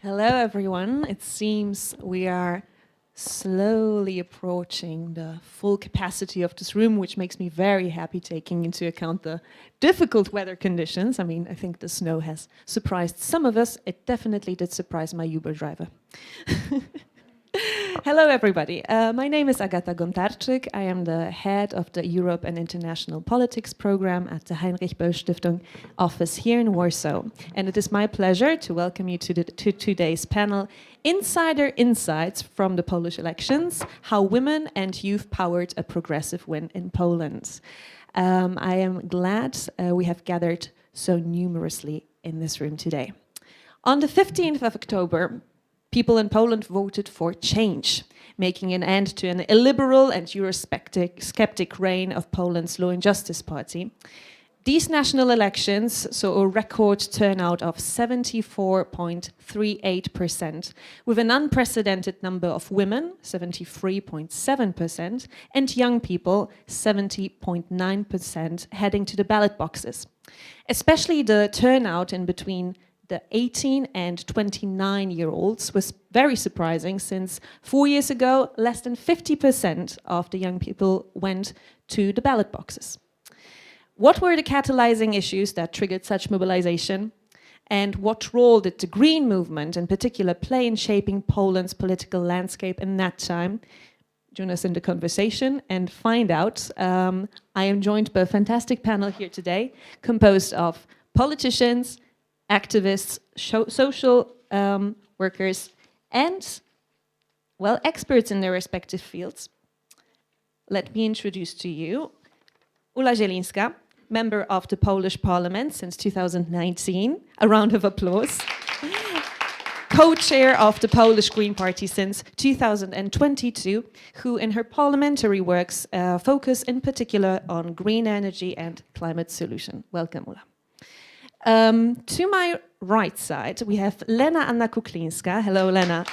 Hello, everyone. It seems we are slowly approaching the full capacity of this room, which makes me very happy, taking into account the difficult weather conditions. I mean, I think the snow has surprised some of us. It definitely did surprise my Uber driver. Hello, everybody. My name is Agata Gontarczyk. I am the head of the Europe and International Politics program at the Heinrich Böll Stiftung office here in Warsaw. And it is my pleasure to welcome you to today's panel, Insider Insights from the Polish Elections, How Women and Youth Powered a Progressive Win in Poland. I am glad we have gathered so numerously in this room today. On the 15th of October, people in Poland voted for change, making an end to an illiberal and Eurosceptic reign of Poland's Law and Justice Party. These national elections saw a record turnout of 74.38%, with an unprecedented number of women, 73.7%, and young people, 70.9%, heading to the ballot boxes. Especially the turnout in between the 18 and 29-year-olds was very surprising, since 4 years ago, less than 50% of the young people went to the ballot boxes. What were the catalysing issues that triggered such mobilization? And what role did the Green movement in particular play in shaping Poland's political landscape in that time? Join us in the conversation and find out. I am joined by a fantastic panel here today, composed of politicians, activists, social workers, and, well, experts in their respective fields. Let me introduce to you Ula Zielińska, member of the Polish Parliament since 2019. A round of applause. Co-chair of the Polish Green Party since 2022, who in her parliamentary works focus in particular on green energy and climate solution. Welcome, Ula. To my right side, we have Lena Anna Kuklińska. Hello, Lena.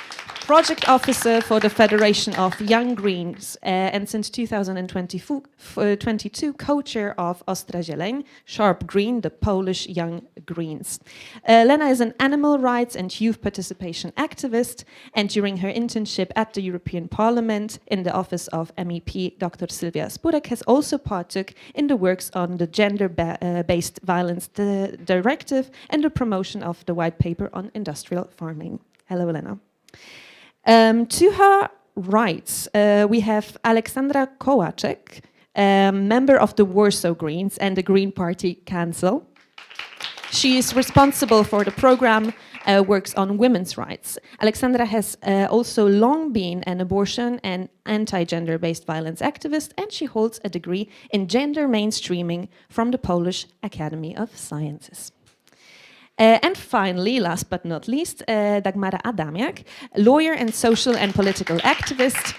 Project Officer for the Federation of Young Greens, and since 2022, co-chair of Ostra Zieleń, Sharp Green, the Polish Young Greens. Lena is an animal rights and youth participation activist, and during her internship at the European Parliament in the office of MEP Dr. Sylwia Spurek has also partook in the works on the gender-based violence directive and the promotion of the white paper on industrial farming. Hello, Lena. To her right, we have Aleksandra Kołaczek, member of the Warsaw Greens and the Green Party Council. She is responsible for the program works on women's rights. Aleksandra has also long been an abortion and anti-gender-based violence activist, and she holds a degree in gender mainstreaming from the Polish Academy of Sciences. And finally, last but not least, Dagmara Adamiak, lawyer and social and political activist.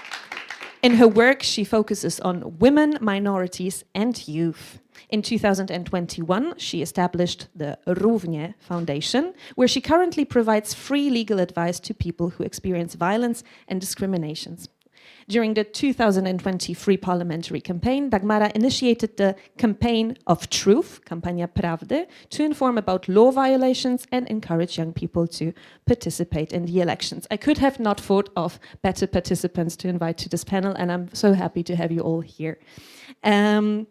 In her work, she focuses on women, minorities, and youth. In 2021, she established the Równie Foundation, where she currently provides free legal advice to people who experience violence and discriminations. During the 2023 parliamentary campaign, Dagmara initiated the Campaign of Truth, Kampania Prawdy, to inform about law violations and encourage young people to participate in the elections. I could have not thought of better participants to invite to this panel, and I'm so happy to have you all here. Again,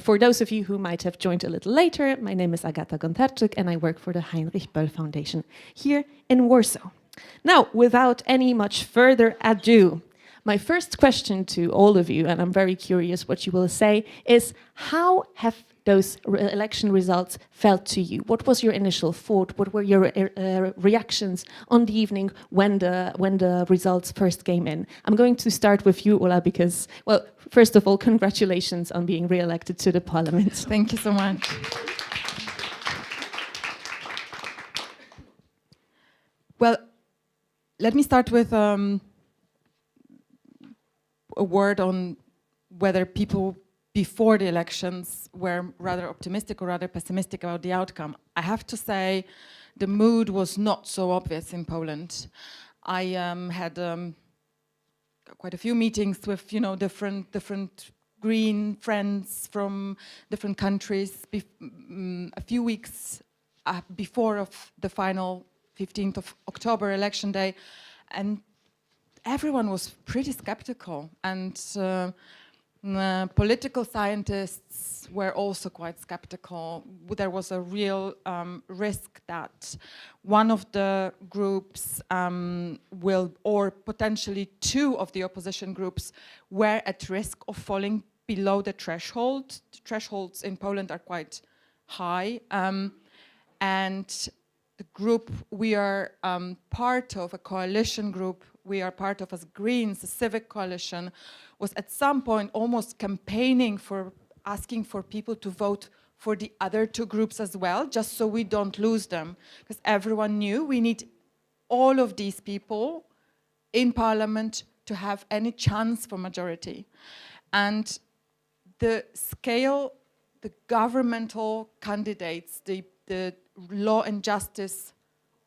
for those of you who might have joined a little later, my name is Agata Gontarczyk, and I work for the Heinrich Böll Foundation here in Warsaw. Now, without any much further ado, my first question to all of you, and I'm very curious what you will say, is how have those election results felt to you? What was your initial thought? What were your reactions on the evening when the results first came in? I'm going to start with you, Ula, because, well, first of all, congratulations on being re-elected to the parliament. Thank you so much. Well, let me start with a word on whether people before the elections were rather optimistic or rather pessimistic about the outcome. I have to say the mood was not so obvious in Poland. I had quite a few meetings with, different green friends from different countries a few weeks before of the final 15th of October, election day, and everyone was pretty skeptical, and political scientists were also quite skeptical. There was a real risk that one of the groups will, or potentially two of the opposition groups, were at risk of falling below the threshold. The thresholds in Poland are quite high, and the group we are part of, a coalition group we are part of as Greens, a civic coalition, was at some point almost campaigning for asking for people to vote for the other two groups as well, just so we don't lose them. Because everyone knew we need all of these people in parliament to have any chance for majority. And the scale, the governmental candidates, the Law and Justice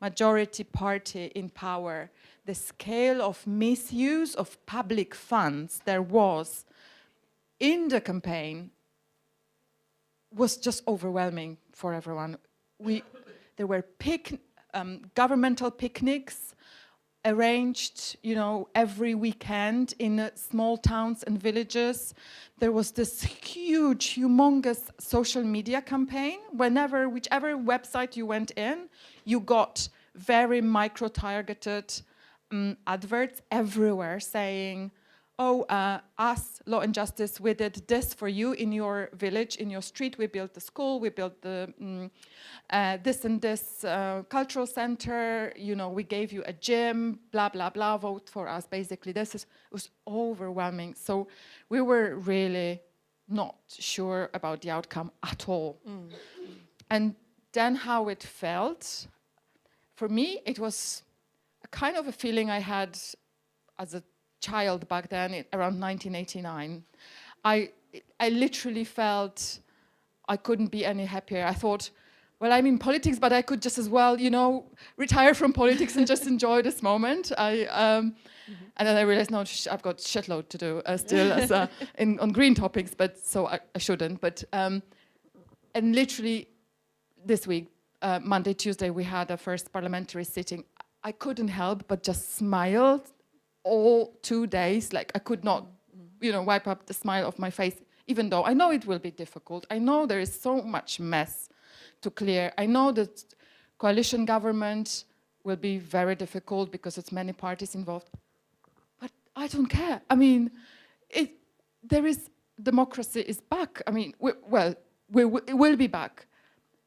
majority party in power, the scale of misuse of public funds there was in the campaign was just overwhelming for everyone. There were governmental picnics arranged, every weekend in small towns and villages. There was this huge, humongous social media campaign. Whichever website you went in, you got very micro-targeted adverts everywhere saying, us, Law and Justice, we did this for you in your village, in your street. We built the school, we built the this and this cultural center, we gave you a gym, blah, blah, blah, vote for us. Basically, it was overwhelming. So we were really not sure about the outcome at all. And then how it felt, for me, it was a kind of a feeling I had as a child back then, around 1989. I literally felt I couldn't be any happier. I thought, well, I'm in politics, but I could just as well, retire from politics and just enjoy this moment. And then I realized, no, I've got shitload to do still on green topics, but so I shouldn't. But and literally this week, Monday, Tuesday, we had a first parliamentary sitting. I couldn't help but just smile all 2 days. Like I could not, wipe up the smile off my face, even though I know it will be difficult. I know there is so much mess to clear. I know that coalition government will be very difficult because it's many parties involved. But I don't care. I mean, democracy is back. I mean, it will be back.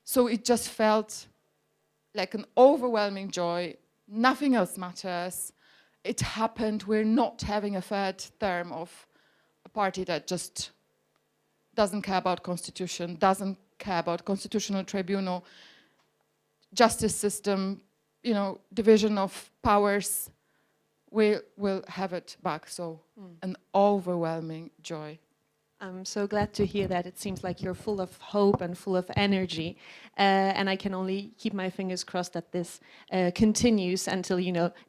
So it just felt like an overwhelming joy. Nothing else matters. It happened. We're not having a third term of a party that just doesn't care about constitution, doesn't care about constitutional tribunal, justice system, division of powers. We will have it back. So an overwhelming joy. I'm so glad to hear that. It seems like you're full of hope and full of energy. And I can only keep my fingers crossed that this continues until,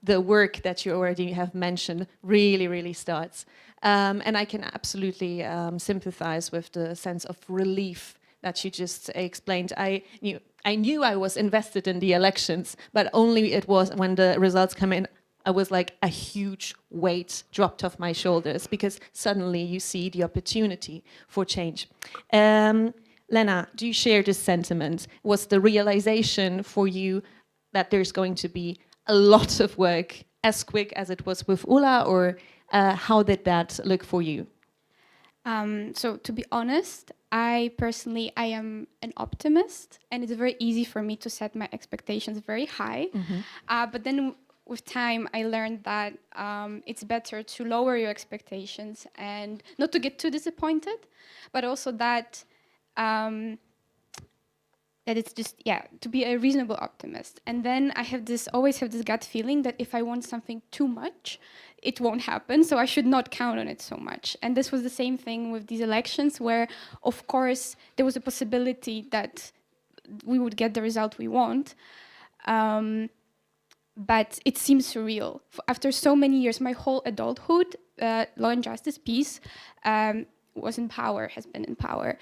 the work that you already have mentioned really, really starts. And I can absolutely sympathize with the sense of relief that you just explained. I knew I was invested in the elections, but only it was when the results come in, I was like a huge weight dropped off my shoulders because suddenly you see the opportunity for change. Lena, do you share this sentiment? Was the realization for you that there's going to be a lot of work as quick as it was with Ulla, or how did that look for you? So to be honest, I am an optimist, and it's very easy for me to set my expectations very high. But then with time, I learned that it's better to lower your expectations and not to get too disappointed, but also that it's just, to be a reasonable optimist. And then I always have this gut feeling that if I want something too much, it won't happen, so I should not count on it so much. And this was the same thing with these elections, where, of course, there was a possibility that we would get the result we want. But it seems surreal. After so many years, my whole adulthood, Law and Justice, peace, was in power, has been in power.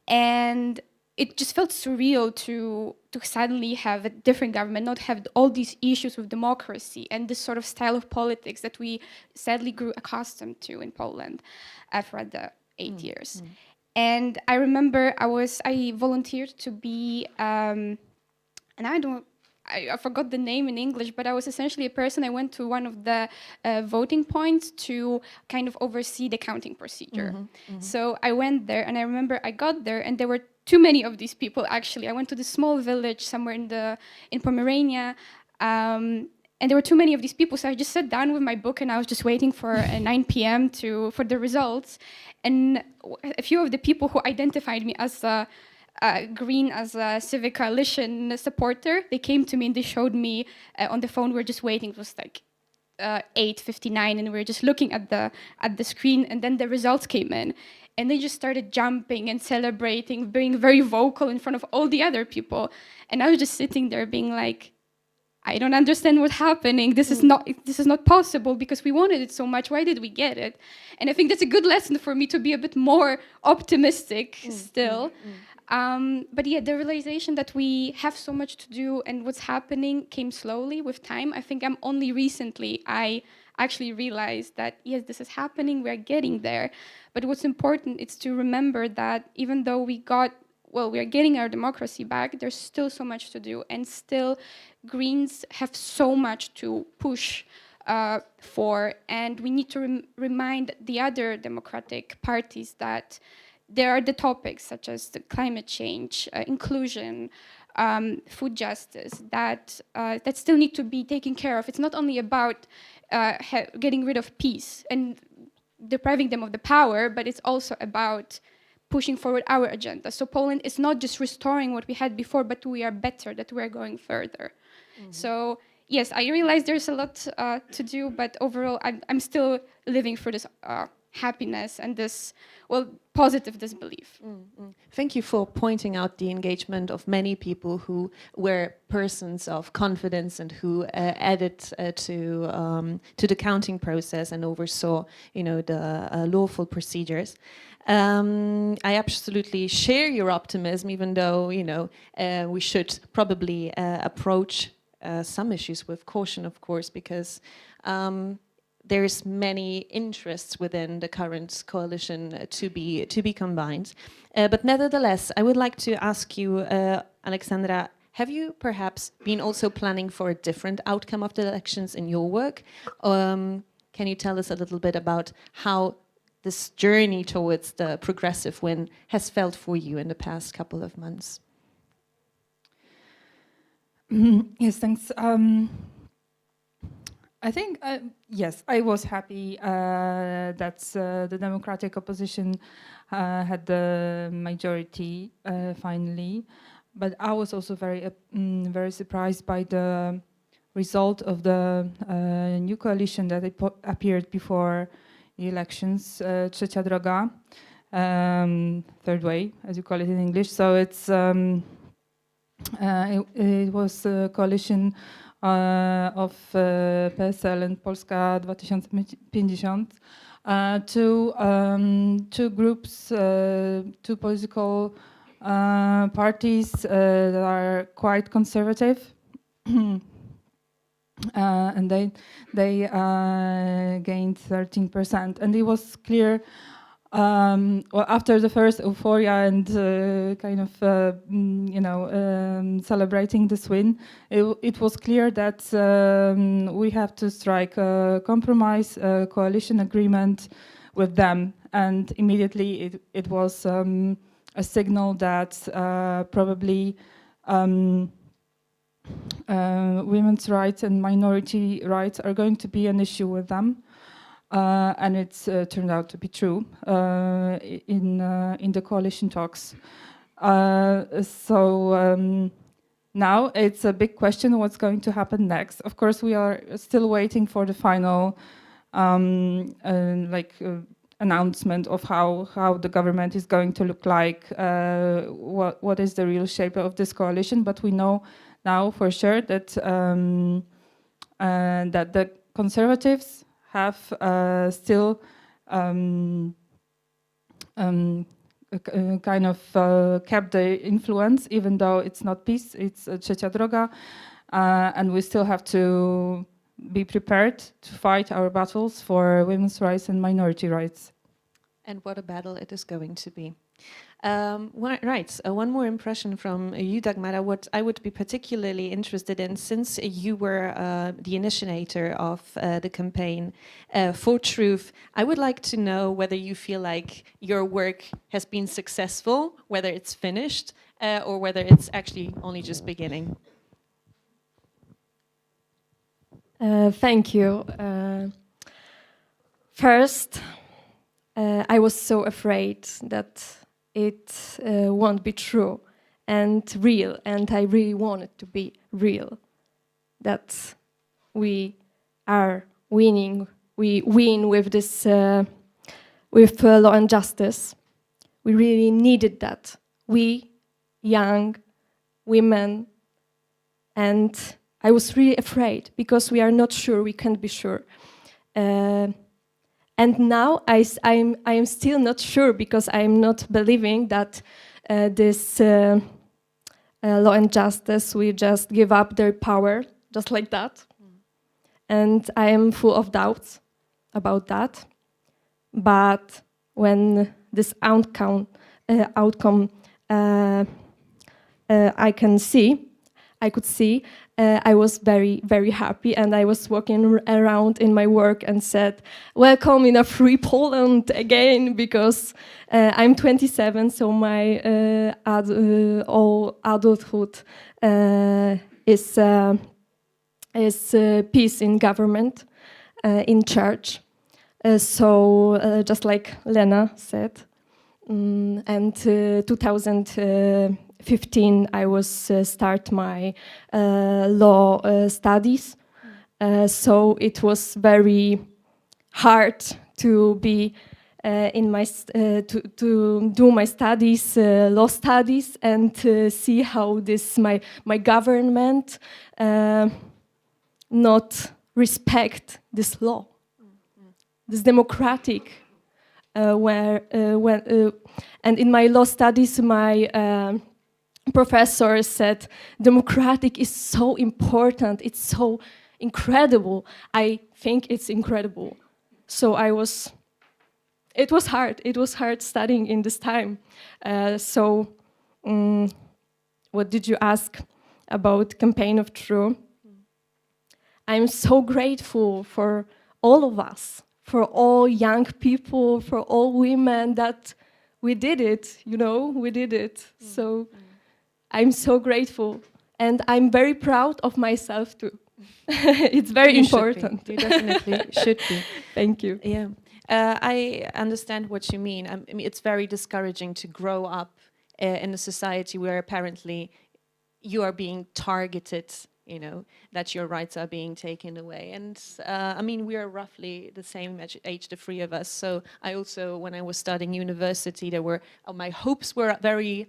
And it just felt surreal to suddenly have a different government, not have all these issues with democracy and this sort of style of politics that we sadly grew accustomed to in Poland for the 8 years. And I remember I volunteered to be, and I forgot the name in English, but I was essentially a person. I went to one of the voting points to kind of oversee the counting procedure. So I went there, and I remember I got there, and there were too many of these people. Actually, I went to this small village somewhere in Pomerania, and there were too many of these people. So I just sat down with my book, and I was just waiting for 9 p.m. for the results. And a few of the people who identified me as Green, as a civic coalition supporter, they came to me and they showed me on the phone. We were just waiting. It was like 8:59, and we were just looking at the screen. And then the results came in, and they just started jumping and celebrating, being very vocal in front of all the other people. And I was just sitting there, being like, I don't understand what's happening. This is not possible because we wanted it so much. Why did we get it? And I think that's a good lesson for me to be a bit more optimistic still. But yeah, the realization that we have so much to do and what's happening came slowly with time. I think only recently I actually realized that, yes, this is happening, we're getting there. But what's important is to remember that even though we are getting our democracy back, there's still so much to do, and still Greens have so much to push for, and we need to remind the other democratic parties that there are the topics such as the climate change, inclusion, food justice that still need to be taken care of. It's not only about getting rid of peace and depriving them of the power, but it's also about pushing forward our agenda. So Poland is not just restoring what we had before, but we are better, that we're going further. So yes, I realize there's a lot to do, but overall I'm still living through this happiness and this, positive disbelief. Thank you for pointing out the engagement of many people who were persons of confidence and who added to the counting process and oversaw, the lawful procedures. I absolutely share your optimism, even though, we should probably approach some issues with caution, of course, because there's many interests within the current coalition to be combined. But nevertheless, I would like to ask you, Alexandra, have you perhaps been also planning for a different outcome of the elections in your work? Can you tell us a little bit about how this journey towards the progressive win has felt for you in the past couple of months? Yes, thanks. I think, yes, I was happy that the democratic opposition had the majority finally, but I was also very surprised by the result of the new coalition that appeared before the elections, Trzecia Droga, third way, as you call it in English. So it's it was a coalition of PSL and Polska 2050, two groups, two political parties that are quite conservative, and they gained 13%, and it was clear. After the first euphoria and celebrating this win, it was clear that we have to strike a compromise, a coalition agreement with them. And immediately it was a signal that probably women's rights and minority rights are going to be an issue with them. And it's turned out to be true in the coalition talks. Now it's a big question what's going to happen next. Of course, we are still waiting for the final announcement of how the government is going to look like, what is the real shape of this coalition. But we know now for sure that that the conservatives have still kind of kept the influence, even though it's not peace, it's Trzecia Droga, and we still have to be prepared to fight our battles for women's rights and minority rights. And what a battle it is going to be. Right, one more impression from you, Dagmara. What I would be particularly interested in, since you were the initiator of the campaign for truth, I would like to know whether you feel like your work has been successful, whether it's finished, or whether it's actually only just beginning. Thank you. First, I was so afraid that it won't be true and real, and I really want it to be real. That we are winning, we win with this, with law and justice. We really needed that. We, young women, and I was really afraid because we are not sure, we can't be sure. And now I am still not sure because I am not believing that this law and justice will just give up their power just like that. And I am full of doubts about that. But when this outcome I could see, I was very, very happy, and I was walking around in my work and said, welcome in a free Poland again, because I'm 27, so my all adulthood is peace in government, in church. So just like Lena said, and 2015 I was start my law studies. So it was very hard to be in my to do my studies, law studies, and see how this my government not respect this law, this democratic. And in my law studies, my professor said, democratic is so important, it's so incredible. I think it's incredible. So it was hard studying in this time. What did you ask about Campaign of True? I'm so grateful for all of us, for all young people, for all women, that we did it, we did it. So I'm so grateful, and I'm very proud of myself too. It's very important. You definitely should be. Thank you. Yeah, I understand what you mean. I mean, it's very discouraging to grow up in a society where apparently you are being targeted, that your rights are being taken away. And I mean, we are roughly the same age, the three of us. So I also, when I was studying university, my hopes were very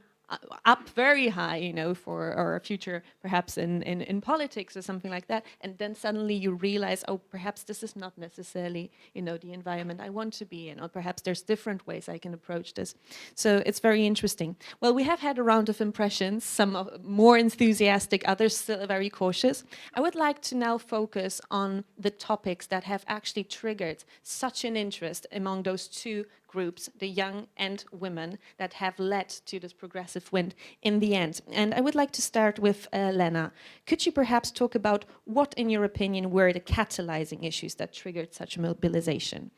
high, for our future, perhaps in politics or something like that. And then suddenly you realize, oh, perhaps this is not necessarily, the environment I want to be in, or perhaps there's different ways I can approach this. So it's very interesting. Well, we have had a round of impressions, some more enthusiastic, others still very cautious. I would like to now focus on the topics that have actually triggered such an interest among those two groups, the young and women, that have led to this progressive wind in the end. And I would like to start with Lena. Could you perhaps talk about what, in your opinion, were the catalyzing issues that triggered such mobilization?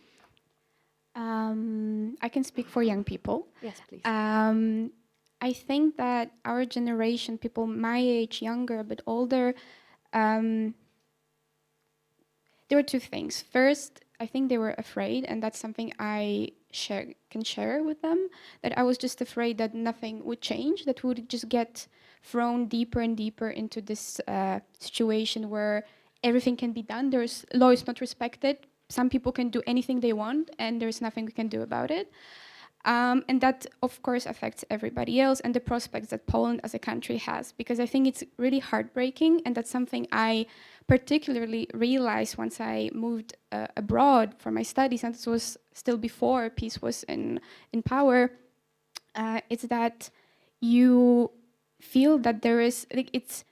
I can speak for young people. Yes, please. I think that our generation, people my age, younger, a bit older, there were two things. First, I think they were afraid, and that's something I can share with them, that I was just afraid that nothing would change, that we would just get thrown deeper and deeper into this situation where everything can be done. Law is not respected. Some people can do anything they want, and there's nothing we can do about it. And that, of course, affects everybody else and the prospects that Poland as a country has, because I think it's really heartbreaking, and that's something I particularly realized once I moved abroad for my studies, and this was still before peace was in power. It's that you feel that there is like it's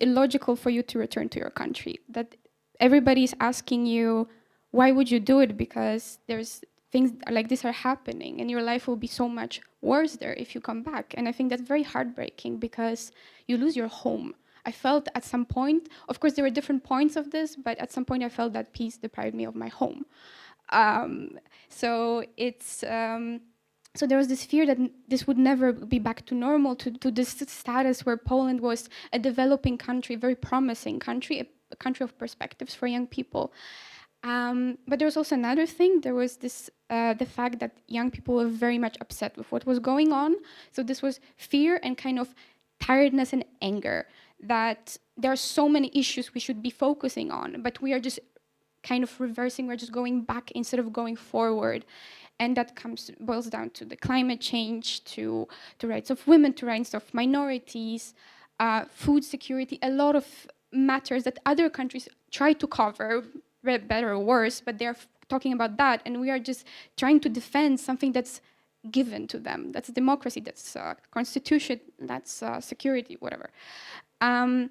illogical for you to return to your country. That everybody's asking you, why would you do it? Because there's things like this are happening, and your life will be so much worse there if you come back. And I think that's very heartbreaking because you lose your home. I felt at some point, of course, there were different points of this, but at some point I felt that peace deprived me of my home. So it's so there was this fear that this would never be back to normal, to this status where Poland was a developing country, very promising country, a country of perspectives for young people. But there was also another thing. There was this the fact that young people were very much upset with what was going on. So this was fear and kind of tiredness and anger that there are so many issues we should be focusing on, but we are just kind of reversing. We're just going back instead of going forward. And that boils down to the climate change, to rights of women, to rights of minorities, food security, a lot of matters that other countries try to cover, better or worse, but they're talking about that. And we are just trying to defend something that's given to them. That's democracy, that's constitution, that's security, whatever. So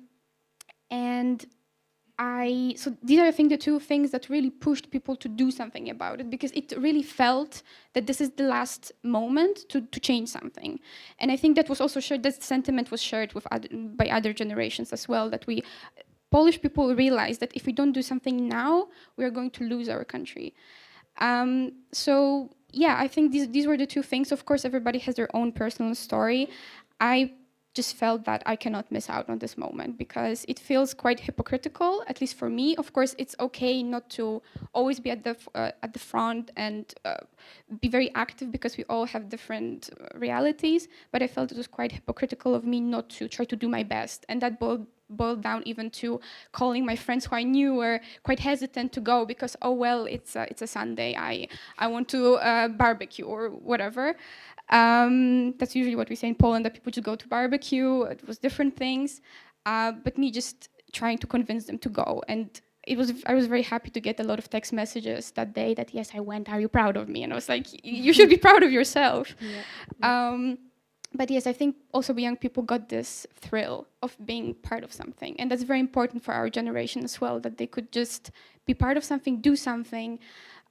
these are, I think, the two things that really pushed people to do something about it, because it really felt that this is the last moment to change something. And I think that was also shared, that sentiment was shared with by other generations as well, that Polish people realized that if we don't do something now, we are going to lose our country. So yeah, I think these were the two things. Of course, everybody has their own personal story. I just felt that I cannot miss out on this moment because it feels quite hypocritical, at least for me. Of course, it's okay not to always be at the front and be very active because we all have different realities. But I felt it was quite hypocritical of me not to try to do my best, and that boiled down even to calling my friends who I knew were quite hesitant to go because, oh well, it's a Sunday, I want to barbecue or whatever. That's usually what we say in Poland, that people just go to barbecue. It was different things, but me just trying to convince them to go. And I was very happy to get a lot of text messages that day that, yes, I went, are you proud of me? And I was like, you should be proud of yourself. Yeah. But yes, I think also young people got this thrill of being part of something. And that's very important for our generation as well, that they could just be part of something, do something,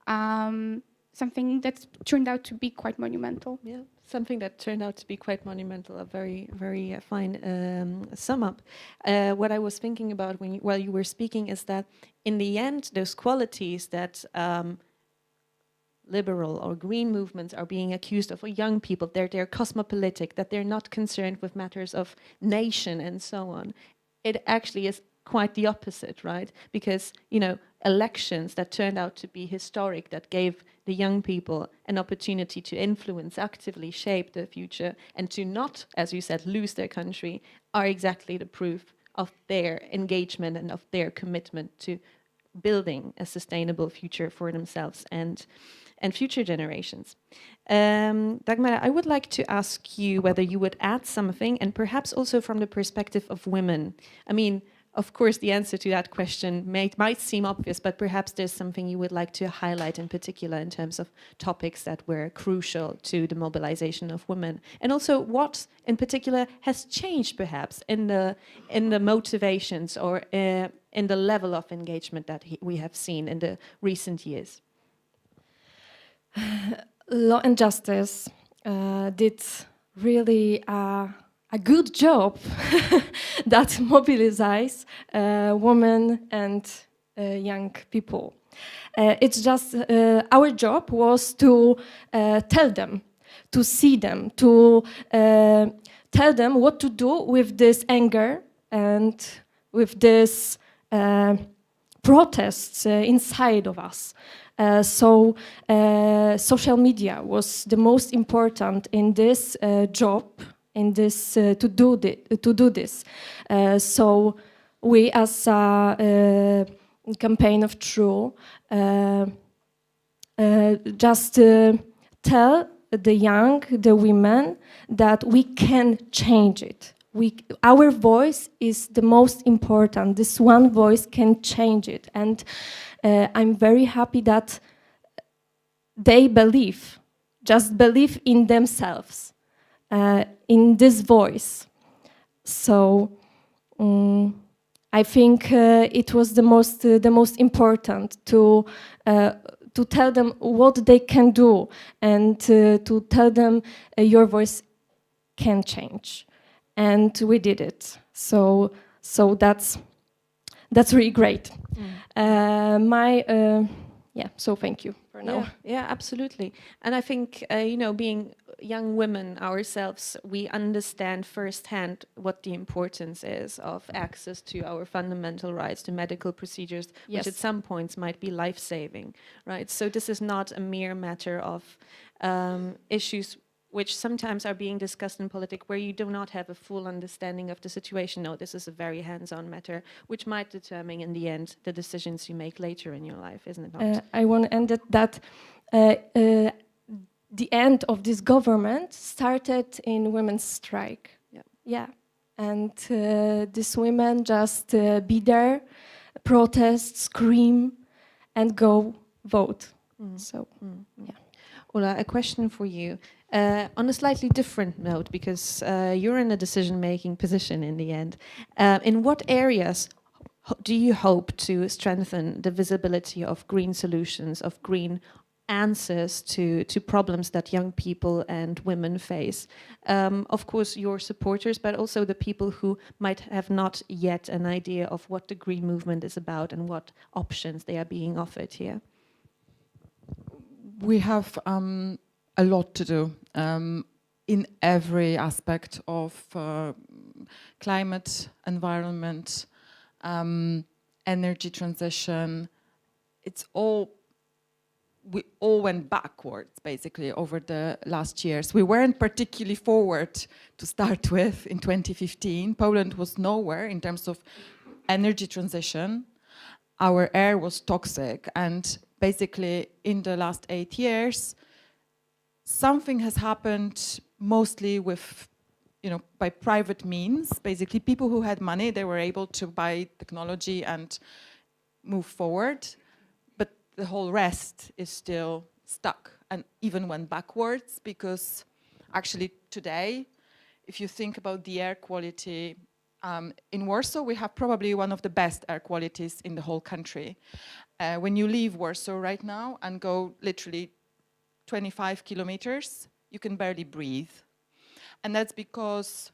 something that turned out to be quite monumental. Yeah, something that turned out to be quite monumental, a very, very fine sum up. What I was thinking about while you were speaking is that in the end, those qualities that liberal or green movements are being accused of, or young people, they're cosmopolitic, that they're not concerned with matters of nation and so on. It actually is quite the opposite, right? Because, elections that turned out to be historic, that gave the young people an opportunity to influence, actively shape their future, and to not, as you said, lose their country, are exactly the proof of their engagement and of their commitment to building a sustainable future for themselves and future generations. Dagmara, I would like to ask you whether you would add something, and perhaps also from the perspective of women. I mean, of course, the answer to that question might seem obvious, but perhaps there's something you would like to highlight in particular in terms of topics that were crucial to the mobilization of women. And also what in particular has changed perhaps in the motivations or in the level of engagement that we have seen in the recent years. Law and Justice did really a good job that mobilizes women and young people. It's just our job was to tell them, to see them, to tell them what to do with this anger and with this protests inside of us. So social media was the most important in this job, in this to do this. So we, as a campaign of True, just tell the young, the women, that we can change it. Our voice is the most important. This one voice can change it, and I'm very happy that they just believe in themselves. in this voice. So I think it was the most important to tell them what they can do, and to tell them your voice can change, and we did it. So that's really great. So thank you for now. Yeah, absolutely. And I think, being young women ourselves, we understand firsthand what the importance is of access to our fundamental rights, to medical procedures, which at some points might be life-saving, right? So this is not a mere matter of issues which sometimes are being discussed in politics where you do not have a full understanding of the situation. No, this is a very hands-on matter, which might determine in the end the decisions you make later in your life, isn't it not? I want to end it that the end of this government started in women's strike. Yeah. And these women just be there, protest, scream, and go vote. Yeah. Ola, a question for you. On a slightly different note, because you're in a decision-making position in the end. In what areas do you hope to strengthen the visibility of green solutions, of green answers to problems that young people and women face? Of course, your supporters, but also the people who might have not yet an idea of what the green movement is about and what options they are being offered here. We have a lot to do in every aspect of climate, environment, energy transition. We all went backwards basically over the last years. We weren't particularly forward to start with in 2015. Poland was nowhere in terms of energy transition. Our air was toxic, and basically in the last 8 years, something has happened mostly with, by private means. Basically, people who had money, they were able to buy technology and move forward, but the whole rest is still stuck and even went backwards, because actually today, if you think about the air quality, in Warsaw, we have probably one of the best air qualities in the whole country. When you leave Warsaw right now and go literally 25 kilometers, you can barely breathe. And that's because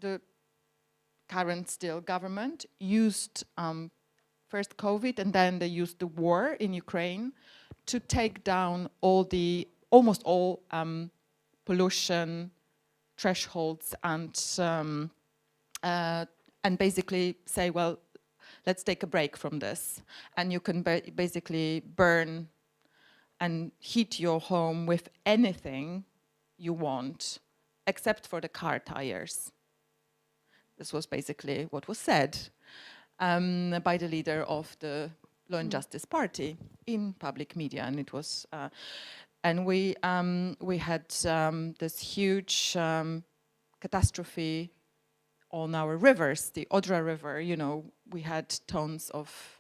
the current still government used first COVID, and then they used the war in Ukraine to take down almost all pollution thresholds and basically say, well, let's take a break from this. And you can basically burn and heat your home with anything you want, except for the car tires. This was basically what was said by the leader of the Law and Justice Party in public media, and it was, and we had this huge catastrophe on our rivers, the Odra River. We had tons of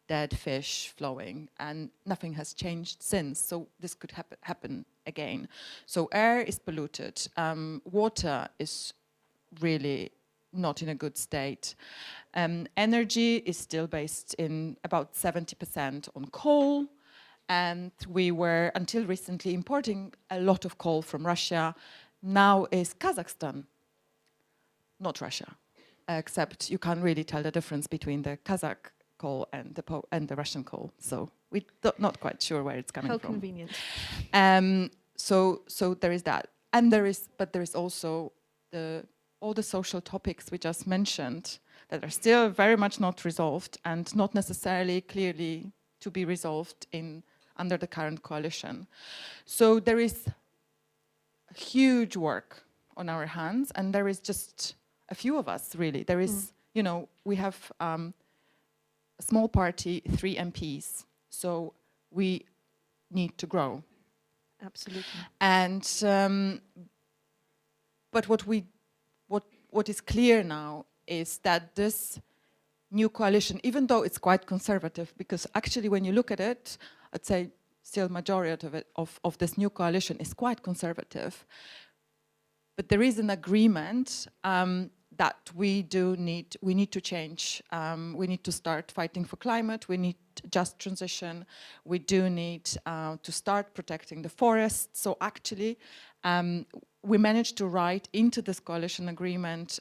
dead fish flowing, and nothing has changed since. So this could happen again. So air is polluted. Water is really not in a good state. Energy is still based in about 70% on coal. And we were, until recently, importing a lot of coal from Russia. Now is Kazakhstan, not Russia, except you can't really tell the difference between the Kazakh coal and the Russian coal. So we're not quite sure where it's coming from. How convenient. So there is that, and there is also all the social topics we just mentioned that are still very much not resolved and not necessarily clearly to be resolved under the current coalition. So there is huge work on our hands, and there is just a few of us, really. There is, we have a small party, 3 MPs, so we need to grow. Absolutely. And but what is clear now is that this new coalition, even though it's quite conservative, because actually when you look at it, I'd say still majority of this new coalition is quite conservative. but there is an agreement that we need to change. We need to start fighting for climate. We need just transition. We do need to start protecting the forests. So actually, we managed to write into this coalition agreement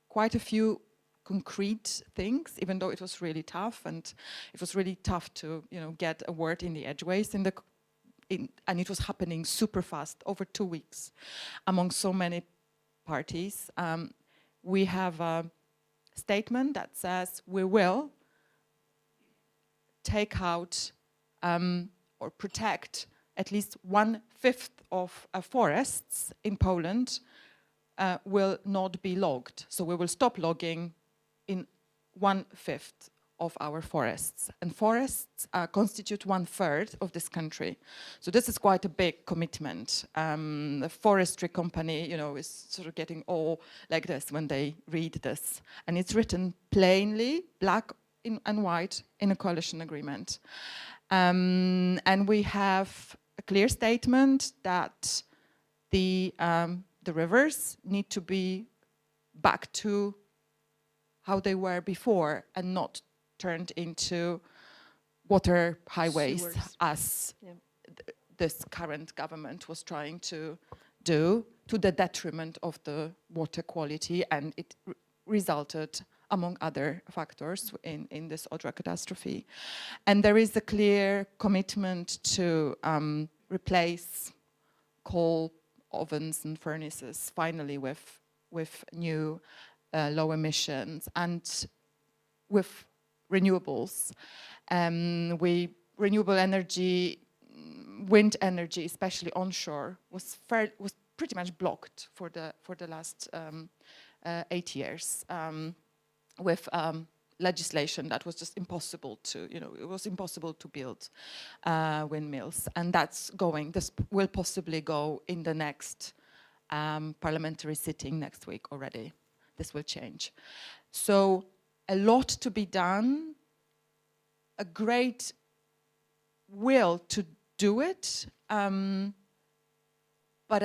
quite a few concrete things, even though it was really tough, and it was really tough to get a word in the edgeways and it was happening super fast over 2 weeks among so many parties. We have a statement that says we will take out or protect at least 1/5 of forests in Poland will not be logged. So we will stop logging in 1/5 of our forests. And forests constitute 1/3 of this country. So this is quite a big commitment. The forestry company, is sort of getting all like this when they read this. And it's written plainly, black and white, in a coalition agreement. And we have a clear statement that the rivers need to be back to how they were before and not turned into water highways, sewers, as this current government was trying to do, to the detriment of the water quality, and it resulted, among other factors, in this Odra catastrophe. And there is a clear commitment to replace coal ovens and furnaces finally with new low emissions and with renewables. Renewable energy, wind energy, especially onshore, was pretty much blocked for the last 8 years with legislation that was just impossible to, it was impossible to build windmills, and this will possibly go in the next parliamentary sitting next week already. This will change. So a lot to be done, a great will to do it, but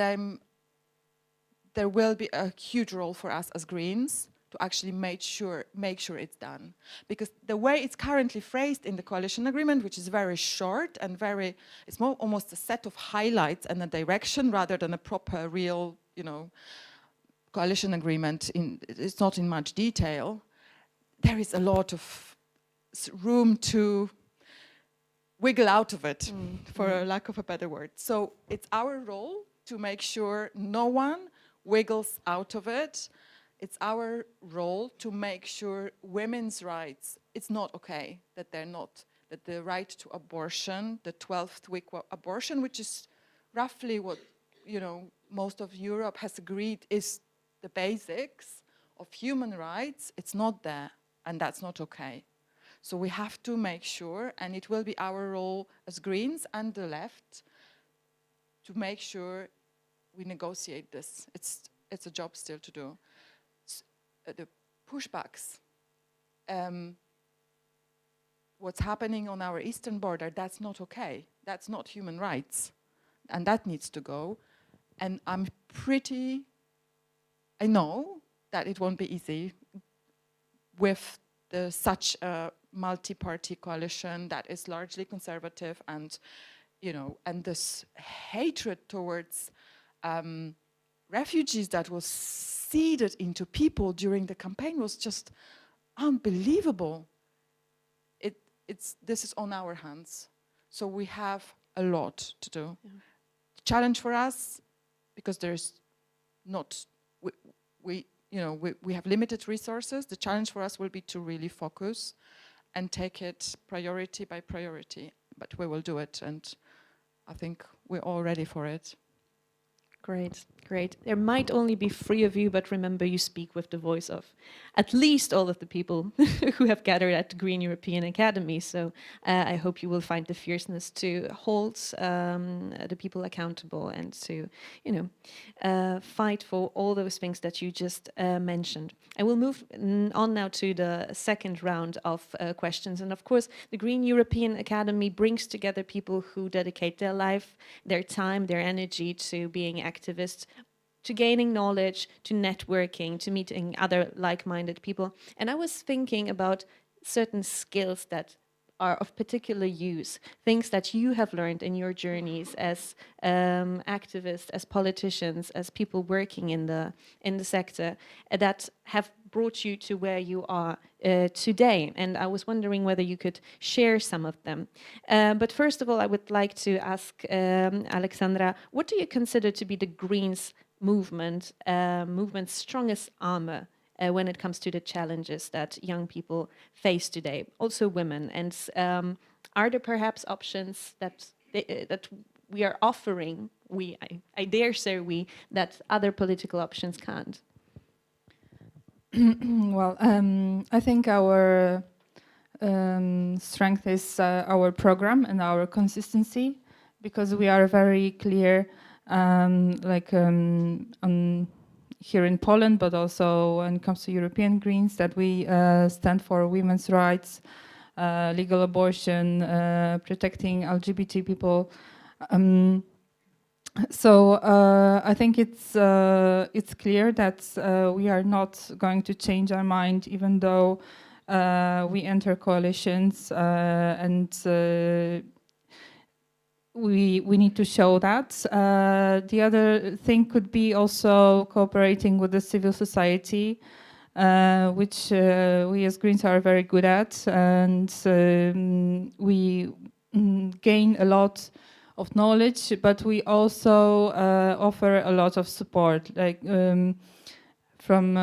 there will be a huge role for us as Greens to actually make sure it's done. Because the way it's currently phrased in the coalition agreement, which is very short and it's almost a set of highlights and a direction rather than a proper, real, coalition agreement. It's not in much detail. There is a lot of room to wiggle out of it, for a lack of a better word. So it's our role to make sure no one wiggles out of it. It's our role to make sure women's rights, it's not okay that that the right to abortion, the 12th week abortion, which is roughly what, most of Europe has agreed is the basics of human rights, it's not there, and that's not okay. So we have to make sure, and it will be our role as Greens and the left, to make sure we negotiate this. It's a job still to do. The pushbacks, what's happening on our eastern border, that's not okay. That's not human rights, and that needs to go. And I know that it won't be easy with such a multi-party coalition that is largely conservative, and and this hatred towards refugees that was seeded into people during the campaign was just unbelievable. This is on our hands, so we have a lot to do. Yeah. The challenge for us, because there's not we have limited resources. The challenge for us will be to really focus and take it priority by priority. But we will do it, and I think we're all ready for it. Great, great. There might only be 3 of you, but remember you speak with the voice of at least all of the people who have gathered at the Green European Academy. So I hope you will find the fierceness to hold the people accountable and to, fight for all those things that you just mentioned. I will move on now to the second round of questions. And of course, the Green European Academy brings together people who dedicate their life, their time, their energy to being activists to gaining knowledge, to networking, to meeting other like-minded people. And I was thinking about certain skills that are of particular use, things that you have learned in your journeys as activists, as politicians, as people working in the sector, that have brought you to where you are today. And I was wondering whether you could share some of them. But first of all, I would like to ask Alexandra, what do you consider to be the Greens movement's strongest armor when it comes to the challenges that young people face today, also women? And are there perhaps options that we are offering, I dare say that other political options can't? Well, I think our strength is our program and our consistency, because we are very clear, here in Poland, but also when it comes to European Greens, that we stand for women's rights, legal abortion, protecting LGBT people. So I think it's clear that we are not going to change our mind, even though we enter coalitions, and we need to show that. The other thing could be also cooperating with the civil society, which we as Greens are very good at, and we gain a lot of knowledge, but we also offer a lot of support, like from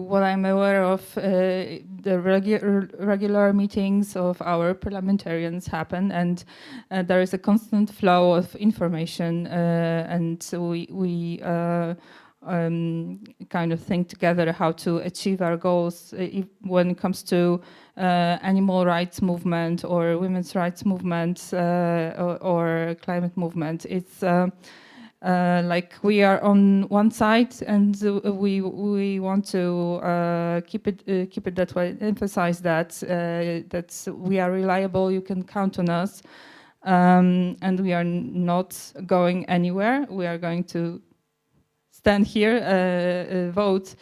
what I'm aware of, the regular meetings of our parliamentarians happen, and there is a constant flow of information, and we kind of think together how to achieve our goals when it comes to animal rights movement or women's rights movement or climate movement. It's like we are on one side, and we want to keep it that way. Emphasize that we are reliable. You can count on us, and we are not going anywhere. We are going to stand here, vote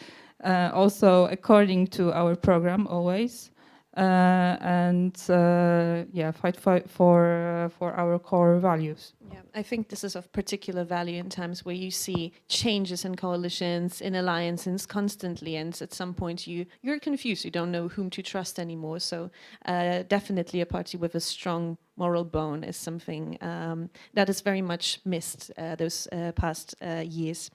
also according to our program always, and fight for our core values. Yeah, I think this is of particular value in times where you see changes in coalitions, in alliances constantly, and at some point you're confused, you don't know whom to trust anymore. So definitely a party with a strong moral bone is something that is very much missed those past years.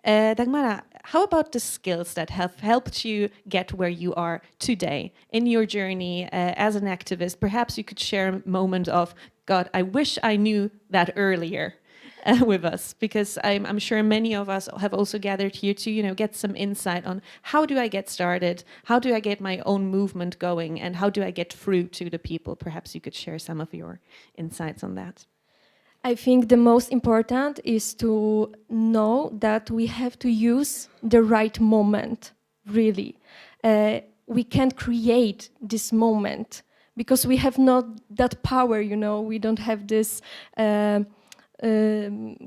Dagmara, how about the skills that have helped you get where you are today in your journey as an activist? Perhaps you could share a moment of, God, I wish I knew that earlier with us, because I'm sure many of us have also gathered here to, get some insight on how do I get started, how do I get my own movement going, and how do I get through to the people? Perhaps you could share some of your insights on that. I think the most important is to know that we have to use the right moment, really. We can't create this moment because we have not that power, we don't have this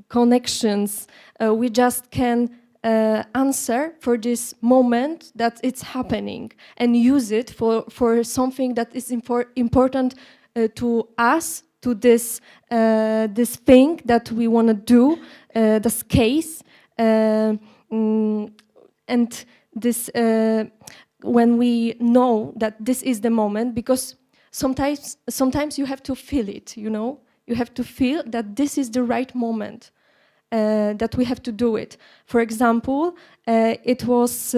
connections. We just can answer for this moment that it's happening and use it for something that is important to us, to this thing that we want to do, this case, and this when we know that this is the moment, because sometimes you have to feel it, you have to feel that this is the right moment, that we have to do it. For example, it was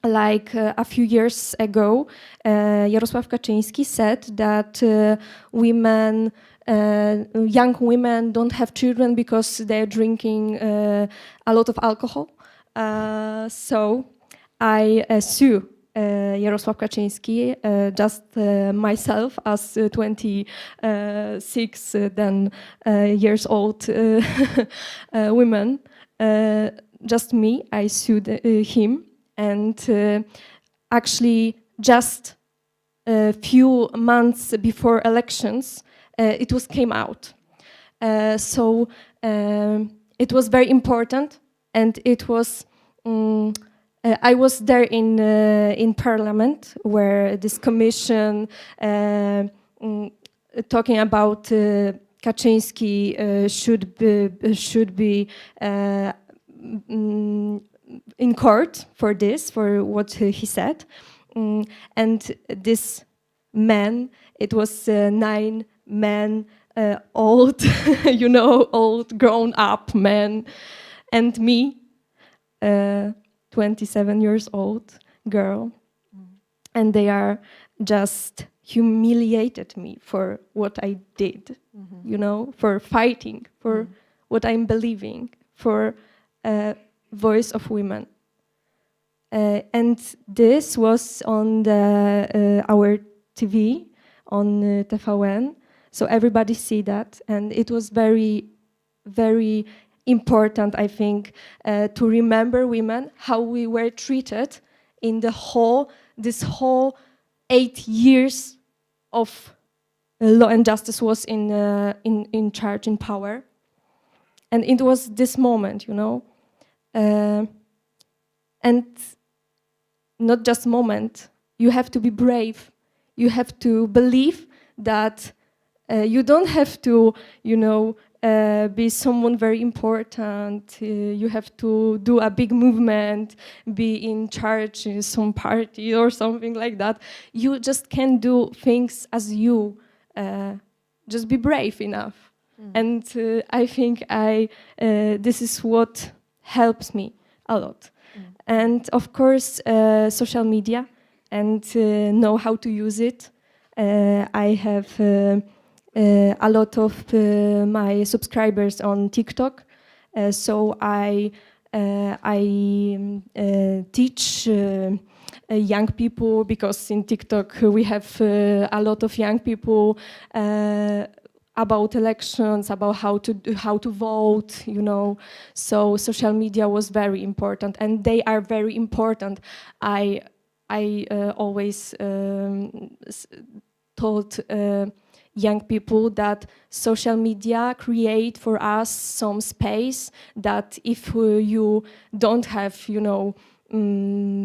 like a few years ago, Jarosław Kaczyński said that young women don't have children because they're drinking a lot of alcohol. So I sue Jarosław Kaczyński, just myself as 26 then years old woman, just me, I sued him, and actually just a few months before elections it came out. So it was very important, and it was. I was there in Parliament where this commission talking about Kaczynski should be in court for this, for what he said, and this man, it was 9 men, old, old grown up men, and me. 27 years old girl, and they are just humiliated me for what I did, for fighting, for what I'm believing, for voice of women. And this was on our TV, on TVN, so everybody see that, and it was very, very important, I think, to remember women, how we were treated in this whole 8 years of law and justice was in charge, in power. And it was this moment, and not just moment, you have to be brave, you have to believe that you don't have to, be someone very important, you have to do a big movement, be in charge in some party or something like that. You just can do things as you, just be brave enough. And I think this is what helps me a lot. And of course, social media, and know how to use it. I have a lot of my subscribers on TikTok, so I teach young people, because in TikTok we have a lot of young people about elections, about how to vote, So social media was very important, and they are very important. I always told young people that social media create for us some space that if you don't have,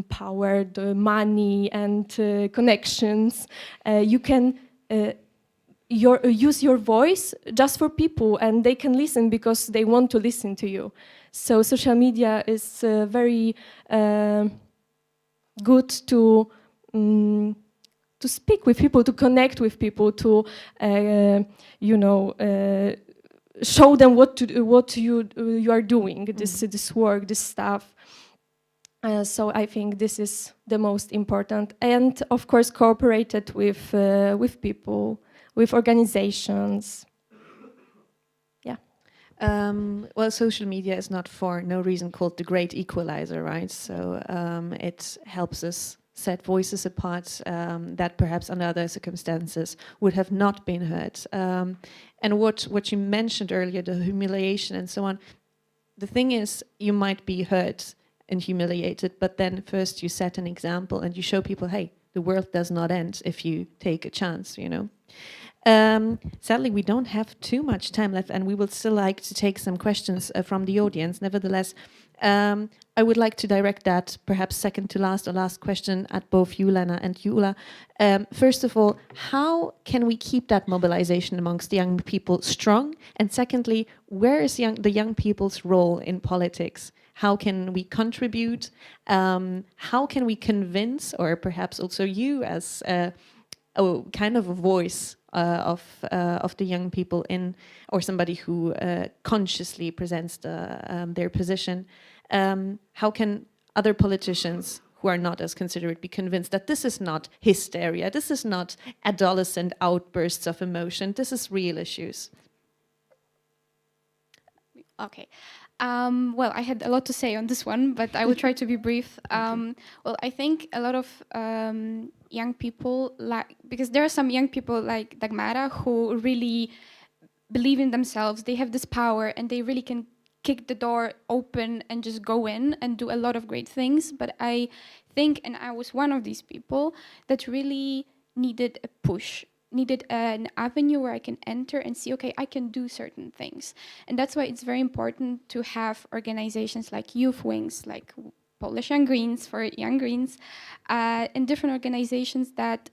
power, the money and connections, you can use your voice just for people, and they can listen because they want to listen to you. So social media is very good to speak with people, to connect with people, to show them what you are doing, this work, this stuff. So I think this is the most important, and of course cooperated with people, with organizations. Yeah. Well, social media is not for no reason called the great equalizer, right? So it helps us set voices apart that perhaps under other circumstances would have not been heard. And what you mentioned earlier, the humiliation and so on, the thing is, you might be hurt and humiliated, but then first you set an example and you show people, hey, the world does not end if you take a chance, Sadly, we don't have too much time left, and we would still like to take some questions from the audience. Nevertheless, I would like to direct that perhaps second to last or last question at both you, Lena, and you, Ula. First of all, how can we keep that mobilization amongst young people strong? And secondly, where is the young people's role in politics? How can we contribute? How can we convince, or perhaps also you as a kind of a voice of the young people or somebody who consciously presents their position? How can other politicians who are not as considerate be convinced that this is not hysteria, this is not adolescent outbursts of emotion, this is real issues? Okay. Well, I had a lot to say on this one, but I will try to be brief. Well, I think a lot of young people, because there are some young people like Dagmara who really believe in themselves, they have this power and they really can kick the door open and just go in and do a lot of great things. But I think, and I was one of these people, that really needed a push needed an avenue where I can enter and see, okay, I can do certain things. And that's why it's very important to have organizations like youth wings, like Polish Young Greens for Young Greens, and different organizations that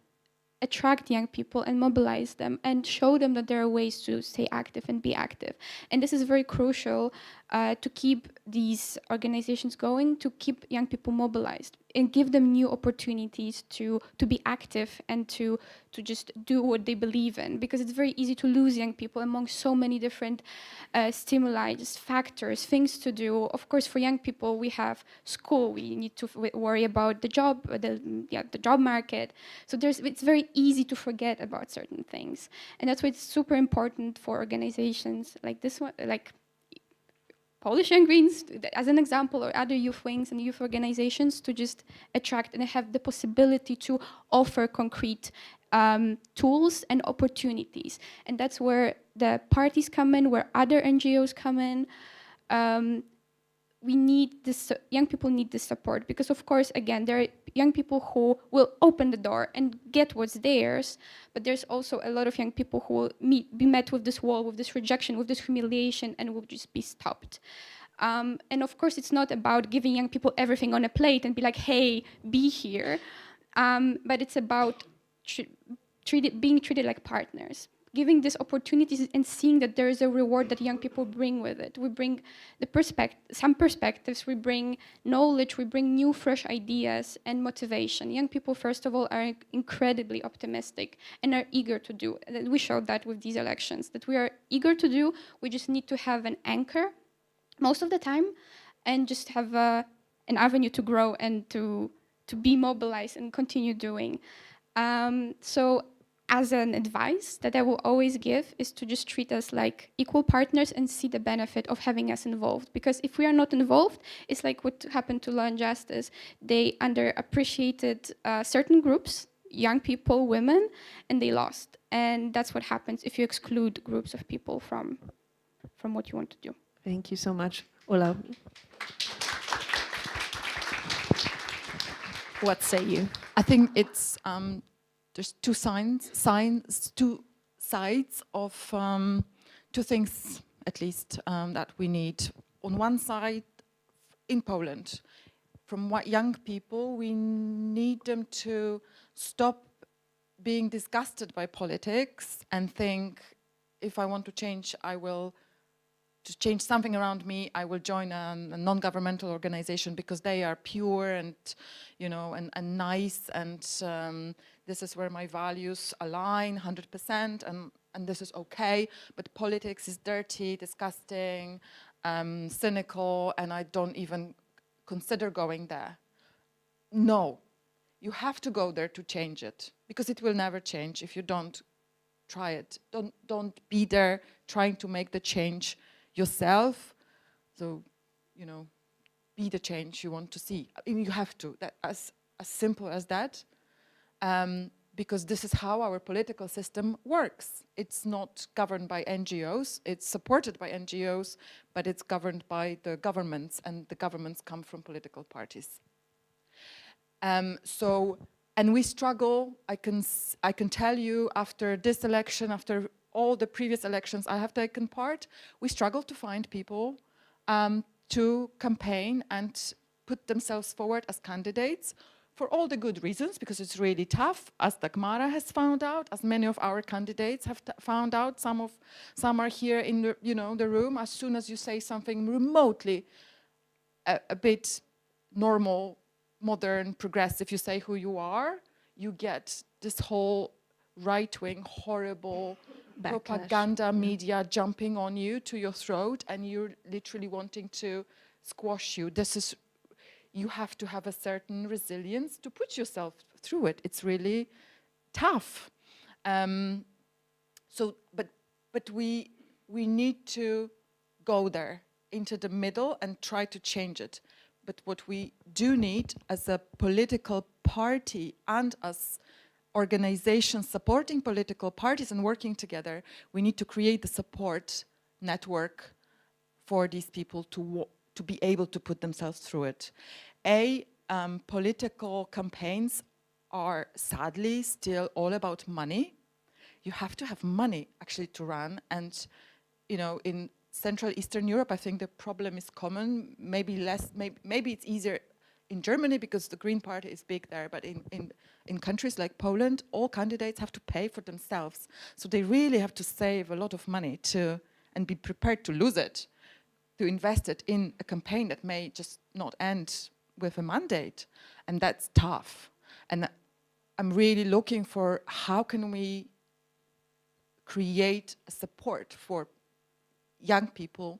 attract young people and mobilize them and show them that there are ways to stay active and be active. And this is very crucial to keep these organizations going, to keep young people mobilized and give them new opportunities to be active and to just do what they believe in, because it's very easy to lose young people among so many different stimuli, just factors, things to do. Of course, for young people, we have school, we need to worry about the job, the job market. So it's very easy to forget about certain things. And that's why it's super important for organizations like this one, like Polish Young Greens, as an example, or other youth wings and youth organizations, to just attract and have the possibility to offer concrete tools and opportunities. And that's where the parties come in, where other NGOs come in. We need this, young people need this support, because of course, again, there are young people who will open the door and get what's theirs, but there's also a lot of young people who will be met with this wall, with this rejection, with this humiliation, and will just be stopped. And of course, it's not about giving young people everything on a plate and be like, hey, be here, but it's about being treated like partners, giving these opportunities and seeing that there is a reward that young people bring with it. We bring some perspectives, we bring knowledge, we bring new, fresh ideas and motivation. Young people, first of all, are incredibly optimistic and are eager to do. We showed that with these elections, that we are eager to do. We just need to have an anchor most of the time and just have an avenue to grow and to be mobilized and continue doing. So as an advice that I will always give is to just treat us like equal partners and see the benefit of having us involved. Because if we are not involved, it's like what happened to Law and Justice. They underappreciated certain groups, young people, women, and they lost. And that's what happens if you exclude groups of people from what you want to do. Thank you so much. Ola. What say you? I think it's there's two sides of two things at least that we need. On one side, in Poland, from young people, we need them to stop being disgusted by politics and think, if I want to change, to change something around me, I will join a non-governmental organization because they are pure and, you know, and nice, and this is where my values align 100%, and this is okay. But politics is dirty, disgusting, cynical, and I don't even consider going there. No, you have to go there to change it, because it will never change if you don't try it. Don't be there trying to make the change yourself. So, you know, be the change you want to see. I mean, you have to, as simple as that, because this is how our political system works. It's not governed by NGOs, it's supported by NGOs, but it's governed by the governments, and the governments come from political parties. And we struggle, I can tell you, after this election, after all the previous elections I have taken part, we struggle to find people to campaign and put themselves forward as candidates, for all the good reasons, because it's really tough, as Dagmara has found out, as many of our candidates have found out. Some are here in the, the room. As soon as you say something remotely a bit normal, modern, progressive, you say who you are, you get this whole right-wing, horrible backlash, propaganda media jumping on you, to your throat, and you're literally wanting to squash you. You have to have a certain resilience to put yourself through it. It's really tough. But we need to go there into the middle and try to change it. But what we do need as a political party and as organizations supporting political parties and working together, we need to create the support network for these people to be able to put themselves through it. Political campaigns are sadly still all about money. you have to have money actually to run. And, you know, in Central Eastern Europe, I think the problem is common, maybe less, maybe it's easier in Germany because the Green Party is big there, but in countries like Poland, all candidates have to pay for themselves. So they really have to save a lot of money and be prepared to lose it, to invest it in a campaign that may just not end with a mandate. And that's tough. And I'm really looking for how can we create a support for young people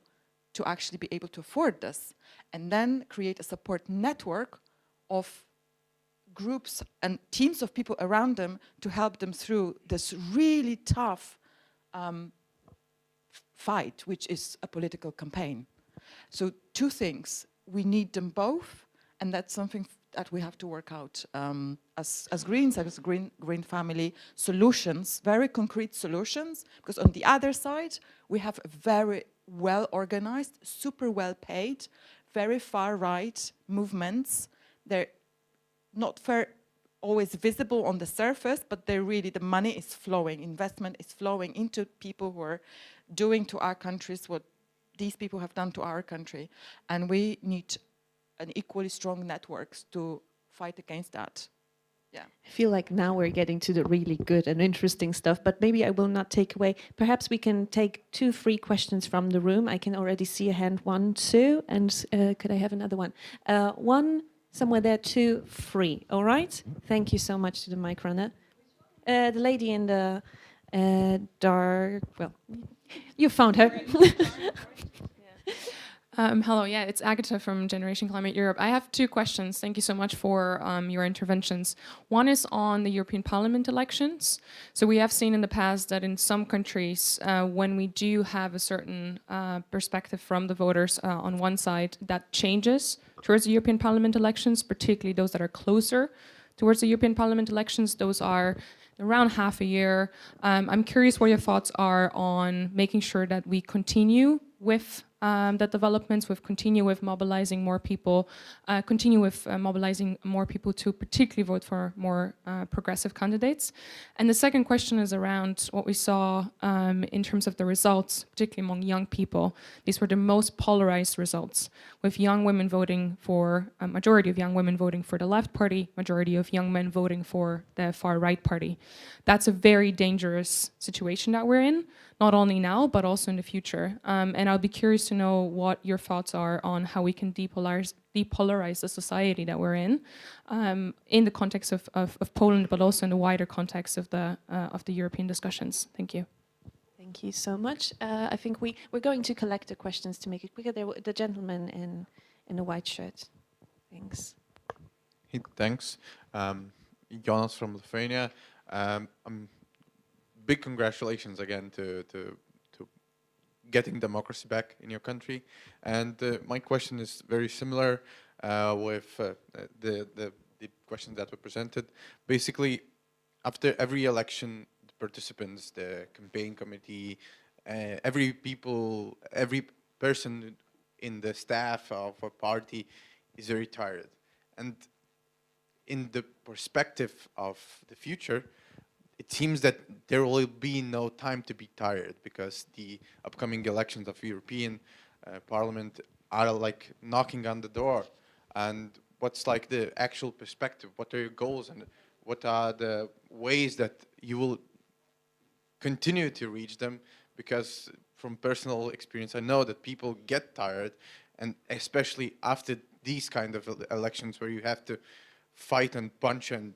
to actually be able to afford this, and then create a support network of groups and teams of people around them to help them through this really tough fight, which is a political campaign. So two things, we need them both, and that's something that we have to work out as Greens, as a green family, solutions, very concrete solutions, because on the other side, we have a very well-organized, super well-paid, very far-right movements. They're not always visible on the surface, but they're really, the money is flowing, investment is flowing into people who are doing to our countries what these people have done to our country. And we need an equally strong networks to fight against that. Yeah. I feel like now we're getting to the really good and interesting stuff, but maybe I will not take away. Perhaps we can take 2 free questions from the room. I can already see a hand, 1, 2, and could I have another one? 1, somewhere there, 2, 3. All right? Thank you so much to the mic runner. The lady in the dark, well, you found her. Hello, yeah, it's Agatha from Generation Climate Europe. I have 2 questions. Thank you so much for your interventions. One is on the European Parliament elections. So we have seen in the past that in some countries, when we do have a certain perspective from the voters on one side, that changes towards the European Parliament elections, particularly those that are closer towards the European Parliament elections. Those are around half a year. I'm curious what your thoughts are on making sure that we continue with that developments, continue with mobilizing more people, mobilizing more people to particularly vote for more progressive candidates. And the second question is around what we saw in terms of the results, particularly among young people. These were the most polarized results, with young women voting for, a majority of young women voting for the left party, majority of young men voting for the far right party. That's a very dangerous situation that we're in, not only now, but also in the future. And I'll be curious to know what your thoughts are on how we can depolarize the society that we're in the context of Poland, but also in the wider context of the European discussions. Thank you. Thank you so much. I think we're going to collect the questions to make it quicker. The gentleman in the white shirt. Thanks. Hey, thanks. Jonas from Lithuania. Big congratulations again to getting democracy back in your country. And my question is very similar with the questions that were presented. Basically, after every election, the participants, the campaign committee, every person in the staff of a party is very tired. And in the perspective of the future, it seems that there will be no time to be tired, because the upcoming elections of European Parliament are like knocking on the door. And what's like the actual perspective? What are your goals, and what are the ways that you will continue to reach them? Because from personal experience, I know that people get tired, and especially after these kind of elections where you have to fight and punch and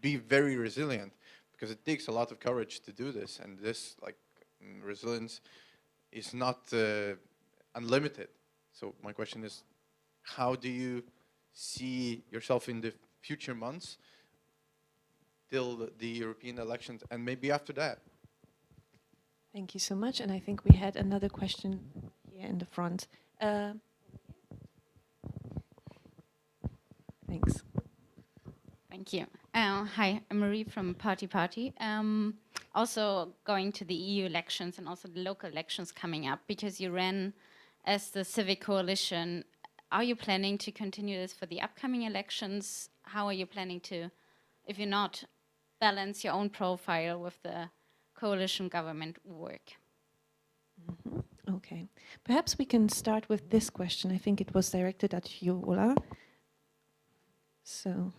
be very resilient, because it takes a lot of courage to do this, and this resilience is not unlimited. So my question is, how do you see yourself in the future months till the European elections, and maybe after that? Thank you so much. And I think we had another question here in the front. Thanks. Thank you. Hi, I'm Marie from Party. Also going to the EU elections and also the local elections coming up, because you ran as the Civic Coalition. Are you planning to continue this for the upcoming elections? How are you planning to, if you're not balance your own profile with the coalition government work. Okay. Perhaps we can start with this question. I think it was directed at you, Ola. So.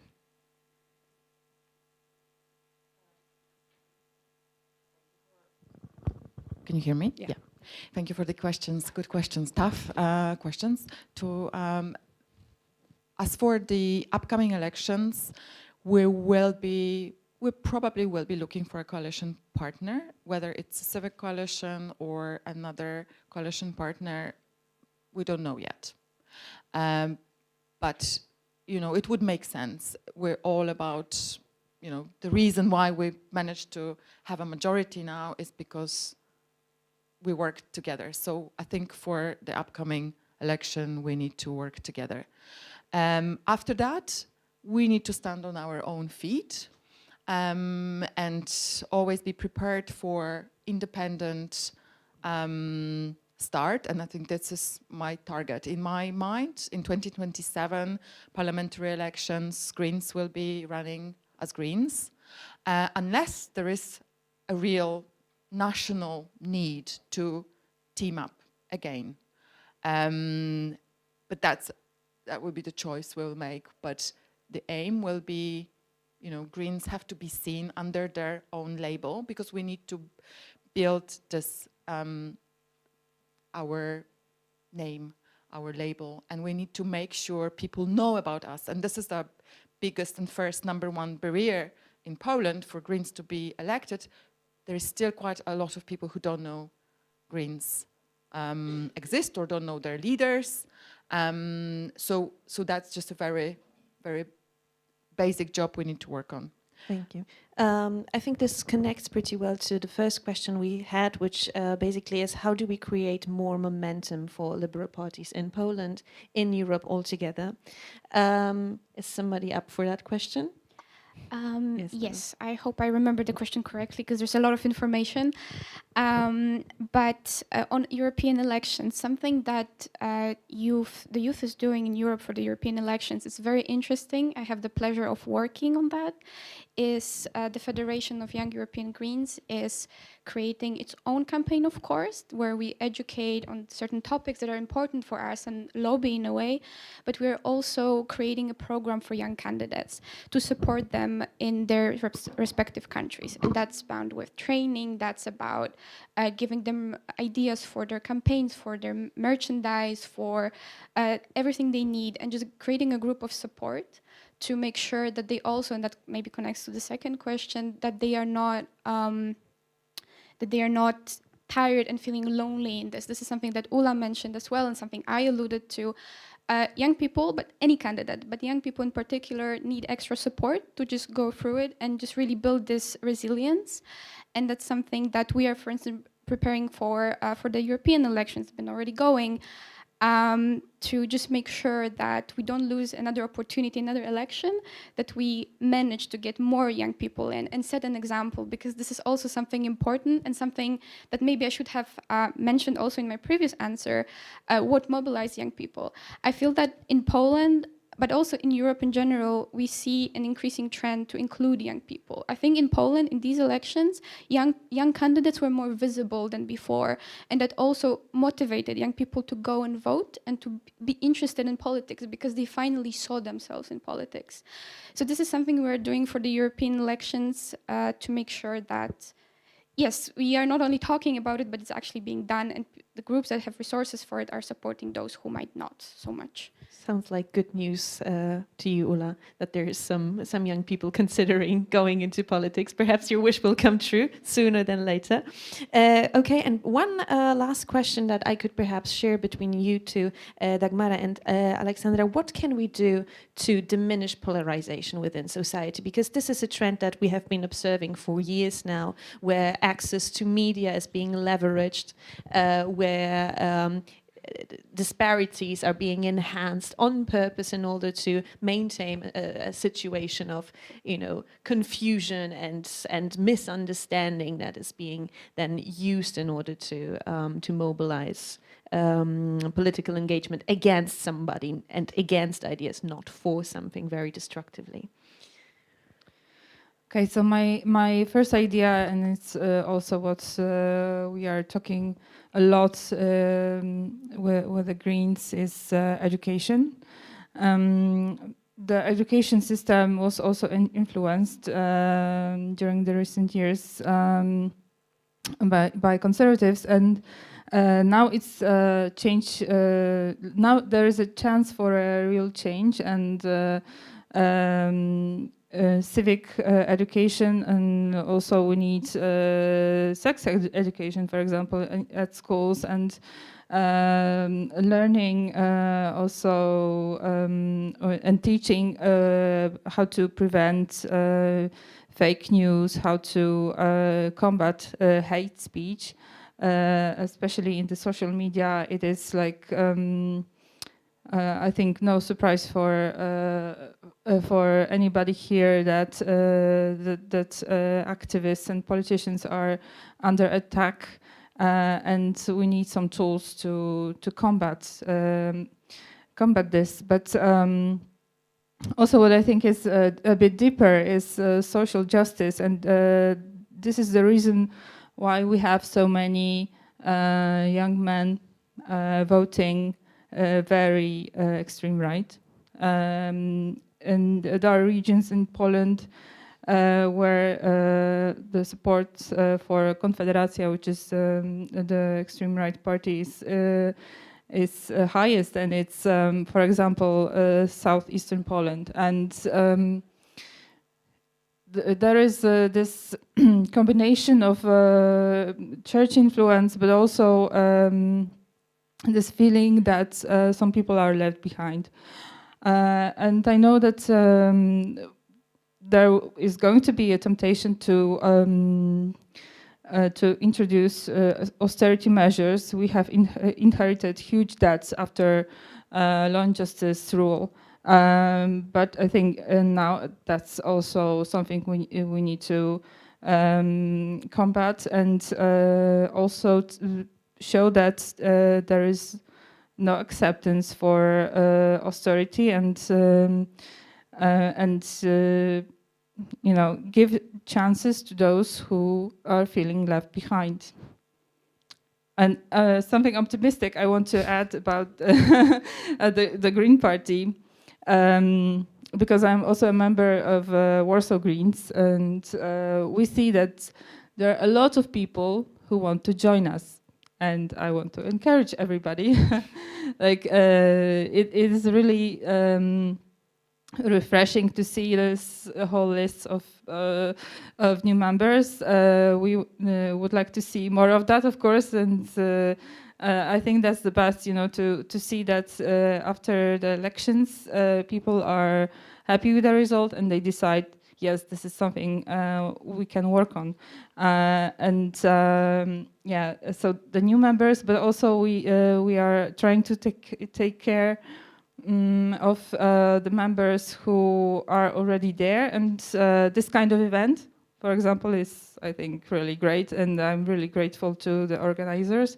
Can you hear me? Yeah. Thank you for the questions. Good questions. Tough questions. As for the upcoming elections, we probably will be looking for a coalition partner, whether it's a civic coalition or another coalition partner. We don't know yet. But it would make sense. We're all about, the reason why we managed to have a majority now is because we work together. So I think for the upcoming election, we need to work together. After that, we need to stand on our own feet and always be prepared for independent start. And I think this is my target. In my mind, in 2027 parliamentary elections, Greens will be running as Greens, unless there is a real national need to team up again. But that will be the choice we'll make. But the aim will be, Greens have to be seen under their own label, because we need to build this, our name, our label, and we need to make sure people know about us. And this is the biggest and first #1 barrier in Poland for Greens to be elected. There is still quite a lot of people who don't know Greens exist or don't know their leaders. So that's just a very, very basic job we need to work on. Thank you. I think this connects pretty well to the first question we had, which basically is how do we create more momentum for liberal parties in Poland, in Europe altogether? Is somebody up for that question? Yes, I hope I remember the question correctly, because there's a lot of information. But on European elections, something that the youth is doing in Europe for the European elections is very interesting. I have the pleasure of working on that. Is the Federation of Young European Greens is creating its own campaign, of course, where we educate on certain topics that are important for us and lobby in a way, but we're also creating a program for young candidates to support them in their respective countries. And that's bound with training, that's about giving them ideas for their campaigns, for their merchandise, for everything they need, and just creating a group of support to make sure that they also, and that maybe connects to the second question, that they are not tired and feeling lonely in this. This is something that Ula mentioned as well, and something I alluded to. Young people, but any candidate, but young people in particular need extra support to just go through it and just really build this resilience. And that's something that we are, for instance, preparing for the European elections, been already going, to just make sure that we don't lose another opportunity, another election, that we manage to get more young people in and set an example, because this is also something important and something that maybe I should have mentioned also in my previous answer, what mobilize young people. I feel that in Poland, but also in Europe in general, we see an increasing trend to include young people. I think in Poland, in these elections, young candidates were more visible than before, and that also motivated young people to go and vote and to be interested in politics, because they finally saw themselves in politics. So this is something we're doing for the European elections to make sure that, yes, we are not only talking about it, but it's actually being done, and the groups that have resources for it are supporting those who might not so much. Sounds like good news to you, Ula, that there is some young people considering going into politics. Perhaps your wish will come true sooner than later. Okay, and one last question that I could perhaps share between you two, Dagmara and Alexandra. What can we do to diminish polarization within society? Because this is a trend that we have been observing for years now, where access to media is being leveraged, where disparities are being enhanced on purpose in order to maintain a situation of, confusion and misunderstanding that is being then used in order to mobilize political engagement against somebody and against ideas, not for something very destructively. Okay, so my first idea, and it's also what we are talking a lot with the Greens, is education. The education system was also influenced during the recent years by conservatives, and now it's change. Now there is a chance for a real change, and civic education, and also we need sex education, for example, at schools, and learning also and teaching how to prevent fake news, how to combat hate speech, especially in the social media. It is like I think no surprise for anybody here that that activists and politicians are under attack, and we need some tools to combat this. But also, what I think is a bit deeper is social justice, and this is the reason why we have so many young men voting very extreme right. And there are regions in Poland where the support for Konfederacja, which is the extreme right party, is highest, and it's, for example, southeastern Poland. And there is this combination of church influence, but also this feeling that some people are left behind. And I know that there is going to be a temptation to introduce austerity measures. We have inherited huge debts after Law and Justice rule. But I think now that's also something we need to combat, and also show that there is no acceptance for austerity, and you know, give chances to those who are feeling left behind. And something optimistic I want to add about the Green Party, because I'm also a member of Warsaw Greens, and we see that there are a lot of people who want to join us. And I want to encourage everybody. Like it is really refreshing to see this whole list of new members. We would like to see more of that, of course, and I think that's the best, you know, to see that after the elections, people are happy with the result and they decide, yes, this is something we can work on. Yeah, so the new members, but also we are trying to take care of the members who are already there. And this kind of event, for example, is, I think, really great. And I'm really grateful to the organizers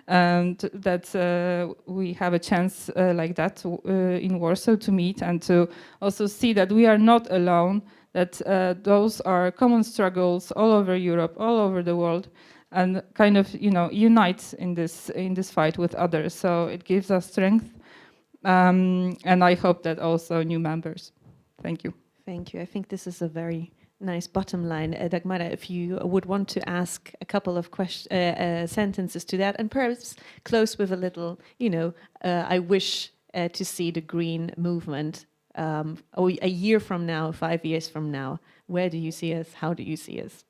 that we have a chance like that in Warsaw to meet and to also see that we are not alone, that those are common struggles all over Europe, all over the world, and kind of, you know, unite in this fight with others. So it gives us strength, and I hope that also new members. Thank you. Thank you. I think this is a very nice bottom line. Dagmara, if you would want to ask a couple of sentences to that, and perhaps close with a little, you know, I wish to see the green movement a year from now, 5 years from now. Where do you see us? How do you see us?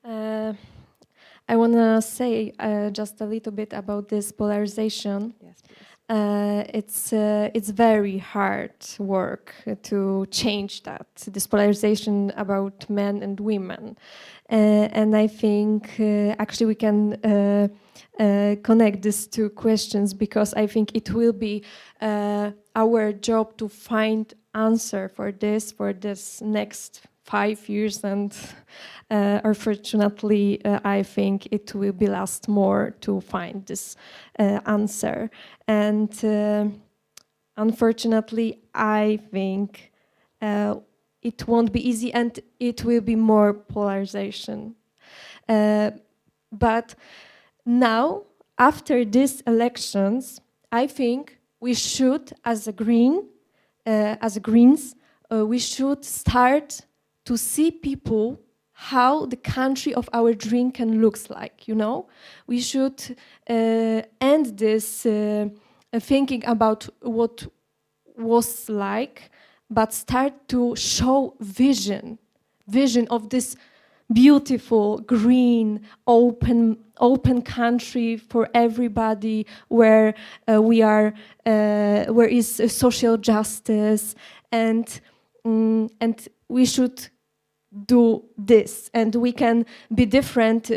I want to say just a little bit about this polarization. Yes, please. It's very hard work to change that, this polarization about men and women. And I think actually we can connect these two questions, because I think it will be our job to find answer for this next 5 years, and unfortunately I think it will be last more to find this answer. And unfortunately I think it won't be easy, and it will be more polarization. But now, after these elections, I think we should, as a Greens, we should start to see people how the country of our dream can looks like. You know, we should end this thinking about what was like, but start to show vision of this beautiful, green, open country for everybody, where where is social justice, and we should do this, and we can be different.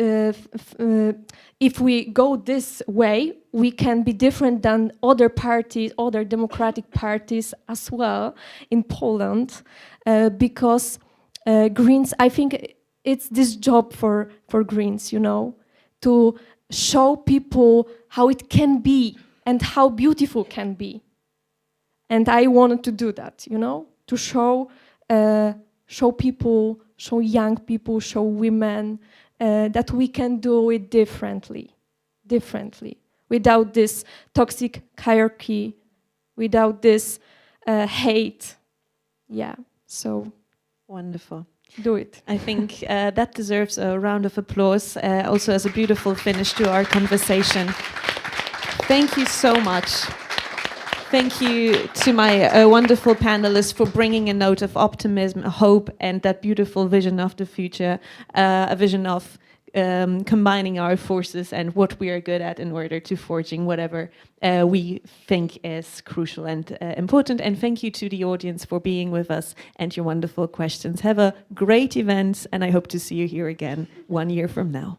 If we go this way, we can be different than other parties, other democratic parties as well in Poland, because Greens, I think it's this job for Greens, you know, to show people how it can be and how beautiful can be. And I wanted to do that, you know, to show people, show young people, show women that we can do it differently, without this toxic hierarchy, without this hate. Yeah, so Wonderful. do it. I think that deserves a round of applause, also as a beautiful finish to our conversation. Thank you so much. Thank you to my wonderful panelists for bringing a note of optimism, hope, and that beautiful vision of the future, a vision of combining our forces and what we are good at in order to forging whatever we think is crucial and important. And thank you to the audience for being with us and your wonderful questions. Have a great event, and I hope to see you here again 1 year from now.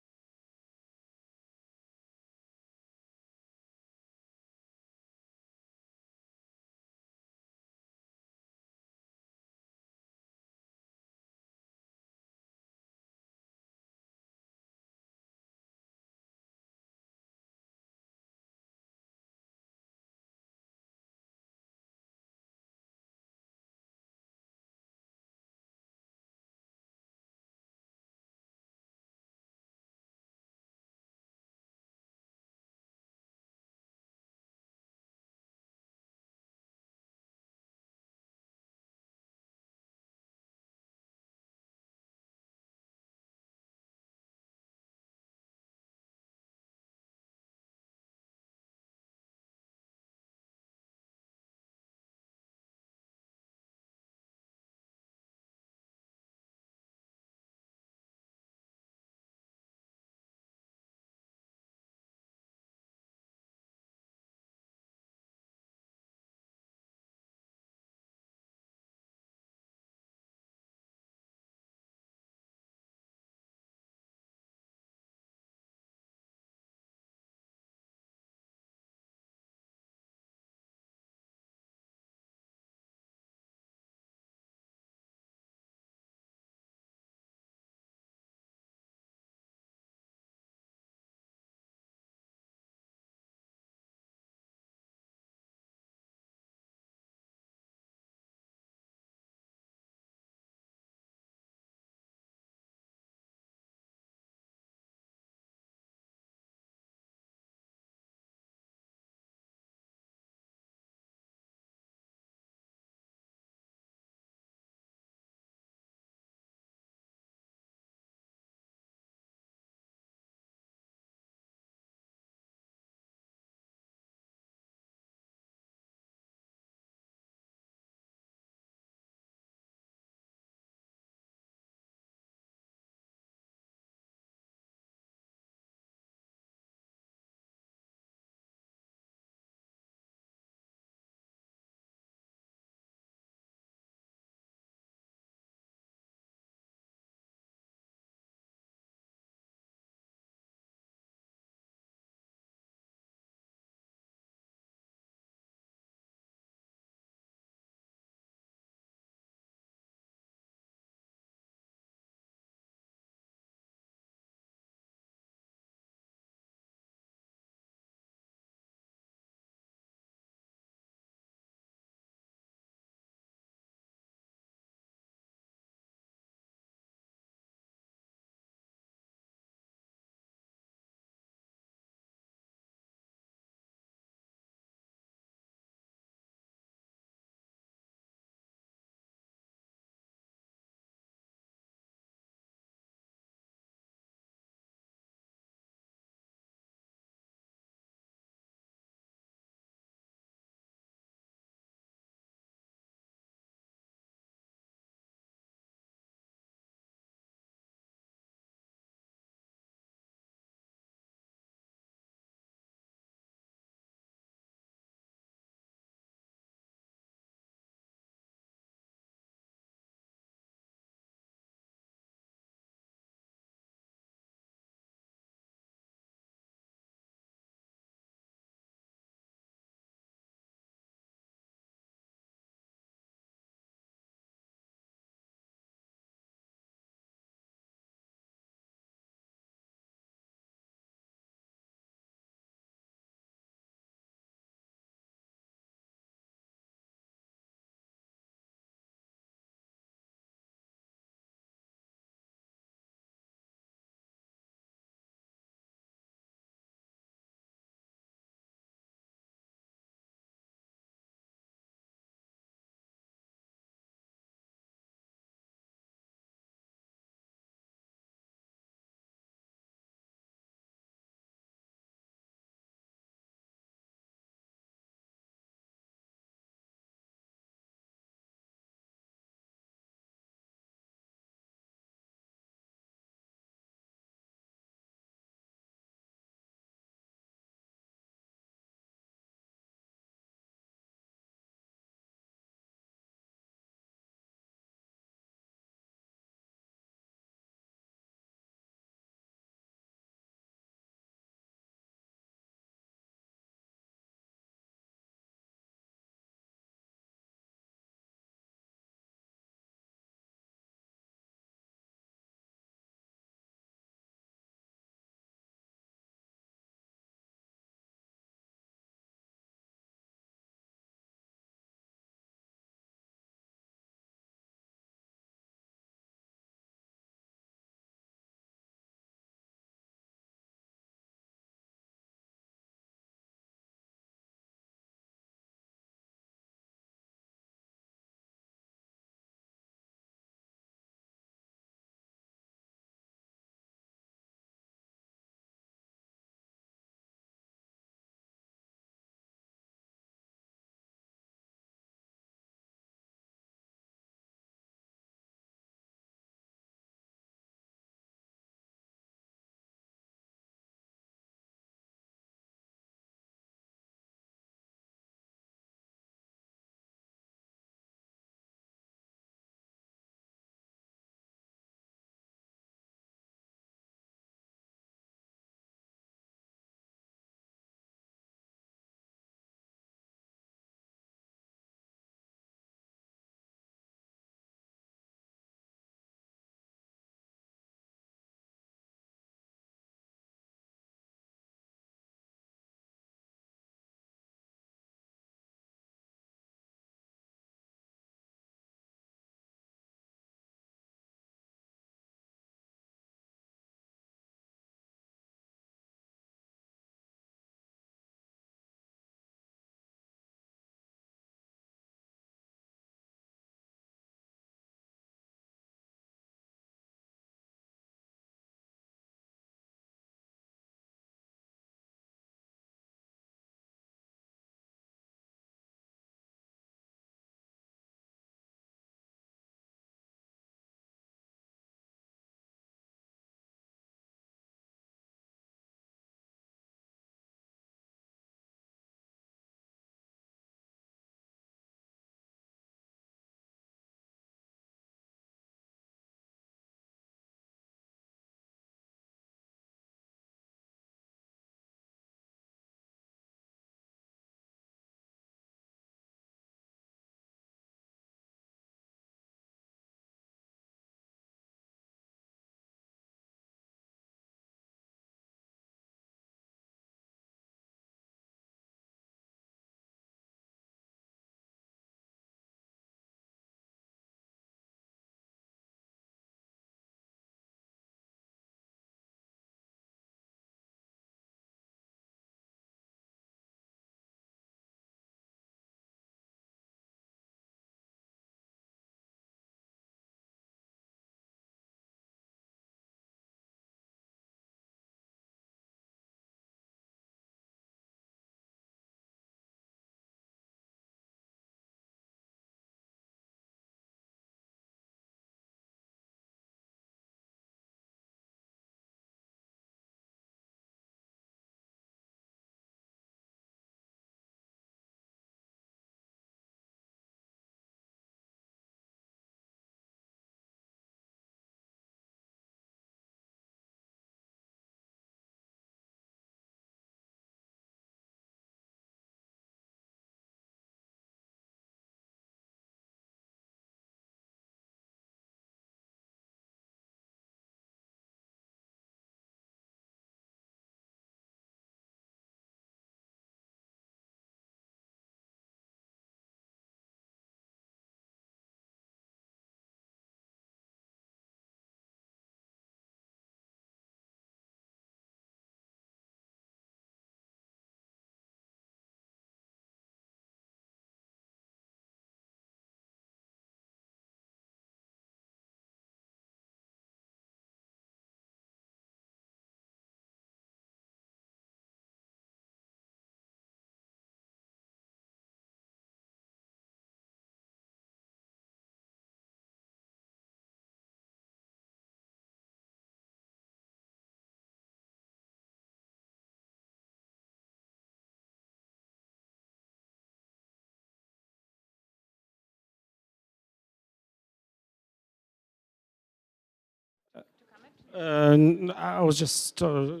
I was just. Hello,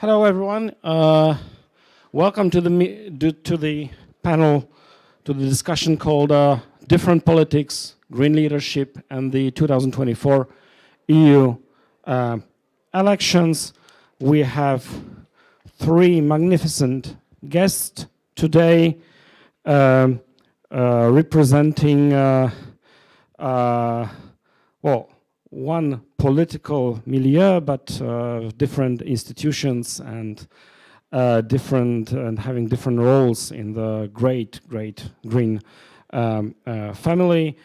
everyone. Welcome to the panel, to the discussion called "Different Politics, Green Leadership, and the 2024 EU elections." We have three magnificent guests today, representing. Well, one political milieu, but different institutions and having different roles in the great green family.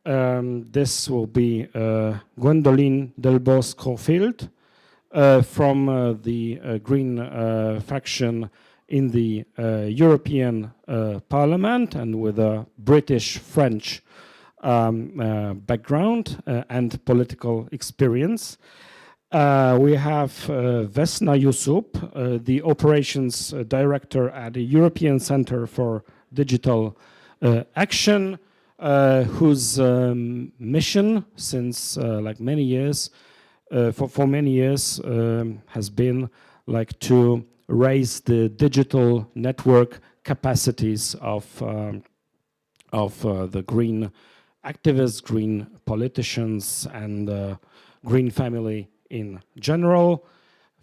This will be Gwendoline Delbos-Corfield from the Green faction in the European Parliament, and with a British-French background and political experience. We have Vesna Yusuf, the operations director at the European Center for Digital Action, whose mission since like many years, for many years, has been like to raise the digital network capacities of the green activists, green politicians, and green family in general.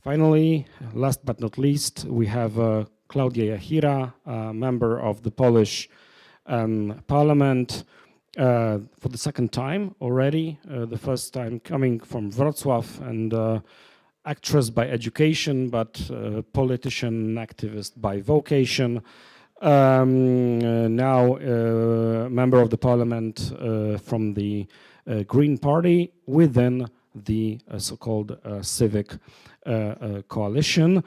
Finally, last but not least, we have Klaudia Jachira, member of the Polish Parliament for the second time already, the first time coming from Wrocław, and actress by education, but politician and activist by vocation. Now member of the parliament from the Green Party within the so-called civic coalition.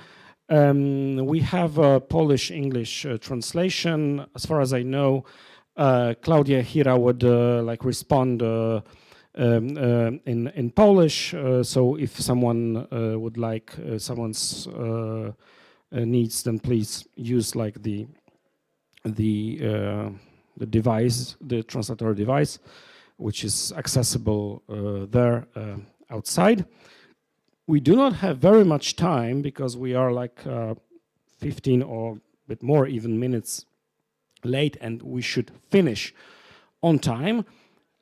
We have a Polish-English translation. As far as I know, Klaudia Jachira would like respond in Polish. So if someone would like someone's needs, then please use like the device, the translator device, which is accessible there outside. We do not have very much time because we are like 15 or a bit more even minutes late, and we should finish on time.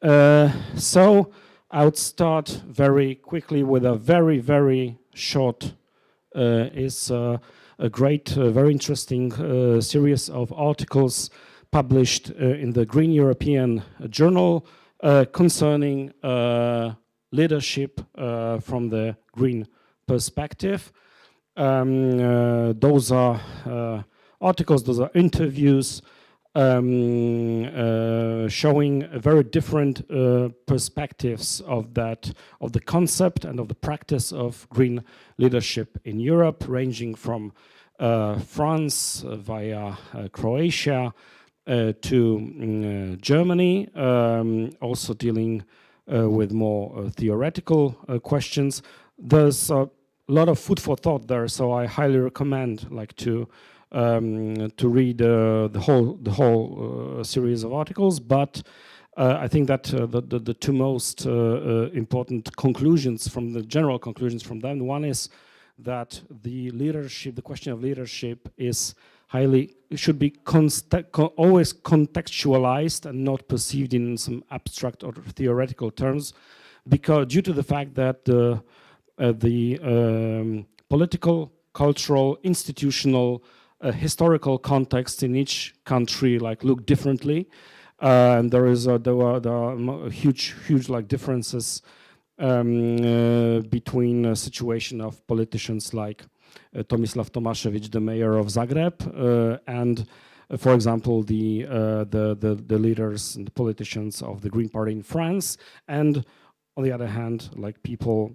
So I would start very quickly with a very short a great, very interesting series of articles published in the Green European Journal concerning leadership from the green perspective. Those are articles, those are interviews showing very different perspectives of the concept and of the practice of green leadership in Europe, ranging from France via Croatia to Germany, also dealing with more theoretical questions. There's a lot of food for thought there, so I highly recommend like to read the whole series of articles. But I think that the two most important conclusions from the general conclusions from them, one is that the question of leadership is should be always contextualized and not perceived in some abstract or theoretical terms, because due to the fact that the political, cultural, institutional, historical context in each country like look differently, and there are huge like differences between a situation of politicians like Tomislav Tomaszewicz, the mayor of Zagreb, and for example the leaders and the politicians of the Green Party in France, and on the other hand like people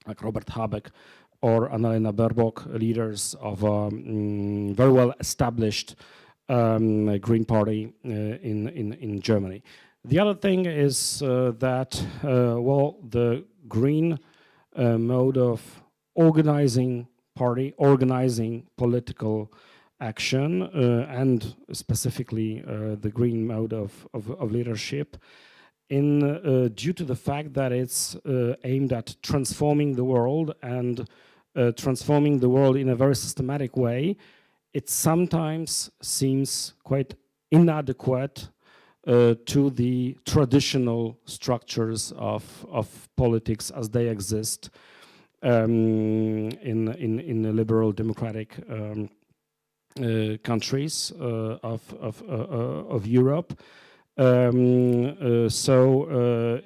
like Robert Habeck or Annalena Baerbock, leaders of a very well established Green Party in Germany. The other thing is that well, the Green mode of organizing political action, and specifically the Green mode of leadership, due to the fact that it's aimed at transforming the world and transforming the world in a very systematic way, it sometimes seems quite inadequate to the traditional structures of politics as they exist in liberal democratic countries of Europe. So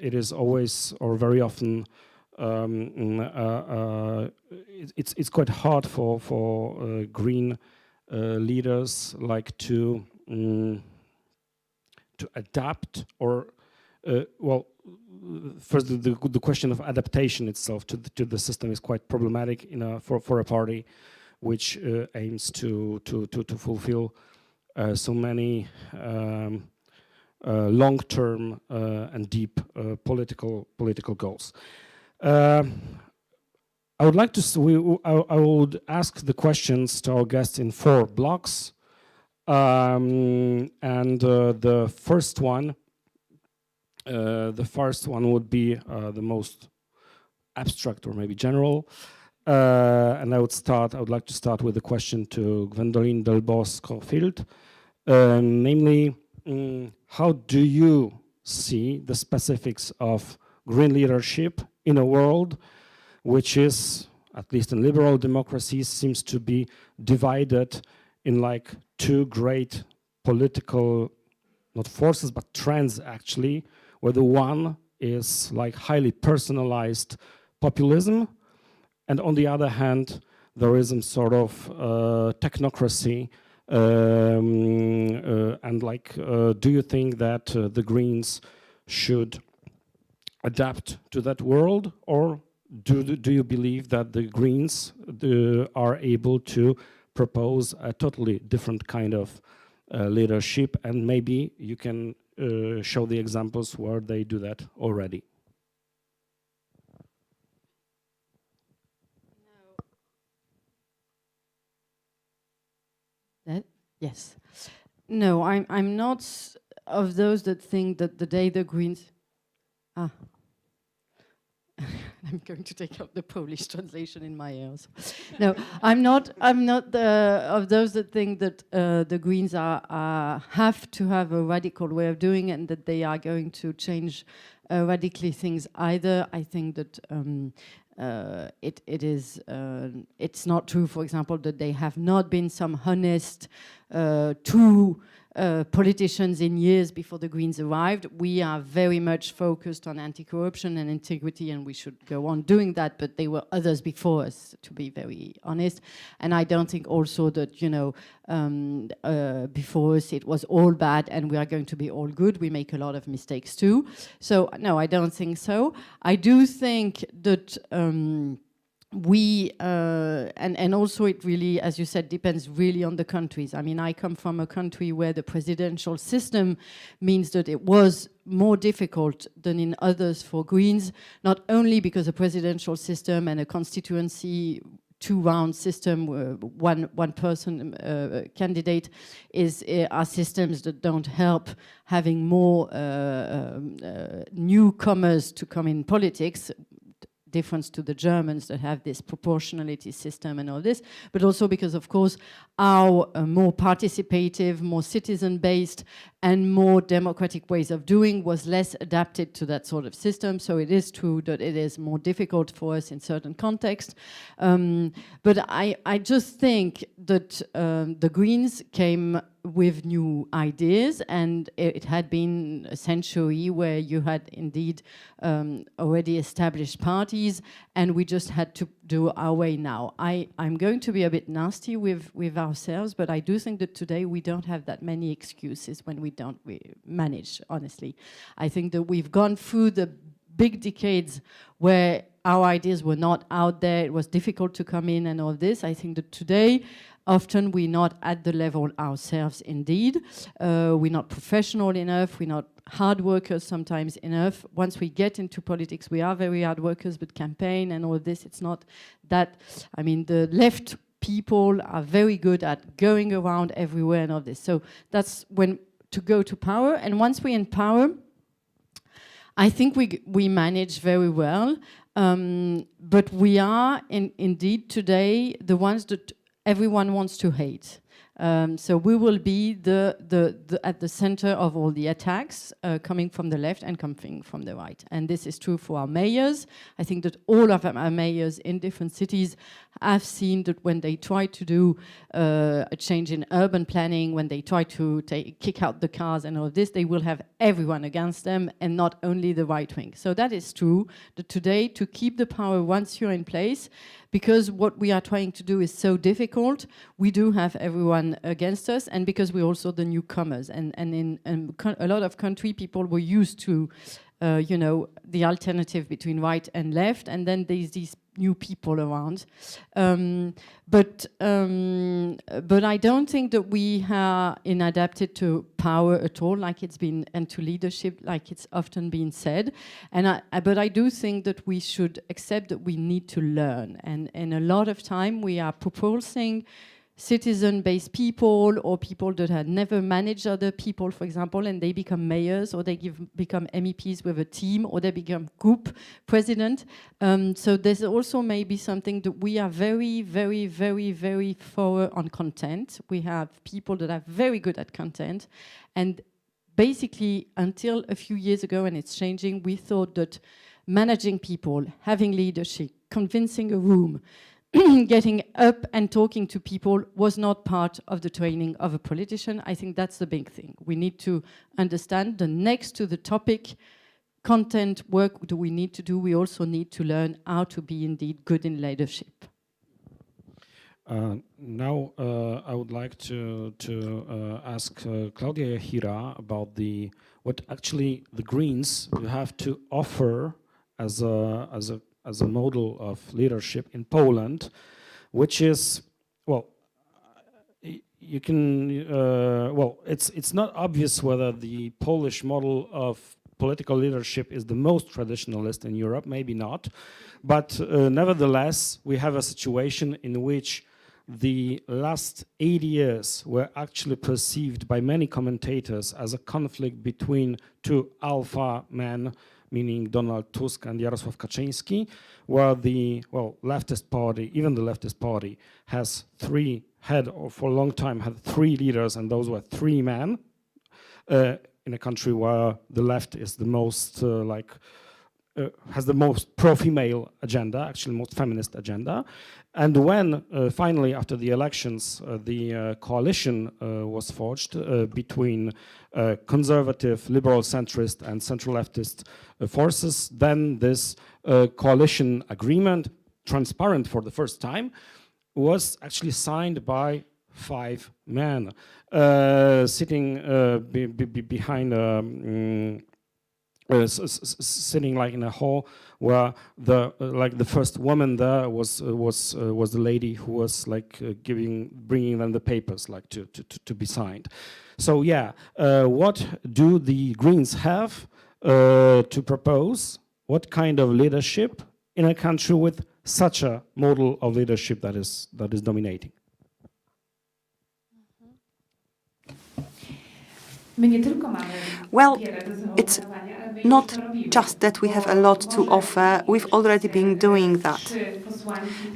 it is always, or very often, it's quite hard for green leaders like to adapt, or well, first the question of adaptation itself to the system is quite problematic for a party which aims to fulfill so many long-term and deep political goals. I would like to. I would ask the questions to our guests in 4 blocks, and the first one would be the most abstract or maybe general, and I would like to start with a question to Gwendoline Delbos-Corfield, namely, how do you see the specifics of green leadership in a world which is, at least in liberal democracies, seems to be divided in like 2 great political, not forces, but trends actually, where the one is like highly personalized populism, and on the other hand, there is some sort of technocracy. And like, do you think that the Greens should adapt to that world, or do you believe that the Greens are able to propose a totally different kind of leadership, and maybe you can show the examples where they do that already? Yes. No, I'm not of those that think that the day the Greens... I'm going to take out the Polish translation in my ears. No, I'm not of those that think that the Greens have to have a radical way of doing it, and that they are going to change radically things either. I think that it's not true, for example, that there have not been some honest true politicians in years before the Greens arrived. We are very much focused on anti-corruption and integrity, and we should go on doing that, but there were others before us, to be very honest. And I don't think also that, you know, before us it was all bad and we are going to be all good. We make a lot of mistakes too. So no, I don't think so. I do think that and also it really, as you said, depends really on the countries. I mean, I come from a country where the presidential system means that it was more difficult than in others for Greens, not only because a presidential system and a constituency 2-round system, one person candidate are systems that don't help having more newcomers to come in politics, difference to the Germans that have this proportionality system and all this, but also because, of course, our more participative, more citizen-based and more democratic ways of doing was less adapted to that sort of system. So it is true that it is more difficult for us in certain contexts. But I just think that the Greens came with new ideas, and it had been a century where you had indeed already established parties, and we just had to do our way now. I'm going to be a bit nasty with ourselves, but I do think that today we don't have that many excuses when we don't manage, honestly. I think that we've gone through the big decades where our ideas were not out there, it was difficult to come in and all this. I think that today, often we're not at the level ourselves indeed. We're not professional enough, we're not hard workers sometimes enough. Once we get into politics, we are very hard workers, but campaign and all this, it's not that. I mean, the left people are very good at going around everywhere and all this. So that's when to go to power. And once we're in power, I think we manage very well, but we are indeed today the ones that everyone wants to hate. So we will be at the center of all the attacks coming from the left and coming from the right. And this is true for our mayors. I think that all of our mayors in different cities have seen that when they try to do a change in urban planning, when they try to kick out the cars and all of this, they will have everyone against them and not only the right wing. So that is true, that today to keep the power once you're in place, because what we are trying to do is so difficult, we do have everyone against us, and because we're also the newcomers. And in a lot of country, people were used to, the alternative between right and left, and then there's these new people around. But I don't think that we are inadapted to power at all, like it's been, and to leadership, like it's often been said. But I do think that we should accept that we need to learn. And a lot of time we are proposing citizen-based people or people that had never managed other people, for example, and they become mayors or they become MEPs with a team or they become group president. So there's also maybe something that we are very, very, very, very forward on content. We have people that are very good at content. And basically, until a few years ago, and it's changing, we thought that managing people, having leadership, convincing a room, getting up and talking to people was not part of the training of a politician. I think that's the big thing. We need to understand that next to the topic, content work that we need to do, we also need to learn how to be indeed good in leadership. Now I would like to ask Claudia Hira about what actually the Greens have to offer as a model of leadership in Poland, which is, well, you can, it's not obvious whether the Polish model of political leadership is the most traditionalist in Europe, maybe not, but nevertheless, we have a situation in which the last 80 years were actually perceived by many commentators as a conflict between two alpha men, meaning Donald Tusk and Jarosław Kaczyński, where the leftist party, even the leftist party, for a long time had three leaders, and those were three men in a country where the left is the most has the most pro-female agenda, actually most feminist agenda. And when finally, after the elections, the coalition was forged between conservative, liberal, centrist and central leftist forces, then this coalition agreement, transparent for the first time, was actually signed by 5 men sitting behind sitting like in a hall where the first woman there was the lady who was bringing them the papers to be signed. So yeah, what do the Greens have to propose? What kind of leadership in a country with such a model of leadership that is dominating? Well, it's not just that we have a lot to offer, we've already been doing that.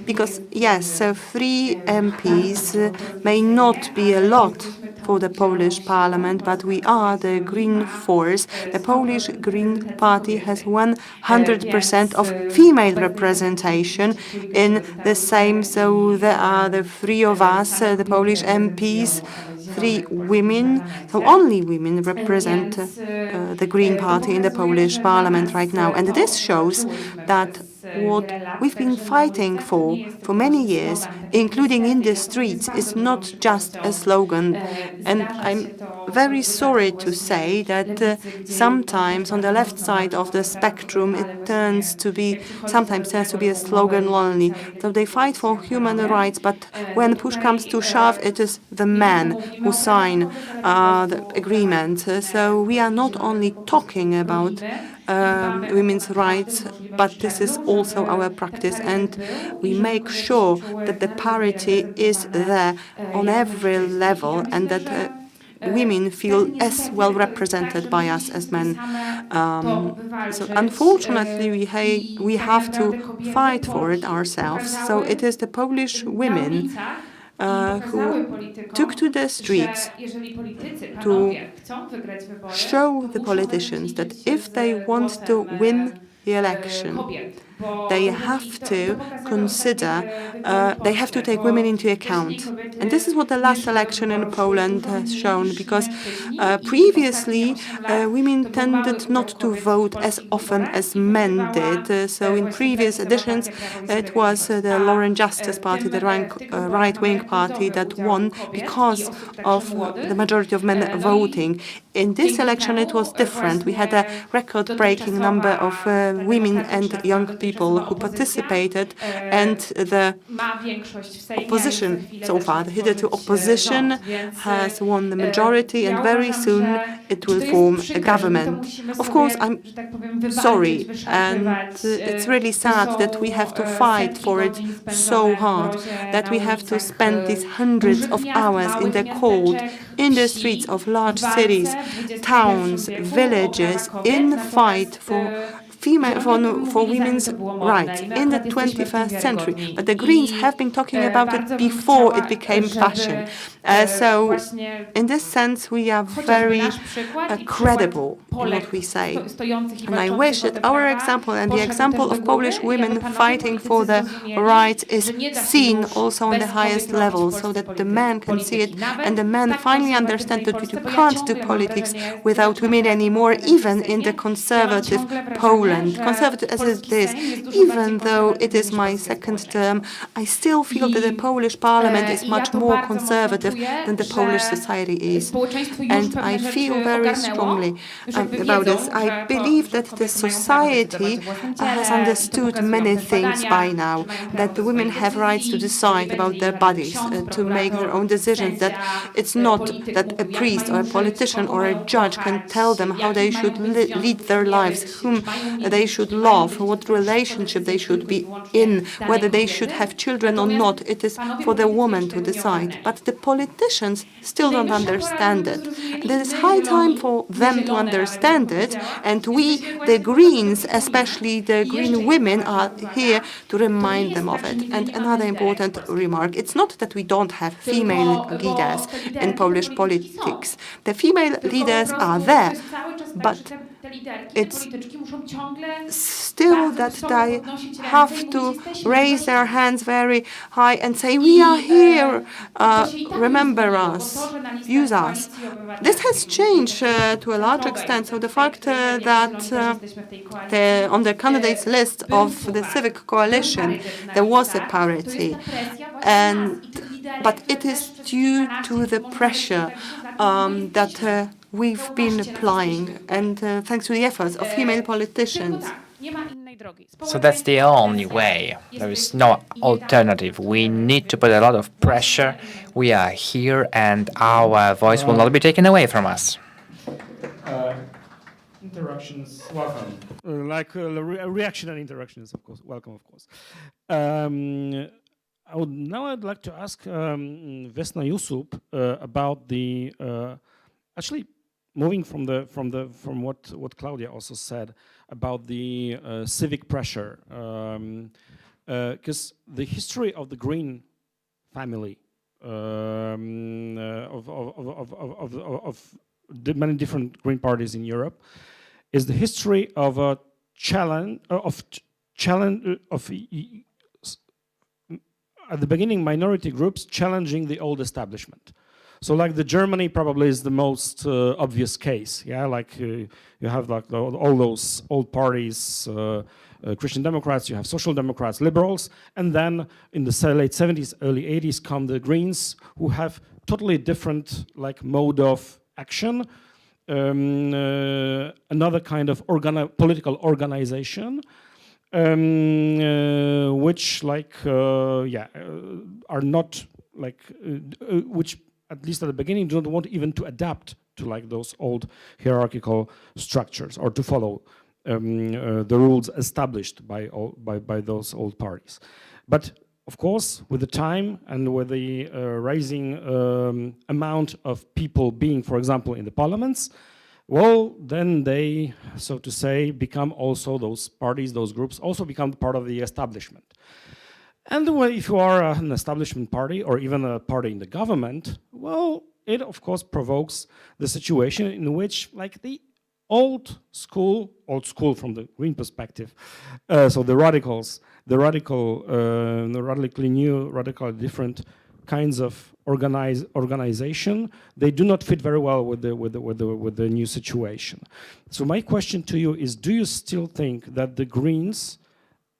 Because, yes, so 3 MPs may not be a lot for the Polish parliament, but we are the Green force. The Polish Green Party has 100% of female representation in the Sejm, so there are the 3 of us, the Polish MPs, 3 women, so only women represent the Green Party in the Polish parliament right now. And this shows that what we've been fighting for many years, including in the streets, is not just a slogan. And I'm very sorry to say that sometimes on the left side of the spectrum it sometimes turns to be a slogan only. So they fight for human rights, but when push comes to shove, it is the men who sign the agreement. So we are not only talking about women's rights, but this is also our practice, and we make sure that the parity is there on every level, and that women feel as well represented by us as men. So unfortunately, we have to fight for it ourselves. So it is the Polish women who took to the streets to show the politicians that if they want to win the election, they have to consider, they have to take women into account. And this is what the last election in Poland has shown, because previously women tended not to vote as often as men did. So in previous editions, it was the Law and Justice Party, the right-wing party, that won because of the majority of men voting. In this election, it was different. We had a record-breaking number of women and young people who participated, and the opposition so far, the hitherto opposition, has won the majority, and very soon it will form a government. Of course, I'm sorry, and it's really sad that we have to fight for it so hard, that we have to spend these hundreds of hours in the cold, in the streets of large cities, towns, villages, in the fight for women's rights in the 21st century. But the Greens have been talking about it before it became fashion. So in this sense, we are very credible in what we say. And I wish that our example and the example of Polish women fighting for the rights is seen also on the highest level, so that the men can see it and the men finally understand that you can't do politics without women anymore, even in the conservative Poland. Conservative as it is, even though it is my second term, I still feel that the Polish parliament is much more conservative than the Polish society is. And I feel very strongly about this. I believe that the society has understood many things by now, that the women have rights to decide about their bodies, to make their own decisions, that it's not that a priest or a politician or a judge can tell them how they should lead their lives, whom they should love, what relationship they should be in, whether they should have children or not. It is for the woman to decide. But the politicians still don't understand it. There is high time for them to understand it, and we, the Greens, especially the Green women, are here to remind them of it. And another important remark, it's not that we don't have female leaders in Polish politics. The female leaders are there, but it's still that they have to raise their hands very high and say, we are here, remember us, use us. This has changed to a large extent. So the fact that on the candidates list of the Civic Coalition there was a parity, but it is due to the pressure that we've been applying, and thanks to the efforts of female politicians. So that's the only way. There is no alternative. We need to put a lot of pressure. We are here, and our voice will not be taken away from us. Interactions, welcome. Reaction and interactions, of course, welcome, of course. I'd like to ask Vesna Yusuf about the actually moving from what Claudia also said about the civic pressure, because the history of the Green family of the many different Green parties in Europe is the history of a challenge at the beginning minority groups challenging the old establishment. So like the Germany probably is the most obvious case, yeah, like you have like all those old parties, Christian Democrats, you have Social Democrats, Liberals, and then in the late 70s, early 80s come the Greens, who have totally different like mode of action, another kind of political organization, which like are not like which at least at the beginning don't want even to adapt to like those old hierarchical structures or to follow the rules established by those old parties. But of course, with the time and with the rising amount of people being, for example, in the parliaments, well, then they, so to say, become also those parties, those groups, also become part of the establishment. And if you are an establishment party or even a party in the government, well, it of course provokes the situation in which, like, the old school from the Green perspective, so the radicals, the radically new, radically different kinds of organization, they do not fit very well with the new situation. So my question to you is: do you still think that the Greens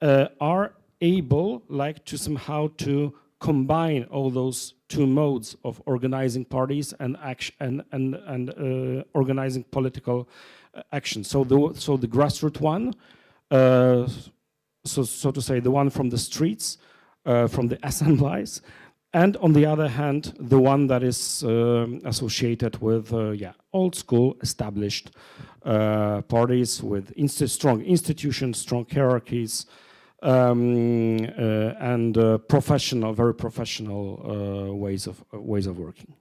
are able, like, to somehow to combine all those two modes of organizing parties and action and organizing political action? So the grassroots one, so to say, the one from the streets, from the assemblies, and on the other hand, the one that is associated with old school established parties with strong institutions, strong hierarchies, and very professional ways of working.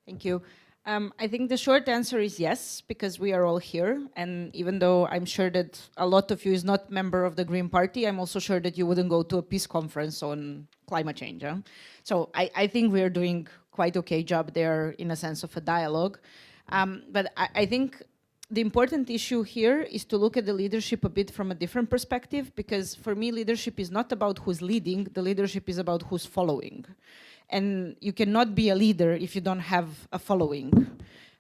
Thank you. I think the short answer is yes, because we are all here. And even though I'm sure that a lot of you is not member of the Green Party, I'm also sure that you wouldn't go to a peace conference on climate change. Huh? So I think we're doing quite okay job there in a sense of a dialogue. But I think the important issue here is to look at the leadership a bit from a different perspective, because for me, leadership is not about who's leading, the leadership is about who's following. And you cannot be a leader if you don't have a following.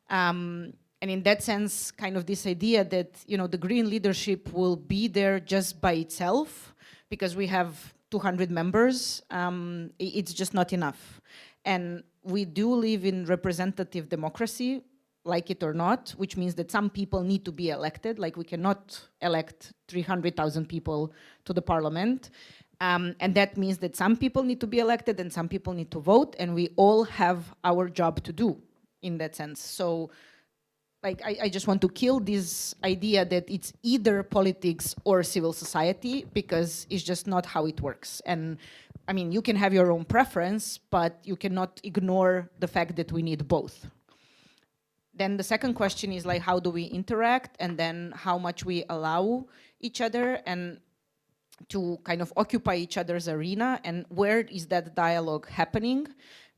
And in that sense, kind of this idea that, you know, the Green leadership will be there just by itself because we have 200 members, it's just not enough. And we do live in representative democracy, like it or not, which means that some people need to be elected. Like, we cannot elect 300,000 people to the parliament. And that means that some people need to be elected and some people need to vote, and we all have our job to do in that sense. So, like, I just want to kill this idea that it's either politics or civil society, because it's just not how it works. And I mean, you can have your own preference, but you cannot ignore the fact that we need both. Then the second question is, like, how do we interact, and then how much we allow each other and to kind of occupy each other's arena, and where is that dialogue happening?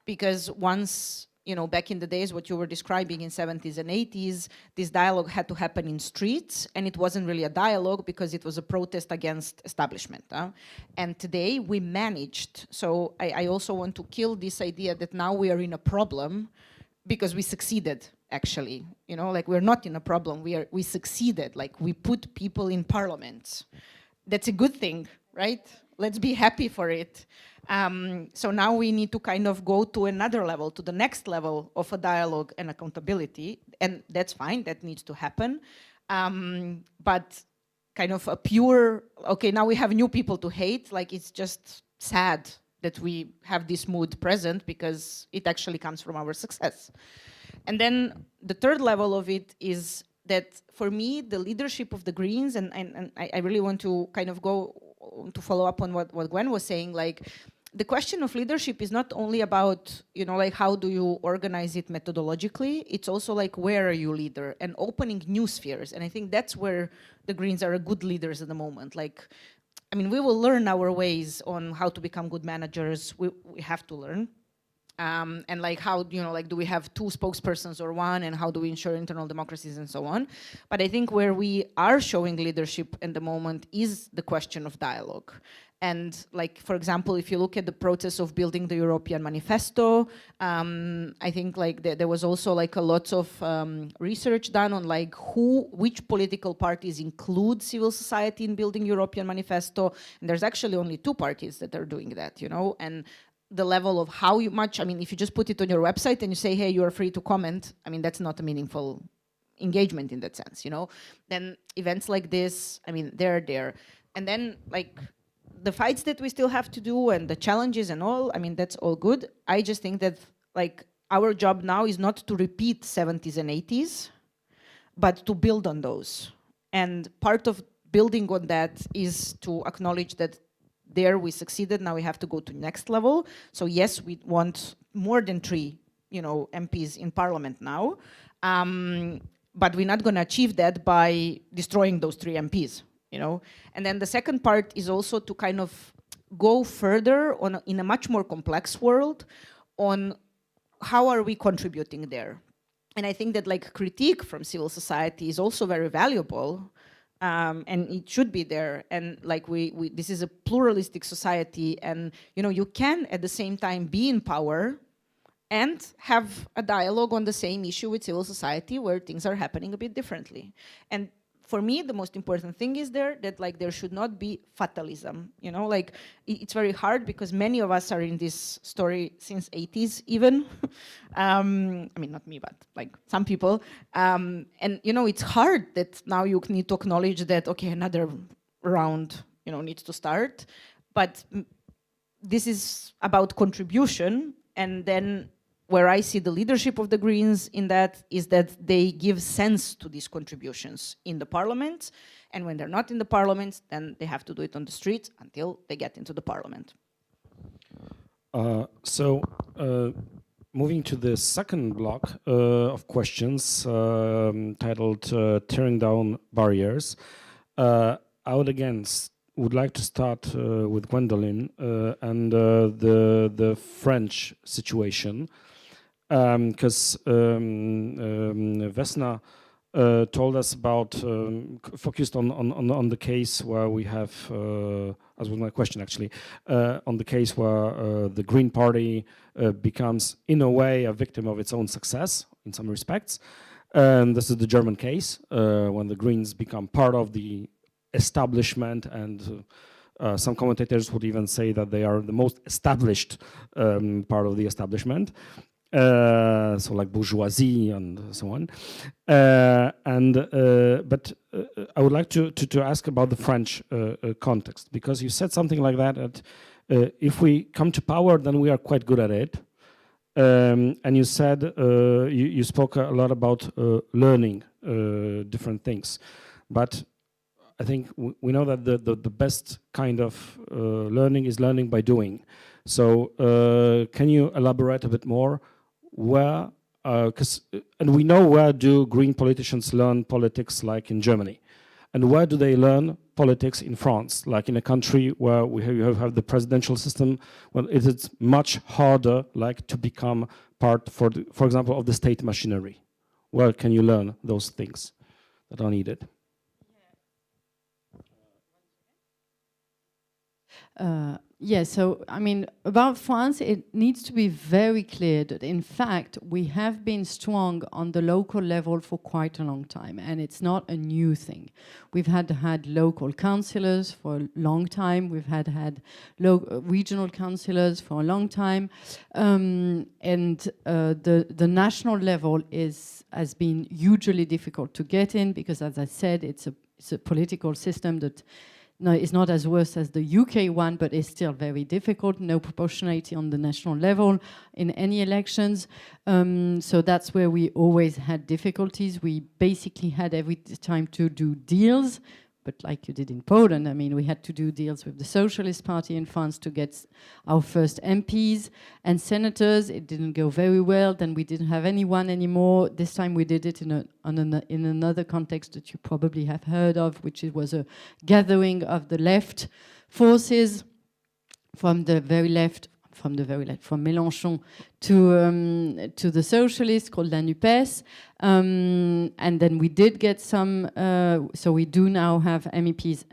Because once, you know, back in the days, what you were describing in 70s and 80s, this dialogue had to happen in streets, and it wasn't really a dialogue because it was a protest against establishment. And today we managed. So I also want to kill this idea that now we are in a problem because we succeeded, actually. You know, like, we're not in a problem, we succeeded. Like, we put people in parliament. That's a good thing, right? Let's be happy for it. So now we need to kind of go to another level, to the next level of a dialogue and accountability. And that's fine, that needs to happen. But kind of a pure, okay, now we have new people to hate, like, it's just sad that we have this mood present, because it actually comes from our success. And then the third level of it is that, for me, the leadership of the Greens, and I really want to kind of go to follow up on what Gwen was saying, like, the question of leadership is not only about, you know, like, how do you organize it methodologically, it's also like, where are you leader, and opening new spheres. And I think that's where the Greens are good leaders at the moment. Like, I mean, we will learn our ways on how to become good managers, we have to learn. And like, how, you know, like, do we have 2 spokespersons or 1, and how do we ensure internal democracies and so on. But I think where we are showing leadership in the moment is the question of dialogue. And like, for example, if you look at the process of building the European manifesto, I think like there was also like a lot of research done on like which political parties include civil society in building European manifesto. And there's actually only 2 parties that are doing that, you know, and the level of how much, I mean, if you just put it on your website and you say, hey, you are free to comment, I mean, that's not a meaningful engagement in that sense, you know. Then events like this, I mean, they're there. And then like the fights that we still have to do and the challenges and all, I mean, that's all good. I just think that like our job now is not to repeat 70s and 80s, but to build on those. And part of building on that is to acknowledge that there we succeeded. Now we have to go to next level. So yes, we want more than 3, MPs in parliament now. But we're not going to achieve that by destroying those 3 MPs, And then the second part is also to kind of go further in a much more complex world on how are we contributing there. And I think that critique from civil society is also very valuable, and it should be there. And this is a pluralistic society, and you can at the same time be in power and have a dialogue on the same issue with civil society where things are happening a bit differently. And for me, the most important thing is that there should not be fatalism. It's very hard because many of us are in this story since 80s even. I mean, not me, but some people. And it's hard that now you need to acknowledge that, okay, another round, needs to start. But this is about contribution, and then where I see the leadership of the Greens in that is that they give sense to these contributions in the parliament, and when they're not in the parliament, then they have to do it on the streets until they get into the parliament. Moving to the second block of questions titled Tearing Down Barriers, I would like to start with Gwendoline and the French situation. Because Vesna told us about, focused on the case where we have, as was my question actually, on the case where the Green Party becomes, in a way, a victim of its own success, in some respects. And this is the German case, when the Greens become part of the establishment, and some commentators would even say that they are the most established part of the establishment. So like bourgeoisie and so on. But I would like to ask about the French context, because you said something like that if we come to power, then we are quite good at it. And you said, you spoke a lot about learning different things. But I think we know that the best kind of learning is learning by doing. So can you elaborate a bit more? Where, and we know where do Green politicians learn politics, like in Germany, and where do they learn politics in France, like in a country where you have the presidential system? Well, it is much harder, to become part, for example, of the state machinery. Where can you learn those things that are needed? So I mean, about France, it needs to be very clear that in fact we have been strong on the local level for quite a long time, and it's not a new thing. We've had local councillors for a long time. We've had regional councillors for a long time, and the national level has been hugely difficult to get in, because, as I said, it's a political system that. No, it's not as worse as the UK one, but it's still very difficult. No proportionality on the national level in any elections. So that's where we always had difficulties. We basically had every time to do deals, but like you did in Poland, I mean, we had to do deals with the Socialist Party in France to get our first MPs and senators. It didn't go very well. Then we didn't have anyone anymore. This time we did it in another context that you probably have heard of, which was a gathering of the left forces from the very left, from Mélenchon to the socialists, called la NUPES. And then we did get some, so we do now have MPs,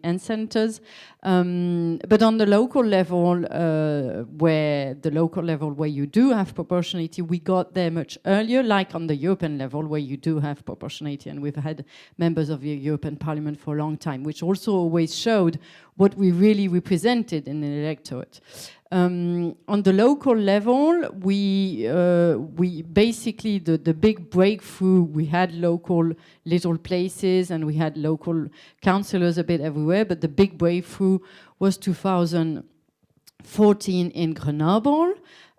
and senators. But on the local level, where you do have proportionality, we got there much earlier, like on the European level, where you do have proportionality. And we've had members of the European Parliament for a long time, which also always showed what we really represented in the electorate. On the local level, we basically, the big breakthrough, we had local little places and we had local councillors a bit everywhere, but the big breakthrough was 2014 in Grenoble.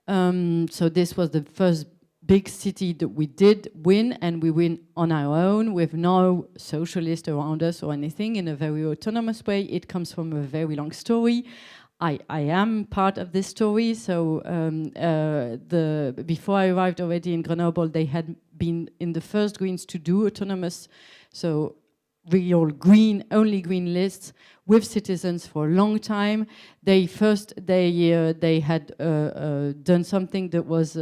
So this was the first big city that we did win, and we win on our own with no socialist around us or anything, in a very autonomous way. It comes from a very long story. I am part of this story. So before I arrived already in Grenoble, they had been in the first Greens to do autonomous, so real green, only green lists with citizens for a long time. They had done something that was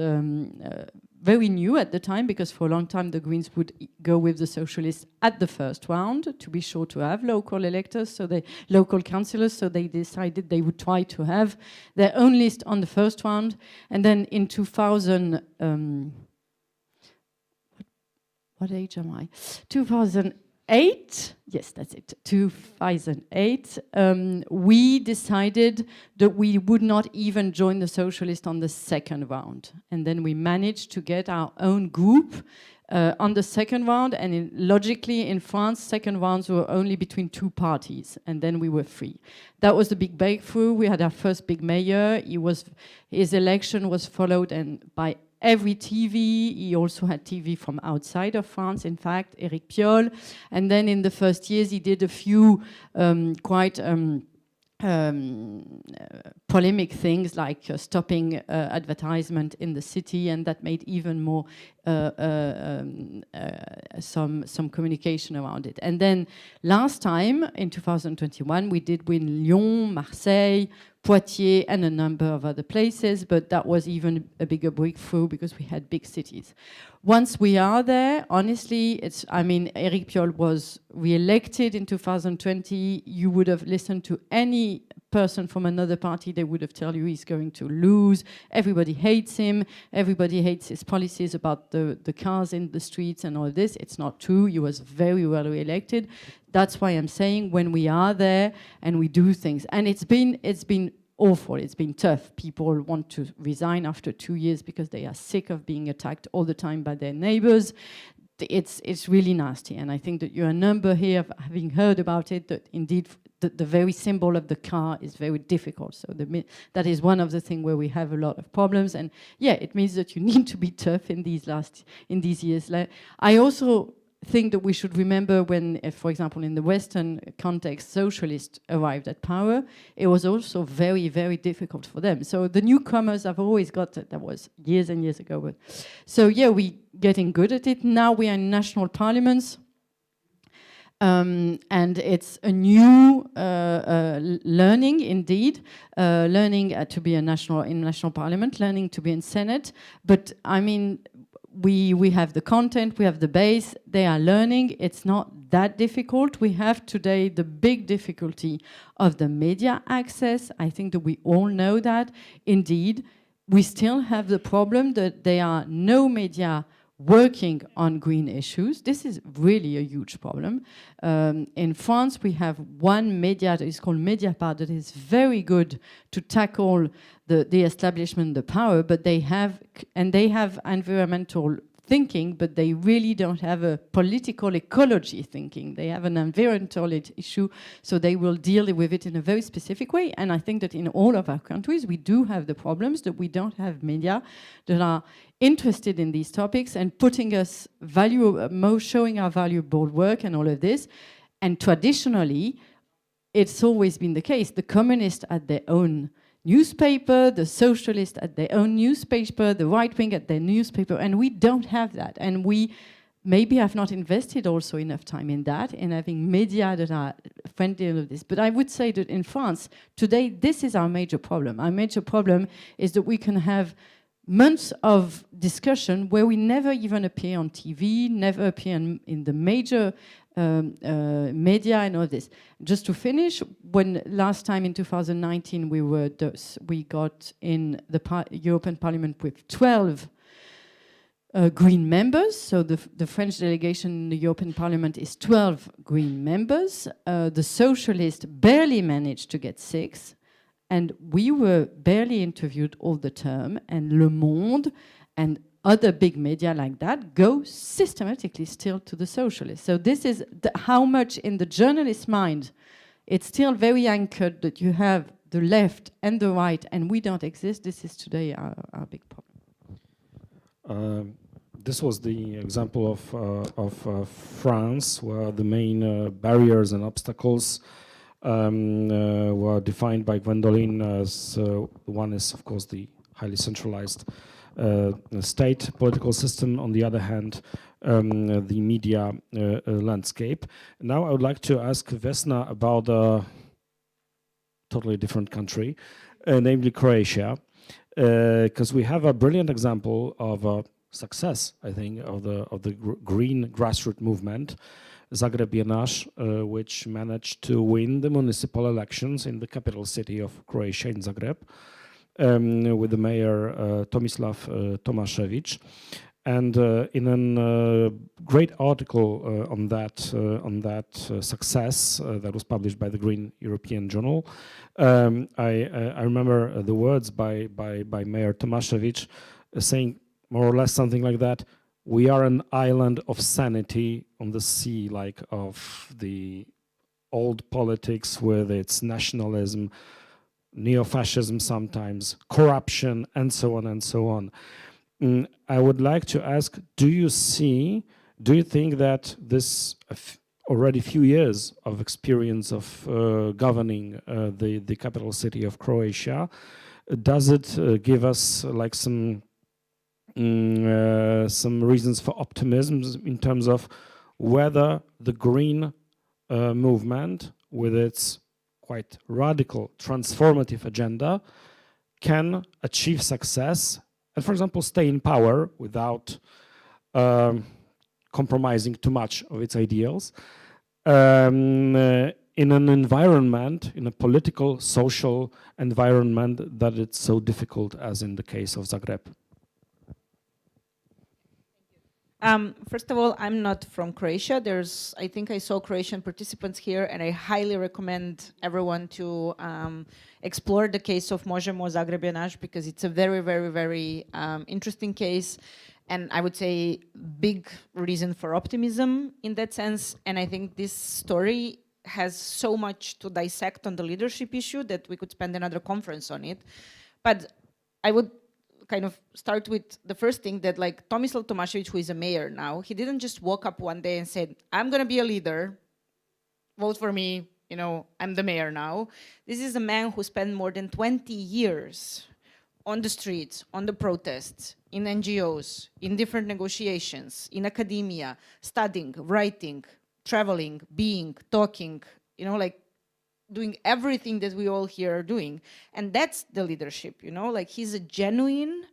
very new at the time, because for a long time the Greens would go with the Socialists at the first round to be sure to have local electors, so local councillors, so they decided they would try to have their own list on the first round. And then in 2000, what age am I? 2008, yes, that's it, 2008, we decided that we would not even join the Socialists on the second round. And then we managed to get our own group on the second round, and logically in France, second rounds were only between two parties, and then we were free. That was the big breakthrough. We had our first big mayor. His election was followed by every TV. He also had TV from outside of France, in fact, Éric Piolle. And then in the first years, he did a few quite polemic things, like stopping advertisement in the city, and that made even more some communication around it. And then last time, in 2021, we did win Lyon, Marseille, Poitiers, and a number of other places, but that was even a bigger breakthrough because we had big cities. Once we are there, honestly, Éric Piolle was re-elected in 2020. You would have listened to any person from another party, they would have told you he's going to lose. Everybody hates him. Everybody hates his policies about the cars in the streets and all this. It's not true. He was very well re-elected. That's why I'm saying when we are there and we do things, and it's been awful. It's been tough. People want to resign after 2 years because they are sick of being attacked all the time by their neighbors. It's really nasty, and I think that you're a number here of having heard about it, that indeed the very symbol of the car is very difficult. So that is one of the things where we have a lot of problems, and yeah, it means that you need to be tough in these years. I also think that we should remember when, for example, in the Western context, socialists arrived at power, it was also very, very difficult for them. So the newcomers have always got it. That was years and years ago. But so yeah, we're getting good at it. Now we are in national parliaments. And it's a new learning, indeed, learning to be in national parliament, learning to be in Senate. But I mean, we have the content, we have the base, they are learning. It's not that difficult. We have today the big difficulty of the media access. I think that we all know that. Indeed, we still have the problem that there are no media working on green issues. This is really a huge problem. In France, we have one media that is called Mediapart that is very good to tackle the establishment, the power, but they have environmental thinking, but they really don't have a political ecology thinking. They have an environmental issue, so they will deal with it in a very specific way. And I think that in all of our countries, we do have the problems that we don't have media that are interested in these topics and putting us showing our valuable work and all of this. And traditionally, it's always been the case. The communists had their own newspaper, the socialists at their own newspaper, the right wing at their newspaper, and we don't have that. And we maybe have not invested also enough time in that, in having media that are friendly of this. But I would say that in France, today, this is our major problem. Our major problem is that we can have months of discussion where we never even appear on TV, never appear in the major media and all this. Just to finish, when last time in 2019 we got in the European Parliament with 12 Green members. So the French delegation in the European Parliament is 12 Green members. The Socialists barely managed to get 6. And we were barely interviewed all the term. And Le Monde and other big media like that go systematically still to the socialists. So this is how much in the journalist's mind it's still very anchored that you have the left and the right and we don't exist. This is today our big problem. This was the example of France, where the main barriers and obstacles were defined by Gwendoline as one is, of course, the highly centralized state political system. On the other hand, the media landscape. Now I would like to ask Vesna about a totally different country, namely Croatia, because we have a brilliant example of a success, I think, of the green grassroots movement, Zagreb Bienash, which managed to win the municipal elections in the capital city of Croatia, in Zagreb, with the mayor Tomislav Tomašević. And in a great article on that success that was published by the Green European Journal, I remember the words by Mayor Tomašević saying more or less something like that: "We are an island of sanity on the sea, like of the old politics with its nationalism, neo-fascism sometimes, corruption, and so on and so on." I would like to ask, do you think that this already few years of experience of governing the capital city of Croatia, does it give us like some reasons for optimism in terms of whether the green movement, with its quite radical transformative agenda, can achieve success and, for example, stay in power without compromising too much of its ideals in an environment, in a political, social environment that it's so difficult as in the case of Zagreb? First of all, I'm not from Croatia. I think I saw Croatian participants here, and I highly recommend everyone to explore the case of Možemo Zagreb Bienaš, because it's a very, very, very interesting case, and I would say big reason for optimism in that sense. And I think this story has so much to dissect on the leadership issue that we could spend another conference on it. But I would kind of start with the first thing that, like, Tomislav Tomašević, who is a mayor now, he didn't just woke up one day and said, "I'm going to be a leader, vote for me, you know, I'm the mayor now." This is a man who spent more than 20 years on the streets, on the protests, in NGOs, in different negotiations, in academia, studying, writing, traveling, being, talking, you know, like doing everything that we all here are doing. And that's the leadership, you know, like he's a genuine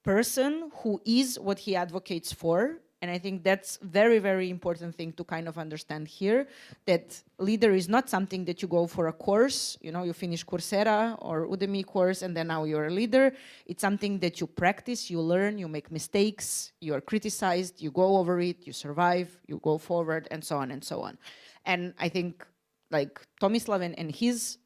person who is what he advocates for. And I think that's very, very important thing to kind of understand here, that leader is not something that you go for a course, you know, you finish Coursera or Udemy course and then now you're a leader. It's something that you practice, you learn, you make mistakes, you are criticized, you go over it, you survive, you go forward, and so on and so on. And I think, like, Tomislav and his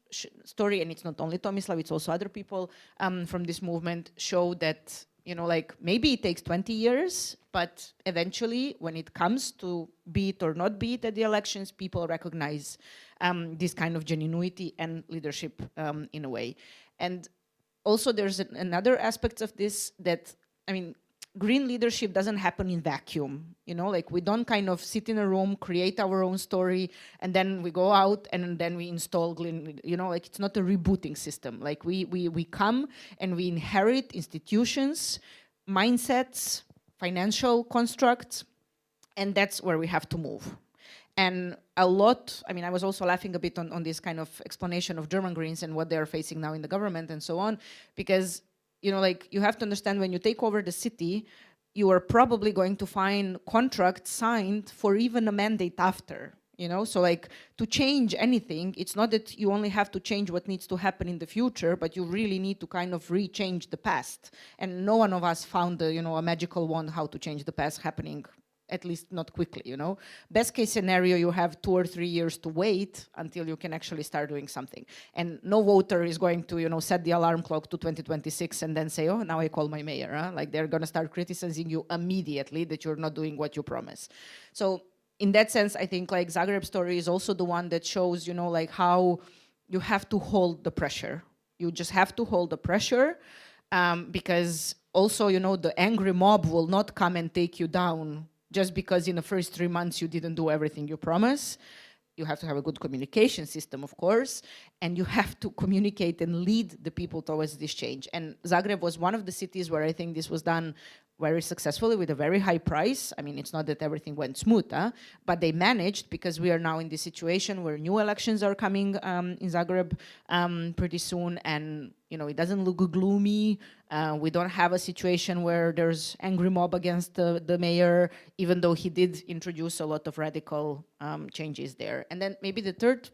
story, and it's not only Tomislav, it's also other people from this movement, show that, you know, like, maybe it takes 20 years, but eventually when it comes to be it or not be it at the elections, people recognize this kind of genuinity and leadership in a way. And also there's another aspect of this that, I mean, green leadership doesn't happen in vacuum, you know, like we don't kind of sit in a room, create our own story, and then we go out and then we install green, you know, like it's not a rebooting system. Like we come and we inherit institutions, mindsets, financial constructs, and that's where we have to move. And a lot, I mean, I was also laughing a bit on this kind of explanation of German Greens and what they're facing now in the government and so on, because, you know, like, you have to understand, when you take over the city, you are probably going to find contracts signed for even a mandate after, you know? So, like, to change anything, it's not that you only have to change what needs to happen in the future, but you really need to kind of re-change the past. And no one of us found, you know, a magical wand how to change the past happening, at least not quickly, you know. Best case scenario, you have 2 or 3 years to wait until you can actually start doing something. And no voter is going to, you know, set the alarm clock to 2026 and then say, "Oh, now I call my mayor." Huh? Like, they're going to start criticizing you immediately that you're not doing what you promise. So in that sense, I think, like, Zagreb story is also the one that shows, you know, like, how you have to hold the pressure. You just have to hold the pressure because also, you know, the angry mob will not come and take you down just because in the first 3 months you didn't do everything you promised. You have to have a good communication system, of course, and you have to communicate and lead the people towards this change. And Zagreb was one of the cities where I think this was done very successfully with a very high price. I mean, it's not that everything went smooth, but they managed, because we are now in this situation where new elections are coming in Zagreb pretty soon, and you know, it doesn't look gloomy. We don't have a situation where there's angry mob against the mayor, even though he did introduce a lot of radical changes there. And then maybe the third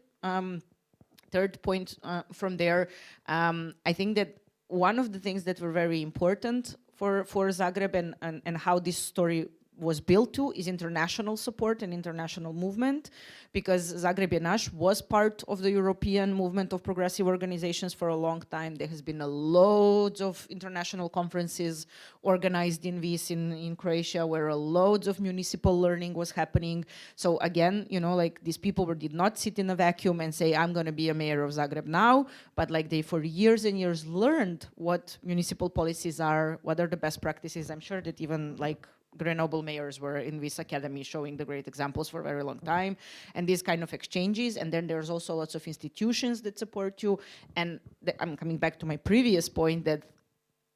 point from there, I think that one of the things that were very important for Zagreb and how this story was built to is international support and international movement, because Zagreb Jenaš was part of the European movement of progressive organizations for a long time. There has been a loads of international conferences organized in Vis in Croatia, where loads of municipal learning was happening. So again, you know, like these people did not sit in a vacuum and say, I'm going to be a mayor of Zagreb now, but like they for years and years learned what municipal policies are, what are the best practices. I'm sure that even like Grenoble mayors were in this academy showing the great examples for a very long time, and these kind of exchanges. And then there's also lots of institutions that support you. And I'm coming back to my previous point that,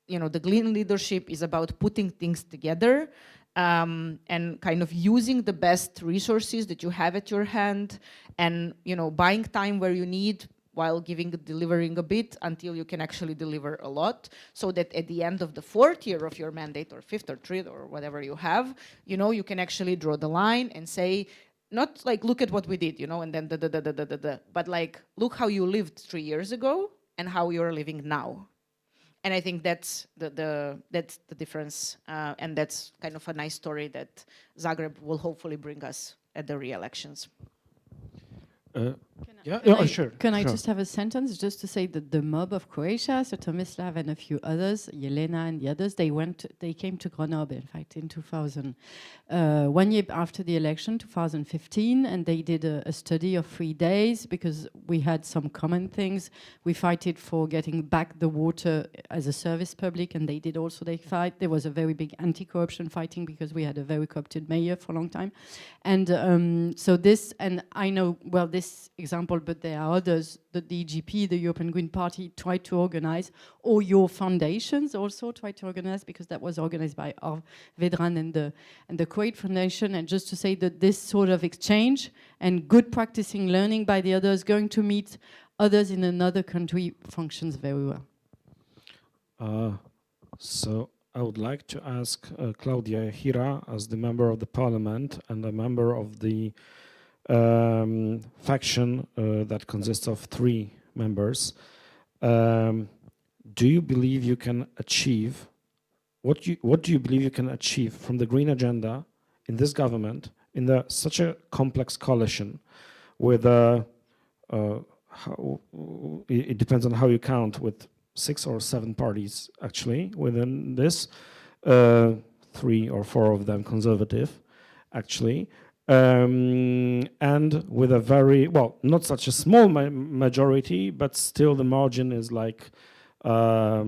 you know, the green leadership is about putting things together and kind of using the best resources that you have at your hand, and, you know, buying time where you need, while delivering a bit until you can actually deliver a lot, so that at the end of the 4th year of your mandate, or 5th or 3rd or whatever you have, you know, you can actually draw the line and say, not like, look at what we did, you know, and then but like, look how you lived 3 years ago and how you're living now. And I think that's the difference, and that's kind of a nice story that Zagreb will hopefully bring us at the re-elections. Sure. Can I just have a sentence just to say that the mob of Croatia, so Tomislav and a few others, Jelena and the others, they came to Grenoble, in fact, in 2000, 1 year after the election, 2015, and they did a study of 3 days, because we had some common things. We fighted for getting back the water as a service public, and they did also they fight. There was a very big anti-corruption fighting, because we had a very corrupted mayor for a long time. And so this, and I know, well, this example, but there are others that the EGP, the European Green Party, tried to organize, or your foundations also tried to organize, because that was organized by Vedran and the Kuwait Foundation. And just to say that this sort of exchange and good practicing learning by the others, going to meet others in another country, functions very well. So I would like to ask Claudia Hira, as the member of the parliament and a member of the faction that consists of 3 members. Do you believe you can achieve, what do you believe you can achieve from the green agenda in this government, in such a complex coalition with it depends on how you count, with 6 or 7 parties actually within this, 3 or 4 of them conservative actually, and with a very, well, not such a small majority, but still the margin is like a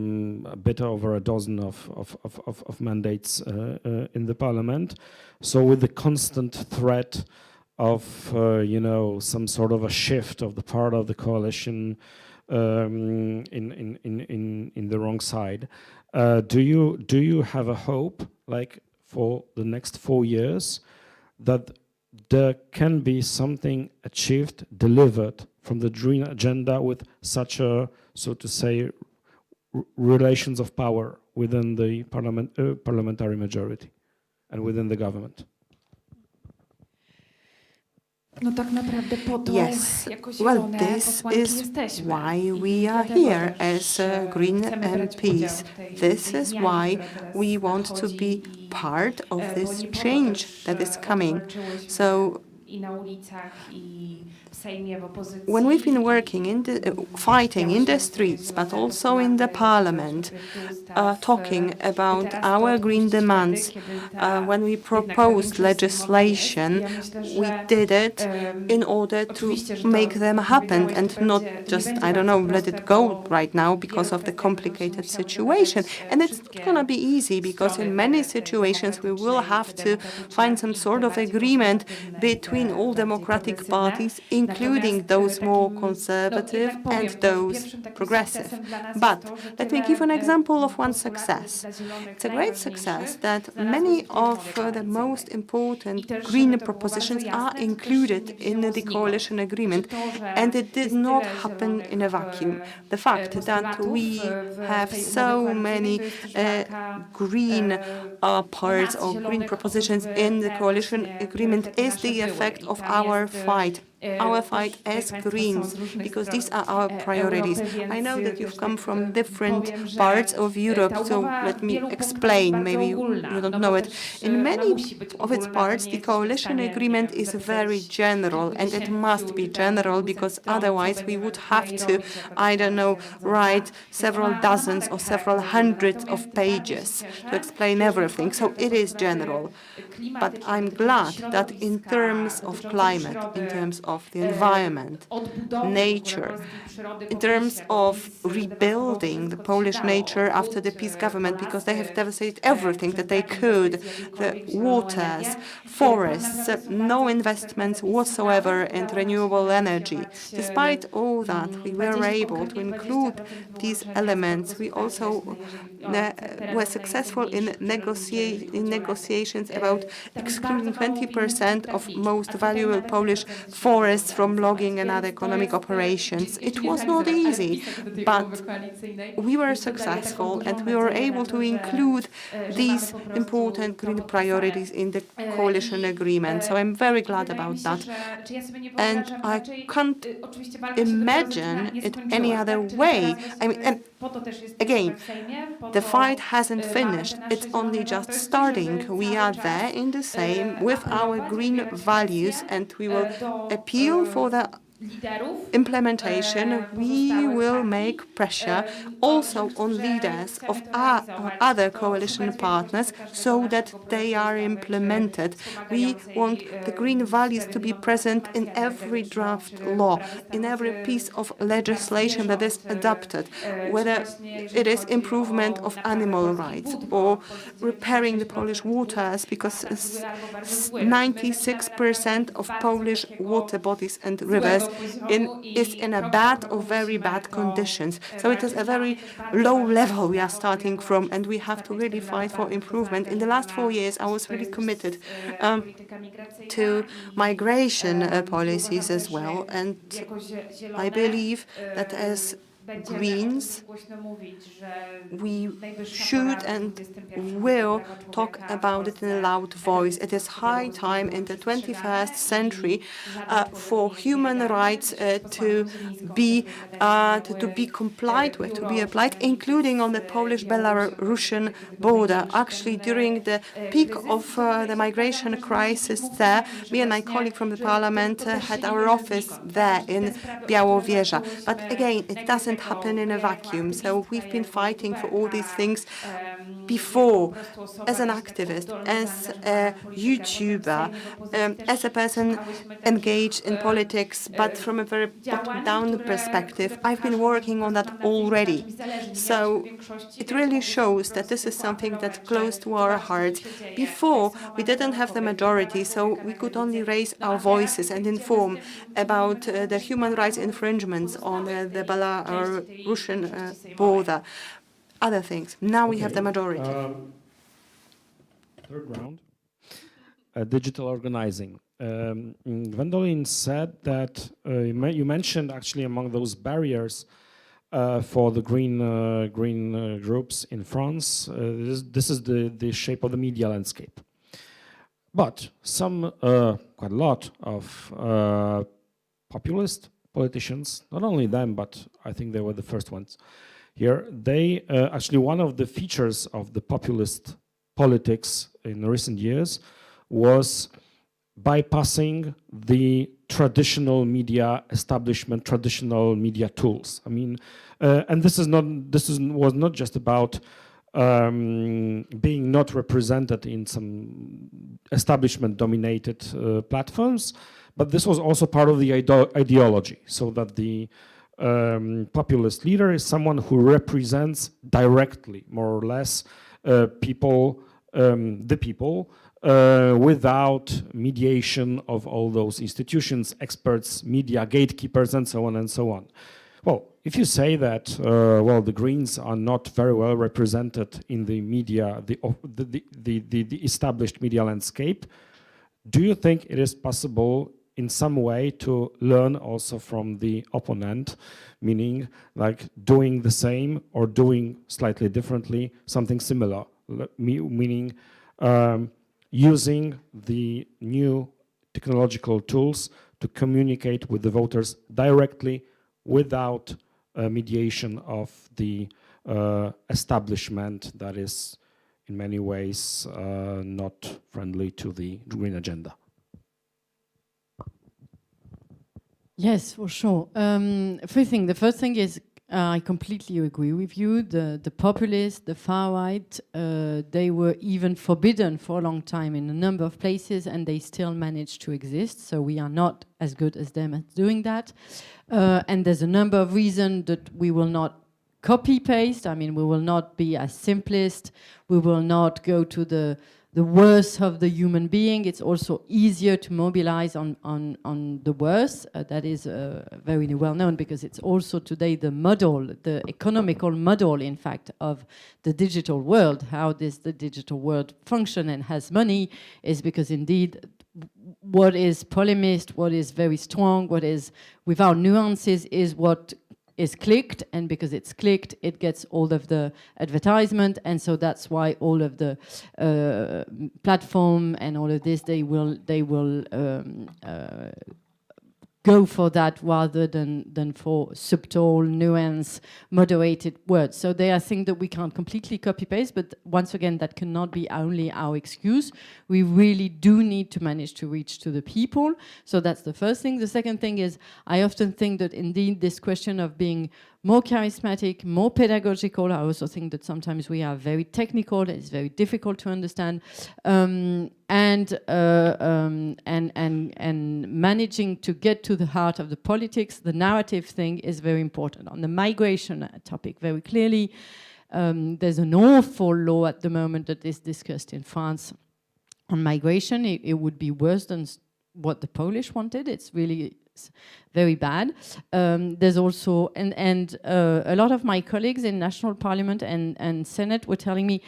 bit over a dozen of mandates in the parliament. So with the constant threat of you know, some sort of a shift of the part of the coalition in the wrong side, do you have a hope, like for the next 4 years, that there can be something achieved, delivered from the green agenda with such a, so to say, relations of power within the parliamentary majority and within the government? Yes, well, this is why we are here as Green MPs. This is why we want to be part of this change that is coming. So When we've been working in the fighting in the streets, but also in the parliament, talking about our green demands, when we proposed legislation, we did it in order to make them happen and not just, I don't know, let it go right now because of the complicated situation. And it's not going to be easy because in many situations we will have to find some sort of agreement between all democratic parties, including those more conservative and those progressive. But let me give an example of one success. It's a great success that many of the most important green propositions are included in the coalition agreement, and it did not happen in a vacuum. The fact that we have so many green parts or green propositions in the coalition agreement is the effect of our fight as Greens, because these are our priorities. I know that you've come from different parts of Europe, so let me explain, maybe you don't know it. In many of its parts, the coalition agreement is very general, and it must be general because otherwise we would have to, I don't know, write several dozens or several hundreds of pages to explain everything. So it is general. But I'm glad that in terms of climate, in terms of the environment, nature, in terms of rebuilding the Polish nature after the peace government, because they have devastated everything that they could, the waters, forests, no investments whatsoever in renewable energy. Despite all that, we were able to include these elements. We also were successful in negotiations about excluding 20% of most valuable Polish forests from logging and other economic operations. It was not easy, but we were successful and we were able to include these important green priorities in the coalition agreement. So I'm very glad about that. And I can't imagine it any other way. I mean, and again, the fight hasn't finished. It's only just starting. We are there in the same with our green values, and we will appeal for the implementation. We will make pressure also on leaders of our other coalition partners so that they are implemented. We want the green values to be present in every draft law, in every piece of legislation that is adopted, whether it is improvement of animal rights or repairing the Polish waters, because 96% of Polish water bodies and rivers is in a bad or very bad conditions. So it is a very low level we are starting from, and we have to really fight for improvement. In the last 4 years, I was really committed to migration policies as well, and I believe that as Greens, we should and will talk about it in a loud voice. It is high time in the 21st century for human rights to be complied with, to be applied, including on the Polish-Belarusian border. Actually, during the peak of the migration crisis there, me and my colleague from the parliament had our office there in Białowieża. But again, it doesn't happen in a vacuum. So we've been fighting for all these things before, as an activist, as a YouTuber, as a person engaged in politics, but from a very bottom-down perspective. I've been working on that already. So it really shows that this is something that's close to our hearts. Before, we didn't have the majority, so we could only raise our voices and inform about the human rights infringements on the Belarusian border, other things. Now we have the majority. Third round, digital organizing. Gwendolyn said that you mentioned actually among those barriers for the green groups in France, this is the shape of the media landscape. But some, quite a lot of populist politicians, not only them, but I think they were the first ones here, they actually, one of the features of the populist politics in recent years was bypassing the traditional media establishment, traditional media tools. I mean, and was not just about being not represented in some establishment-dominated platforms, but this was also part of the ideology, so that the populist leader is someone who represents directly, more or less, people, the people, without mediation of all those institutions, experts, media, gatekeepers, and so on and so on. Well, if you say that, well, the Greens are not very well represented in the media, the established media landscape, do you think it is possible in some way to learn also from the opponent, meaning like doing the same or doing slightly differently, something similar, meaning using the new technological tools to communicate with the voters directly without mediation of the establishment that is in many ways not friendly to the green agenda? Yes, for sure. Three things. The first thing is I completely agree with you. The populists, the far right, they were even forbidden for a long time in a number of places, and they still managed to exist. So we are not as good as them at doing that. And there's a number of reasons that we will not copy-paste. I mean, we will not be as simplist. We will not go to the worst of the human being. It's also easier to mobilize on the worst. That is very well known, because it's also today the model, the economical model, in fact, of the digital world. How does the digital world function and has money is because indeed what is polemist, what is very strong, what is without nuances is what is clicked, and because it's clicked, it gets all of the advertisement, and so that's why all of the platform and all of this, they will go for that rather than for subtle, nuance, moderated words. So they are things that we can't completely copy-paste, but once again, that cannot be only our excuse. We really do need to manage to reach to the people. So that's the first thing. The second thing is, I often think that indeed this question of being more charismatic, more pedagogical. I also think that sometimes we are very technical. It's very difficult to understand, and managing to get to the heart of the politics, the narrative thing is very important. On the migration topic, very clearly, there's an awful law at the moment that is discussed in France on migration. It would be worse than what the Polish wanted. It's really very bad. There's also, a lot of my colleagues in national parliament and Senate were telling me,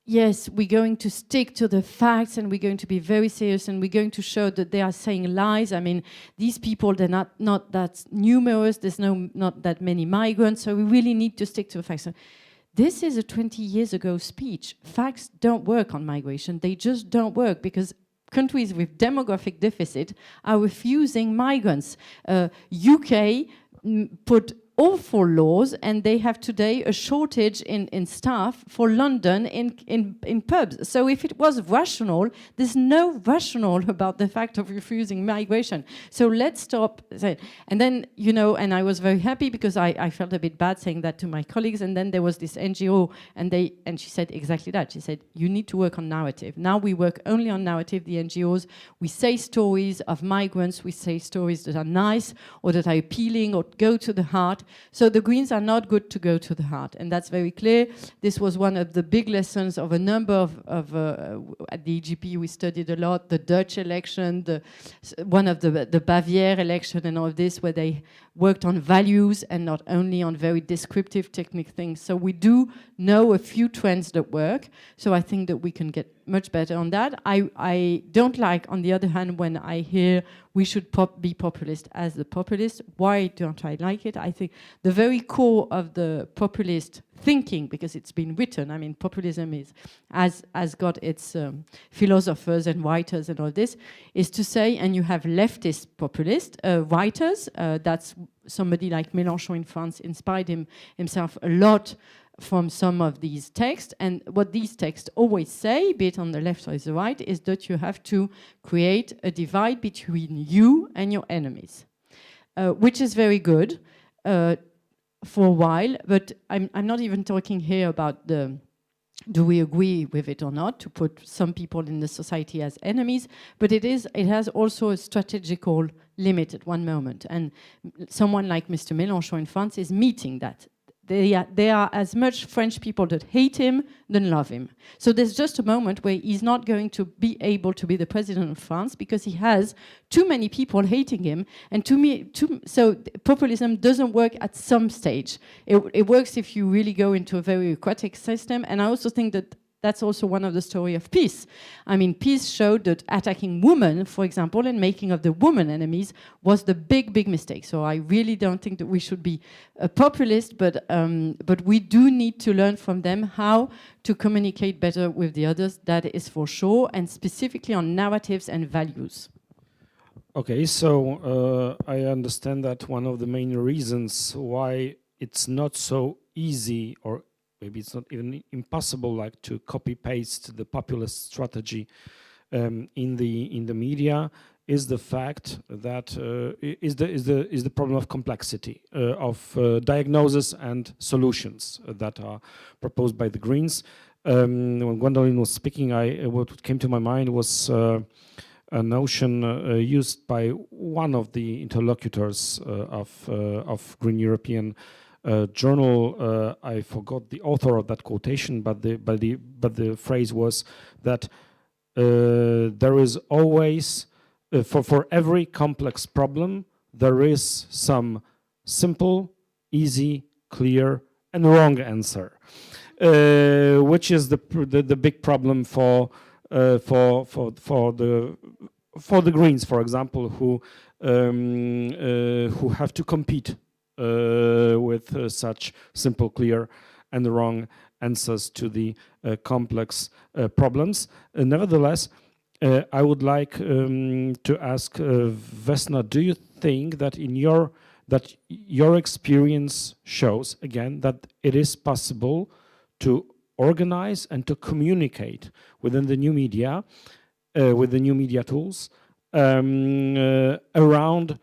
yes, we're going to stick to the facts and we're going to be very serious and we're going to show that they are saying lies. I mean, these people, they're not that numerous, there's not that many migrants, so we really need to stick to the facts. So this is a 20 years ago speech. Facts don't work on migration. They just don't work, because countries with demographic deficit are refusing migrants. UK put awful laws, and they have today a shortage in staff for London in pubs. So if it was rational, there's no rational about the fact of refusing migration. So let's stop. And then, you know, and I was very happy because I felt a bit bad saying that to my colleagues. And then there was this NGO, and she said exactly that. She said, you need to work on narrative. Now we work only on narrative, the NGOs. We say stories of migrants. We say stories that are nice or that are appealing or go to the heart. So the Greens are not good to go to the heart, and that's very clear. This was one of the big lessons of a number of at the EGP we studied a lot, the Dutch election, one of the Baviera election and all of this, where they worked on values and not only on very descriptive technical things. So we do know a few trends that work, so I think that we can get much better on that. I don't like, on the other hand, when I hear we should be populist as the populist. Why don't I like it? I think the very core of the populist thinking, because it's been written, I mean, populism has got its philosophers and writers and all this, is to say, and you have leftist populist writers, that's somebody like Mélenchon in France inspired himself a lot from some of these texts. And what these texts always say, be it on the left or the right, is that you have to create a divide between you and your enemies, which is very good for a while. But I'm not even talking here about do we agree with it or not, to put some people in the society as enemies, but it has also a strategical limit at one moment. And someone like Mr. Mélenchon in France is meeting that. There are as much French people that hate him than love him. So there's just a moment where he's not going to be able to be the president of France because he has too many people hating him. And so populism doesn't work at some stage. It works if you really go into a very bureaucratic system. And I also think that that's also one of the story of peace. I mean, peace showed that attacking women, for example, and making of the women enemies was the big mistake. So I really don't think that we should be a populist, but we do need to learn from them how to communicate better with the others. That is for sure, and specifically on narratives and values. Okay, so I understand that one of the main reasons why it's not so easy, or maybe it's not even impossible, like to copy-paste the populist strategy in the media, is the fact that is the problem of complexity of diagnosis and solutions that are proposed by the Greens. When Gwendoline was speaking, what came to my mind was a notion used by one of the interlocutors of Green European journal. I forgot the author of that quotation, but the phrase was that there is always for every complex problem there is some simple, easy, clear, and wrong answer, which is the big problem for the Greens, for example, who have to compete with such simple, clear, and wrong answers to the complex problems. Nevertheless, I would like to ask Vesna, do you think that your experience shows again that it is possible to organize and to communicate within the new media, with the new media tools, around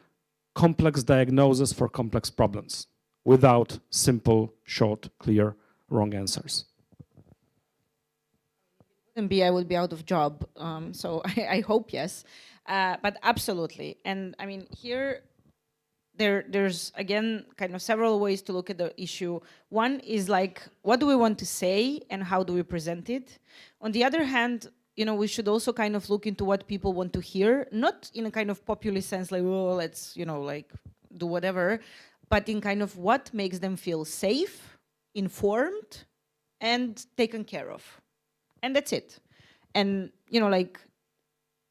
complex diagnosis for complex problems without simple, short, clear, wrong answers? I would be out of job, so I hope yes, but absolutely. And I mean, here there's again kind of several ways to look at the issue. One is like, what do we want to say and how do we present it? On the other hand, you know, we should also kind of look into what people want to hear, not in a kind of populist sense, like, oh, let's, you know, like do whatever, but in kind of what makes them feel safe, informed, and taken care of. And that's it. And, you know, like,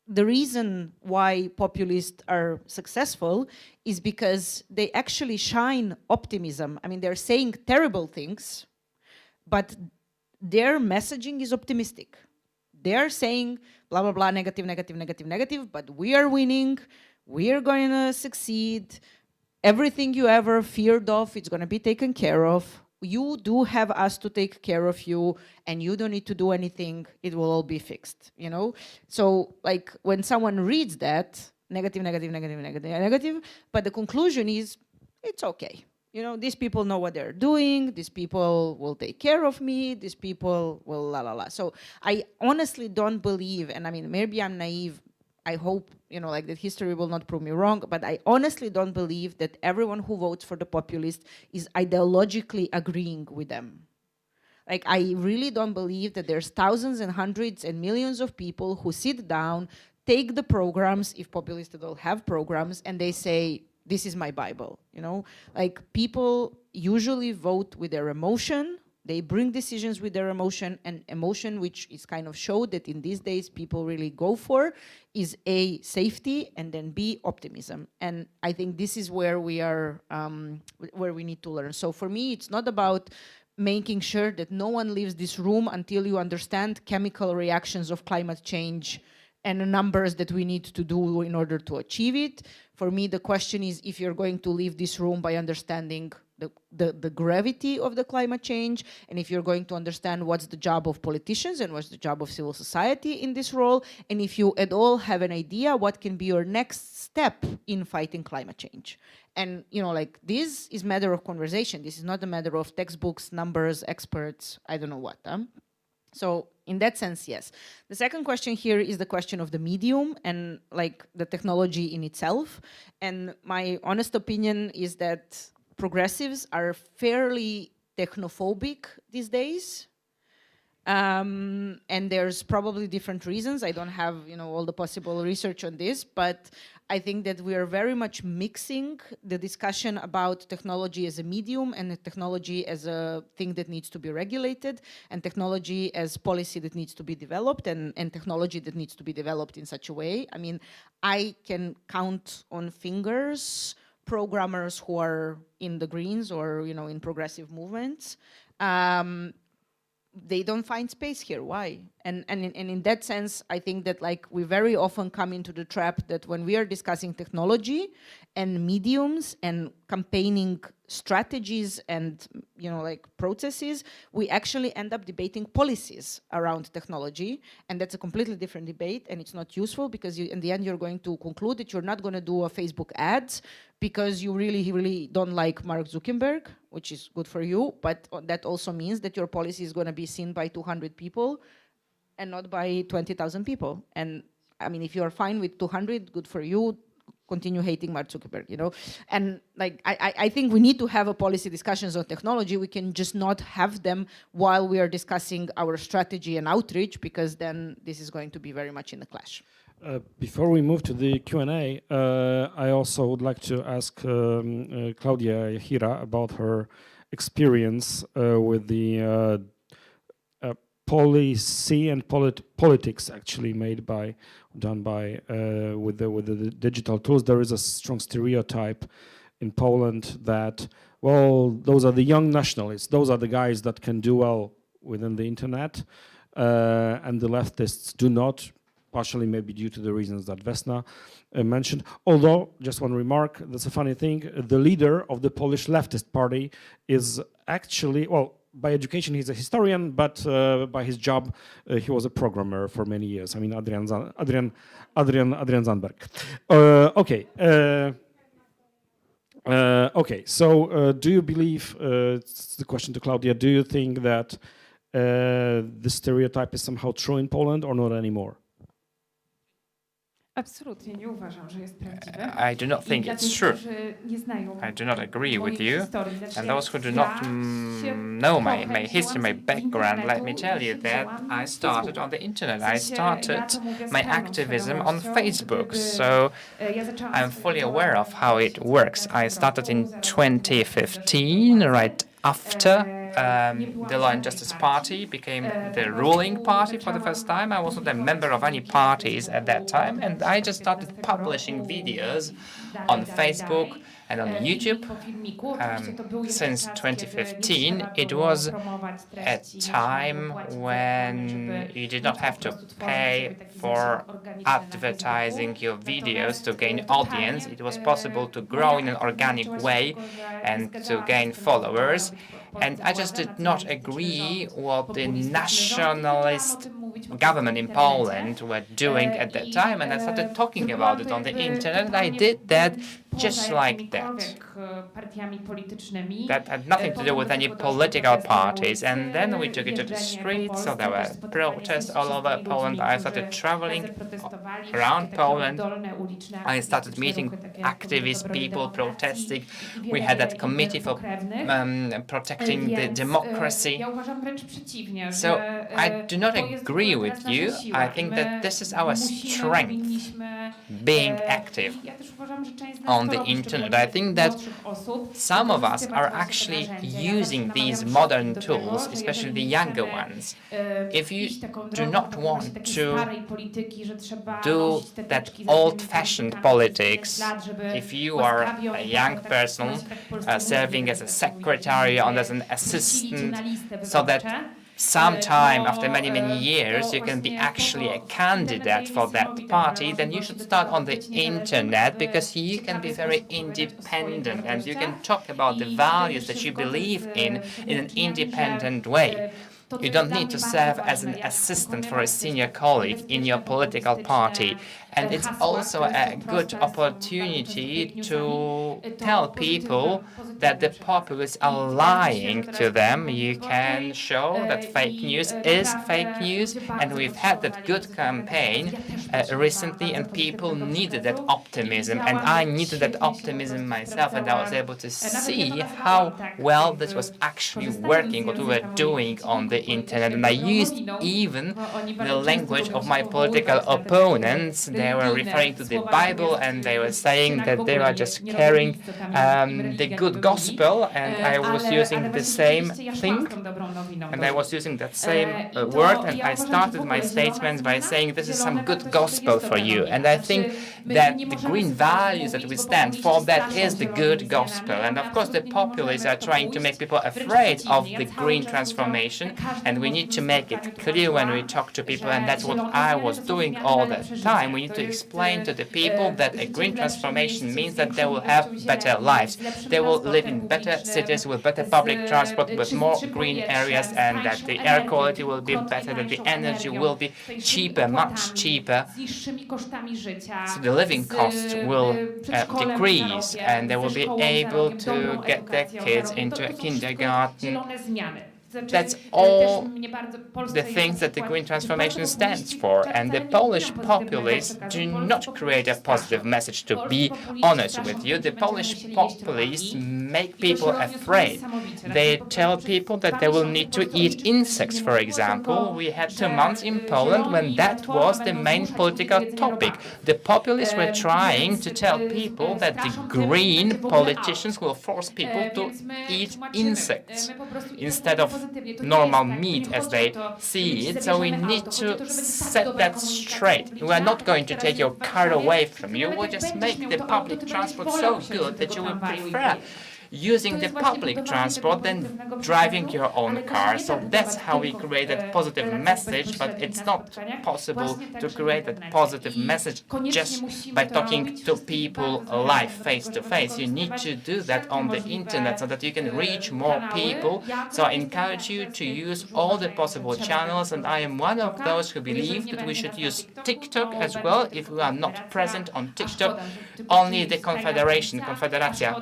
the reason why populists are successful is because they actually shine optimism. I mean, they're saying terrible things, but their messaging is optimistic. They're saying blah, blah, blah, negative, negative, negative, negative, but we are winning, we are going to succeed, everything you ever feared of, it's going to be taken care of. You do have us to take care of you, and you don't need to do anything, it will all be fixed, you know? So, like, when someone reads that, negative, negative, negative, negative, negative, but the conclusion is, it's okay. You know, these people know what they're doing, these people will take care of me, these people will la la la. So I honestly don't believe, and I mean, maybe I'm naive, I hope, you know, like that history will not prove me wrong, but I honestly don't believe that everyone who votes for the populist is ideologically agreeing with them. Like, I really don't believe that there's thousands and hundreds and millions of people who sit down, take the programs, if populists don't have programs, and they say, this is my Bible, you know? Like, people usually vote with their emotion, they bring decisions with their emotion, and emotion, which is kind of showed that in these days people really go for, is A, safety, and then B, optimism. And I think this is where we are, where we need to learn. So for me, it's not about making sure that no one leaves this room until you understand chemical reactions of climate change and the numbers that we need to do in order to achieve it. For me, the question is if you're going to leave this room by understanding the gravity of the climate change, and if you're going to understand what's the job of politicians and what's the job of civil society in this role, and if you at all have an idea what can be your next step in fighting climate change. And, you know, like, this is matter of conversation. This is not a matter of textbooks, numbers, experts, I don't know what. So in that sense, yes. The second question here is the question of the medium and like the technology in itself. And my honest opinion is that progressives are fairly technophobic these days. And there's probably different reasons. I don't have, you know, all the possible research on this, but I think that we are very much mixing the discussion about technology as a medium and the technology as a thing that needs to be regulated, and technology as policy that needs to be developed, and technology that needs to be developed in such a way. I mean, I can count on fingers programmers who are in the Greens or, you know, in progressive movements. They don't find space here. Why? And in that sense, I think that like we very often come into the trap that when we are discussing technology and mediums and campaigning strategies and, you know, like processes, we actually end up debating policies around technology, and that's a completely different debate, and it's not useful because you, in the end, you're going to conclude that you're not going to do a Facebook ads because you really don't like Mark Zuckerberg, which is good for you, but that also means that your policy is going to be seen by 200 people and not by 20,000 people. And I mean, if you're fine with 200, good for you. Continue hating Mark Zuckerberg, you know? And like, I think we need to have a policy discussions on technology. We can just not have them while we are discussing our strategy and outreach, because then this is going to be very much in the clash. Before we move to the Q&A, I also would like to ask Claudia Hira about her experience with the policy and politics actually done by with the digital tools. There is a strong stereotype in Poland that, well, those are the young nationalists, those are the guys that can do well within the internet, and the leftists do not, partially maybe due to the reasons that Vesna mentioned. Although, just one remark, that's a funny thing, the leader of the Polish leftist party is actually, well, by education he's a historian, but by his job he was a programmer for many years. I mean, Adrian Zandberg. Okay. Okay, so do you believe, it's the question to Claudia, do you think that the stereotype is somehow true in Poland or not anymore? Absolutnie nie uważam, że jest prawdziwe. I do not think it's true. I do not agree with you. And those who do not know my history, my background, let me tell you that I started on the internet. I started my activism on Facebook. So I'm fully aware of how it works. I started in 2015, right after the Law and Justice Party became the ruling party for the first time. I wasn't a member of any parties at that time, and I just started publishing videos on Facebook and on YouTube. Since 2015, it was a time when you did not have to pay for advertising your videos to gain audience. It was possible to grow in an organic way and to gain followers. And I just did not agree what the nationalist government in Poland were doing at that time, and I started talking about it on the internet, and I did that just like that. That had nothing to do with any political parties, and then we took it to the streets, so there were protests all over Poland. I started traveling around Poland. I started meeting activist people protesting. We had that committee for protecting the democracy. So I do not agree with you. I think that this is our strength, being active on the internet. I think that some of us are actually using these modern tools, especially the younger ones. If you do not want to do that old-fashioned politics, if you are a young person serving as a secretary and as an assistant, so that sometime after many, many years, you can be actually a candidate for that party, then you should start on the internet, because you can be very independent and you can talk about the values that you believe in an independent way. You don't need to serve as an assistant for a senior colleague in your political party. And it's also a good opportunity to tell people that the populists are lying to them. You can show that fake news is fake news, and we've had that good campaign recently, and people needed that optimism, and I needed that optimism myself, and I was able to see how well this was actually working, what we were doing on the internet. And I used even the language of my political opponents. They were referring to the Bible, and they were saying that they were just carrying the good gospel, and I was using the same thing, and I was using that same word, and I started my statements by saying this is some good gospel for you. And I think that the green values that we stand for, that is the good gospel. And of course the populists are trying to make people afraid of the green transformation, and we need to make it clear when we talk to people, and that's what I was doing all the time. We need to explain to the people that a green transformation means that they will have better lives. They will live in better cities with better public transport, with more green areas, and that the air quality will be better, that the energy will be cheaper, much cheaper. So the living costs will decrease, and they will be able to get their kids into a kindergarten. That's all the things that the green transformation stands for. And the Polish populists do not create a positive message, to be honest with you. The Polish populists make people afraid. They tell people that they will need to eat insects, for example. We had 2 months in Poland when that was the main political topic. The populists were trying to tell people that the green politicians will force people to eat insects instead of normal meat as they see it. So we need to set that straight. We are not going to take your car away from you. We'll just make the public transport so good that you will prefer using the public transport than driving your own car. So that's how we create that positive message, but it's not possible to create that positive message just by talking to people live, face to face. You need to do that on the internet so that you can reach more people. So I encourage you to use all the possible channels, and I am one of those who believe that we should use TikTok as well. If we are not present on TikTok, only the Confederacja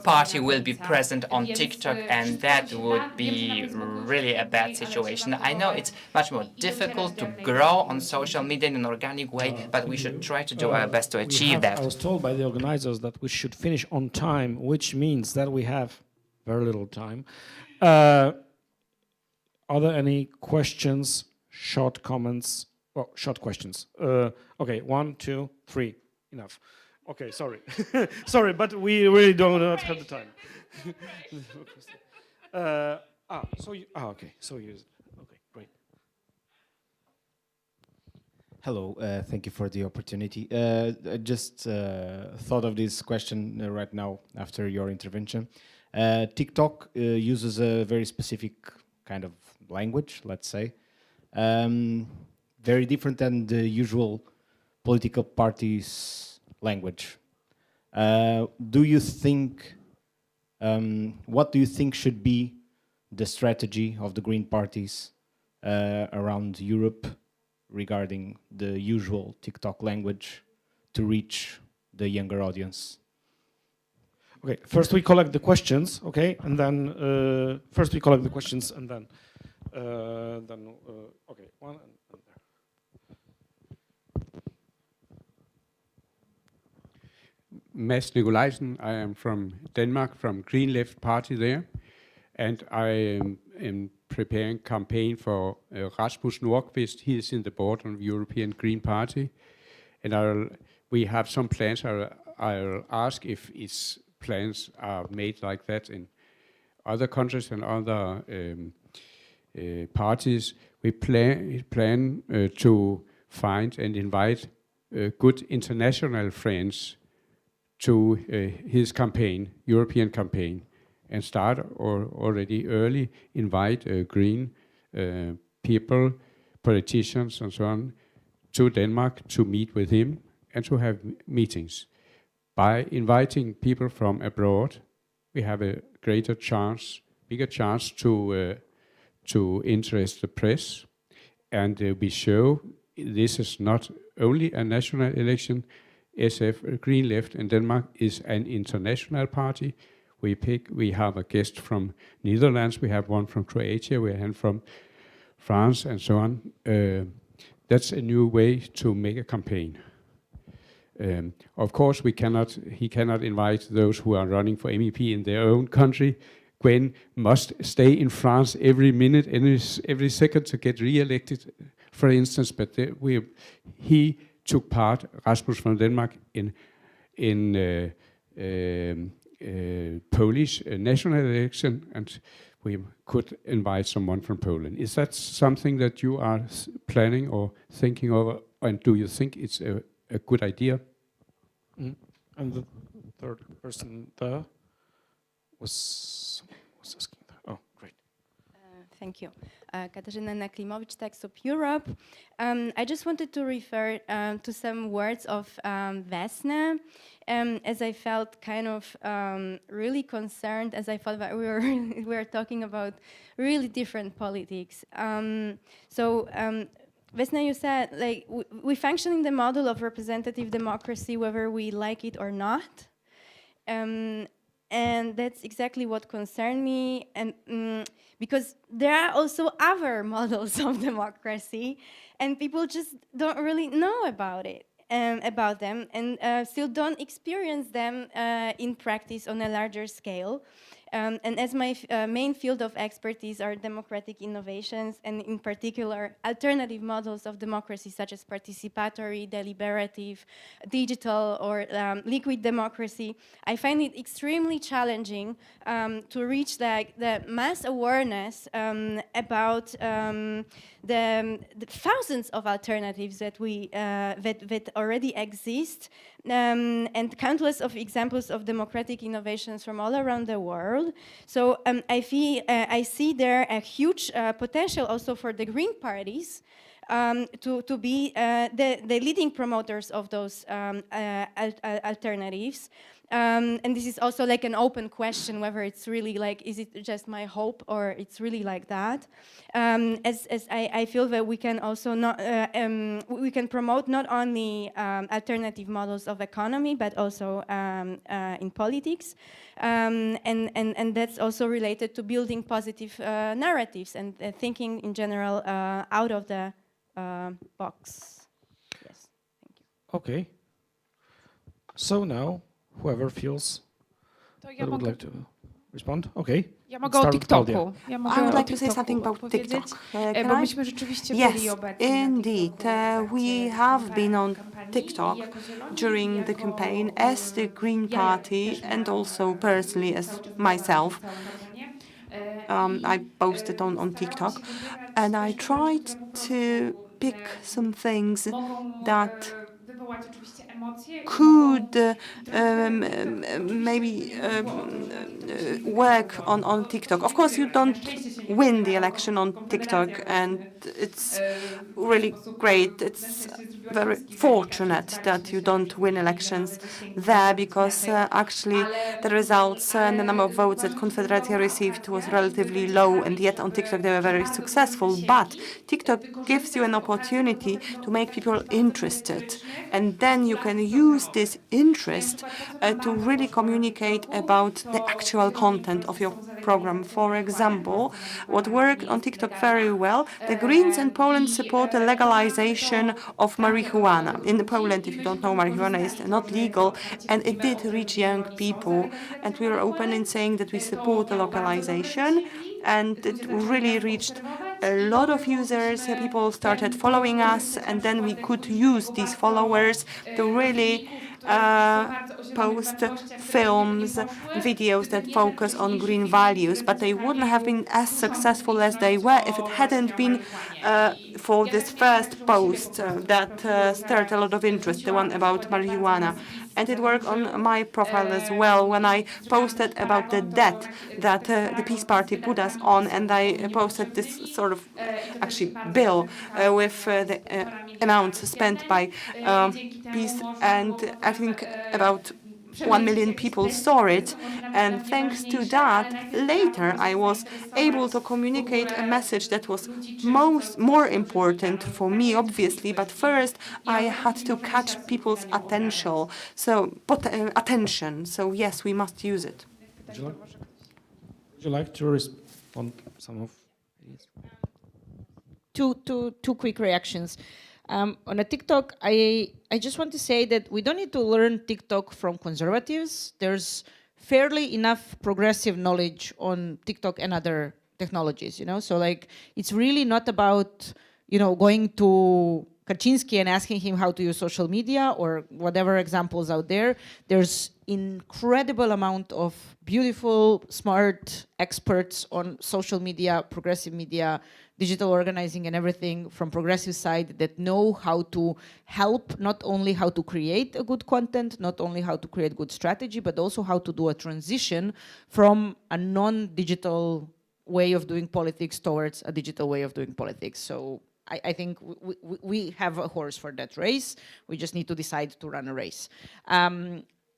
party will be present on TikTok, and that would be really a bad situation. I know it's much more difficult to grow on social media in an organic way, but we should try to do our best to achieve that. I was told by the organizers that we should finish on time, which means that we have very little time. Are there any questions, short comments? Well, short questions. Okay, 1, 2, 3, enough. Okay, sorry. Sorry, but we really don't have the time. Okay, great. Hello, thank you for the opportunity. I just thought of this question right now after your intervention. TikTok uses a very specific kind of language, let's say, very different than the usual political parties' language. Do you think, what do you think should be the strategy of the Green parties around Europe regarding the usual TikTok language to reach the younger audience? Okay, first we collect the questions, okay, and then okay, one and there. Mads Nikolajsen, I am from Denmark, from Green Left Party there, and I am preparing campaign for Rasmus Nordqvist. He is in the board of European Green Party, and we have some plans. I'll ask if its plans are made like that in other countries and other parties. We plan to find and invite good international friends to his campaign, European campaign, and start already early, invite green people, politicians and so on, to Denmark to meet with him and to have meetings. By inviting people from abroad, we have a greater chance, bigger chance to interest the press, and we show this is not only a national election. SF, Green Left in Denmark, is an international party. We have a guest from Netherlands, we have one from Croatia, we have one from France, and so on. That's a new way to make a campaign. Of course, he cannot invite those who are running for MEP in their own country. Gwen must stay in France every minute, every second to get re-elected, for instance. But he took part, Rasmus from Denmark, in Polish national election, and we could invite someone from Poland. Is that something that you are planning or thinking over, and do you think it's a good idea? Mm. And the third person there was asking that. Oh, great. Thank you. Katarzyna Naklimowicz, Text of Europe. I just wanted to refer to some words of Vesna, as I felt kind of really concerned, as I thought that we were talking about really different politics. Vesna, you said, like, we function in the model of representative democracy, whether we like it or not. And that's exactly what concerned me. And because there are also other models of democracy, and people just don't really know about it, about them, and still don't experience them in practice on a larger scale. And as my main field of expertise are democratic innovations, and in particular alternative models of democracy such as participatory, deliberative, digital, or liquid democracy, I find it extremely challenging to reach the mass awareness about the thousands of alternatives that that already exist, and countless of examples of democratic innovations from all around the world. So I see there a huge potential also for the Green parties to be the leading promoters of those alternatives. And this is also like an open question, whether it's really like, is it just my hope or it's really like that? As I feel that we can also we can promote not only alternative models of economy, but also in politics. And that's also related to building positive narratives and thinking in general out of the box. Yes, thank you. Okay. So now, whoever feels that would like to respond. Okay. Ja mogę o TikToku. Ja mogę I would o like to say TikToku something about opowiedzieć, TikTok. bo myśmy rzeczywiście byli Yes, obecni na indeed. TikToku We have been on TikTok during the campaign as the Green Party and also personally as myself. I posted on TikTok, and I tried to pick some things that could maybe work on TikTok. Of course, you don't win the election on TikTok, and it's really great. It's very fortunate that you don't win elections there, because actually the results and the number of votes that Confederacja received was relatively low, and yet on TikTok they were very successful. But TikTok gives you an opportunity to make people interested, and then you can use this interest to really communicate about the actual content of your program. For example, what worked on TikTok very well, the Greens in Poland support the legalization of marijuana. In Poland, if you don't know, marijuana is not legal, and it did reach young people. And we were open in saying that we support the localization, and it really reached a lot of users. People started following us, and then we could use these followers to really post films, videos that focus on green values, but they wouldn't have been as successful as they were if it hadn't been for this first post that stirred a lot of interest, the one about marijuana. And it worked on my profile as well when I posted about the debt that the Peace Party put us on, and I posted this sort of actually bill with the amounts spent by Peace, and I think about 1 million people saw it, and thanks to that, later I was able to communicate a message that was more important for me, obviously, but first I had to catch people's attention. So yes, we must use it. Would you like to respond some of these? Two quick reactions. On a TikTok, I just want to say that we don't need to learn TikTok from conservatives. There's fairly enough progressive knowledge on TikTok and other technologies, you know? So like, it's really not about, you know, going to Kaczynski and asking him how to use social media or whatever examples out there. There's incredible amount of beautiful, smart experts on social media, progressive media, digital organizing and everything from progressive side that know how to help, not only how to create a good content, not only how to create good strategy, but also how to do a transition from a non-digital way of doing politics towards a digital way of doing politics. So I think we have a horse for that race. We just need to decide to run a race.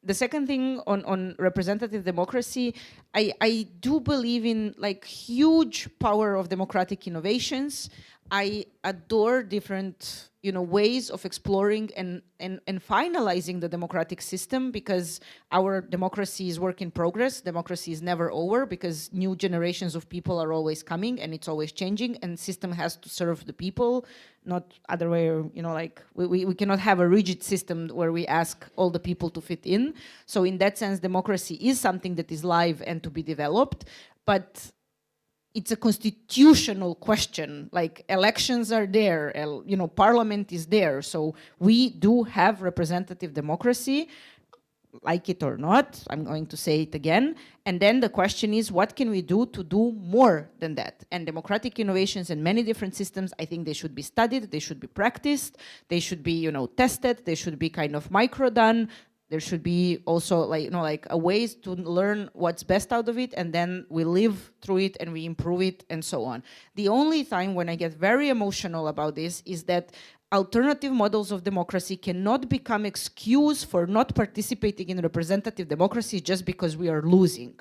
The second thing on representative democracy, I do believe in like huge power of democratic innovations. I adore different, you know, ways of exploring and finalizing the democratic system, because our democracy is work in progress. Democracy is never over because new generations of people are always coming and it's always changing, and system has to serve the people, not other way, you know, like we cannot have a rigid system where we ask all the people to fit in. So in that sense, democracy is something that is live and to be developed, but it's a constitutional question. Like elections are there, you know, parliament is there. So we do have representative democracy, like it or not. I'm going to say it again. And then the question is, what can we do to do more than that? And democratic innovations in many different systems, I think they should be studied, they should be practiced, they should be, you know, tested, they should be kind of micro done. There should be also like, you know, like a ways to learn what's best out of it, and then we live through it and we improve it and so on. The only time when I get very emotional about this is that alternative models of democracy cannot become excuse for not participating in representative democracy just because we are losing.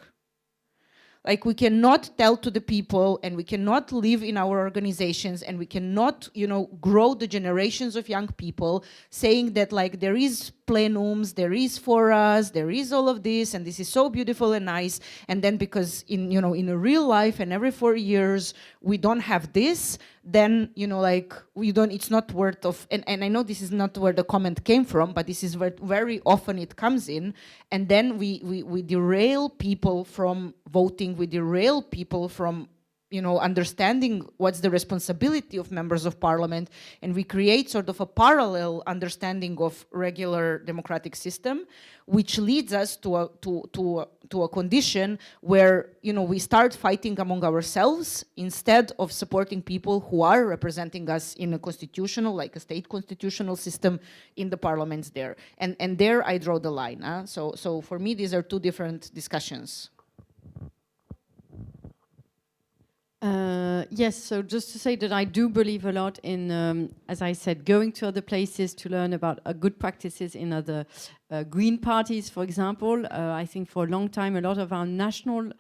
Like we cannot tell to the people, and we cannot live in our organizations, and we cannot, you know, grow the generations of young people saying that like there is plenums, there is forums, there is all of this, and this is so beautiful and nice. And then because in, you know, in a real life and every 4 years we don't have this, then, you know, like we don't, it's not worth of, and I know this is not where the comment came from, but this is where very often it comes in. And then we derail people from voting, we derail people from, you know, understanding what's the responsibility of members of parliament, and we create sort of a parallel understanding of regular democratic system, which leads us to a condition where, you know, we start fighting among ourselves instead of supporting people who are representing us in a constitutional, like a state constitutional system in the parliaments there. And there I draw the line. So for me, these are two different discussions. Yes, so just to say that I do believe a lot in, as I said, going to other places to learn about good practices in other green parties, for example. I think for a long time, a lot of our national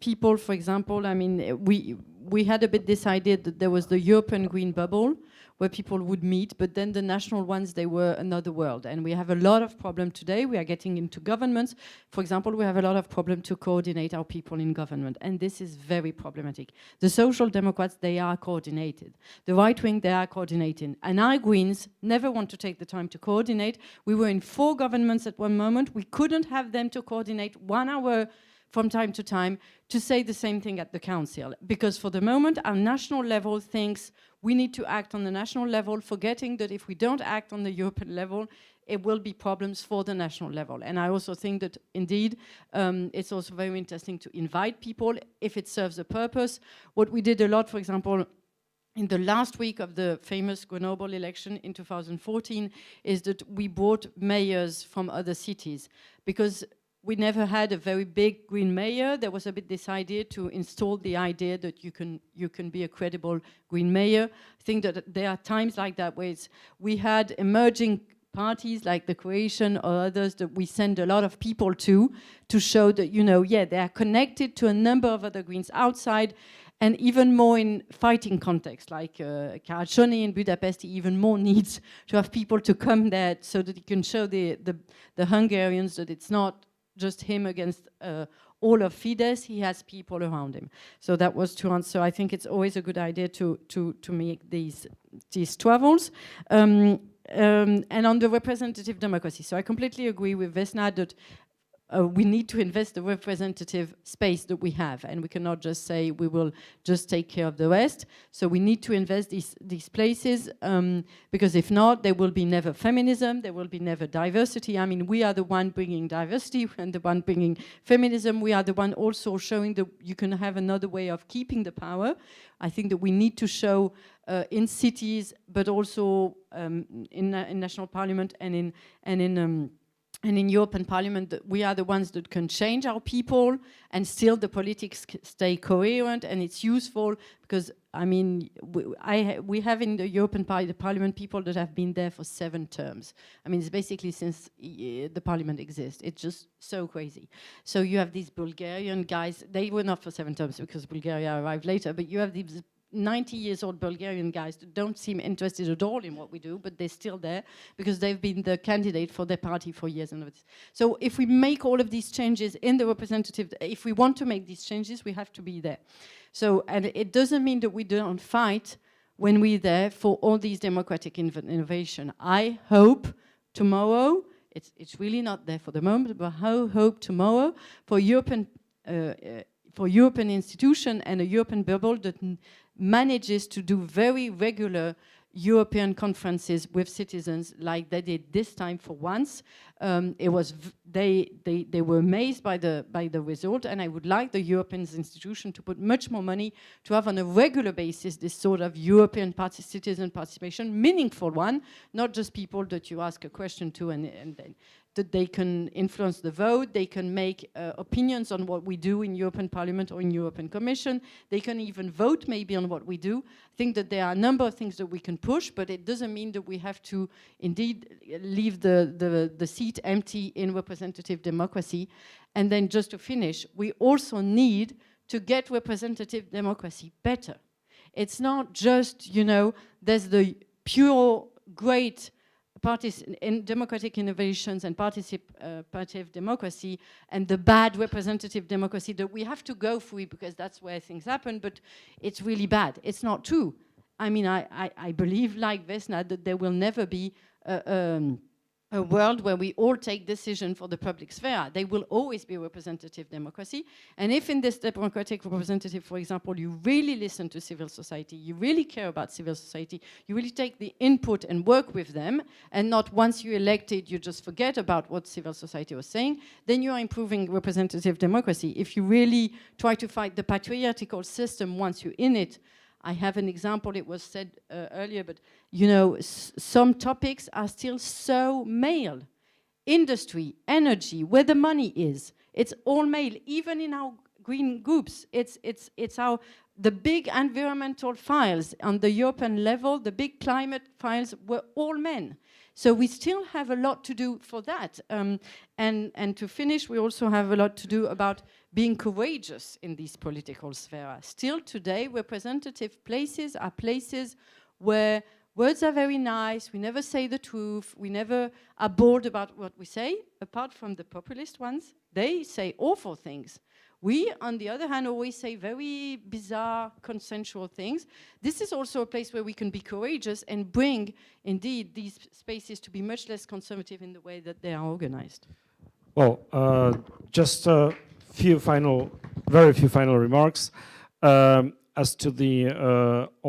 people, for example, I mean, we had a bit this idea that there was the European green bubble, where people would meet, but then the national ones, they were another world. And we have a lot of problem today. We are getting into governments. For example, we have a lot of problem to coordinate our people in government. And this is very problematic. The Social Democrats, they are coordinated. The right wing, they are coordinating. And our Greens never want to take the time to coordinate. We were in 4 governments at one moment. We couldn't have them to coordinate 1 hour from time to time to say the same thing at the council. Because for the moment, our national level thinks we need to act on the national level, forgetting that if we don't act on the European level, it will be problems for the national level. And I also think that indeed it's also very interesting to invite people if it serves a purpose. What we did a lot, for example, in the last week of the famous Grenoble election in 2014 is that we brought mayors from other cities, because we never had a very big green mayor. There was a bit this idea to install the idea that you can be a credible green mayor. I think that there are times like that where we had emerging parties like the Croatian or others that we send a lot of people to show that, you know, yeah, they are connected to a number of other Greens outside, and even more in fighting context, like Caraccioni in Budapest, he even more needs to have people to come there so that he can show the Hungarians that it's not just him against all of Fidesz, he has people around him. So that was to answer. I think it's always a good idea to make these travels. And on the representative democracy, so I completely agree with Vesna that we need to invest the representative space that we have, and we cannot just say we will just take care of the rest. So we need to invest these places, because if not, there will be never feminism, there will be never diversity. I mean, we are the one bringing diversity and the one bringing feminism. We are the one also showing that you can have another way of keeping the power. I think that we need to show in cities, but also in national parliament and in European Parliament, that we are the ones that can change our people, and still the politics stay coherent, and it's useful because, I mean, we have in the European Parliament people that have been there for 7 terms. I mean, it's basically since the Parliament exists. It's just so crazy. So you have these Bulgarian guys, they were not for 7 terms because Bulgaria arrived later, but you have these 90-year-old Bulgarian guys that don't seem interested at all in what we do, but they're still there because they've been the candidate for their party for years. And so if we make all of these changes in the representative, if we want to make these changes, we have to be there. So, and it doesn't mean that we don't fight when we're there for all these democratic innovation. I hope tomorrow, it's really not there for the moment, but I hope tomorrow for European institution and a European bubble that manages to do very regular European conferences with citizens like they did this time for once. It was they were amazed by the result, and I would like the European institution to put much more money to have on a regular basis this sort of European citizen participation, meaningful one, not just people that you ask a question to and then that they can influence the vote, they can make opinions on what we do in European Parliament or in European Commission, they can even vote maybe on what we do. I think that there are a number of things that we can push, but it doesn't mean that we have to indeed leave the seat empty in representative democracy. And then just to finish, we also need to get representative democracy better. It's not just, you know, there's the pure great in democratic innovations and participative democracy and the bad representative democracy that we have to go through because that's where things happen, but it's really bad. It's not true. I mean, I believe, like Vesna, that there will never be a world where we all take decision for the public sphere. There will always be representative democracy. And if in this democratic representative, for example, you really listen to civil society, you really care about civil society, you really take the input and work with them, and not once you're elected, you just forget about what civil society was saying, then you are improving representative democracy. If you really try to fight the patriarchal system once you're in it, I have an example, it was said earlier, but you know, some topics are still so male. Industry, energy, where the money is, it's all male, even in our green groups. It's the big environmental files on the European level, the big climate files were all men. So we still have a lot to do for that. And to finish, we also have a lot to do about being courageous in these political spheres. Still today, representative places are places where words are very nice, we never say the truth, we never are bold about what we say, apart from the populist ones. They say awful things. We, on the other hand, always say very bizarre, consensual things. This is also a place where we can be courageous and bring, indeed, these spaces to be much less conservative in the way that they are organized. Well, just very few final remarks. as to the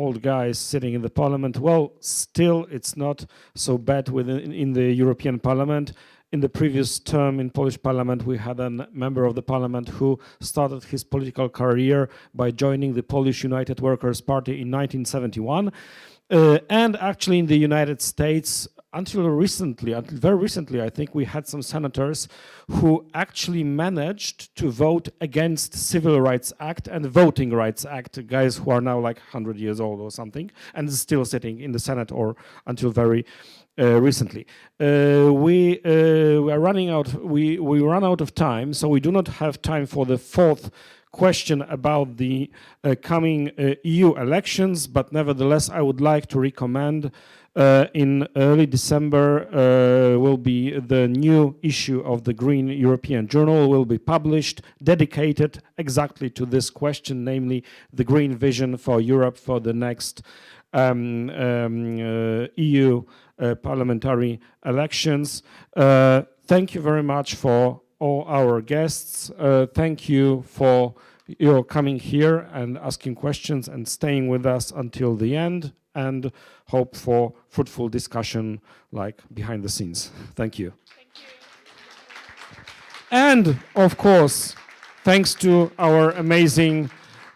old guys sitting in the parliament, well, still it's not so bad in the European Parliament. In the previous term in Polish Parliament, we had a member of the parliament who started his political career by joining the Polish United Workers' Party in 1971. And actually in the United States, until very recently, I think we had some senators who actually managed to vote against Civil Rights Act and Voting Rights Act, guys who are now like 100 years old or something, and still sitting in the Senate or until very recently. We run out of time, so we do not have time for the fourth question about the coming EU elections, but nevertheless, I would like to recommend in early December will be the new issue of the Green European Journal will be published, dedicated exactly to this question, namely the green vision for Europe for the next EU parliamentary elections. Thank you very much for all our guests. Thank you for your coming here and asking questions and staying with us until the end, and hope for fruitful discussion like behind the scenes. Thank you. Thank you. And of course, thanks to our amazing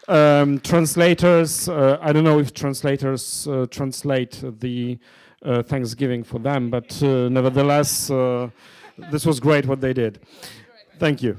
translators. I don't know if translators translate the Thanksgiving for them, but nevertheless, this was great what they did. Thank you.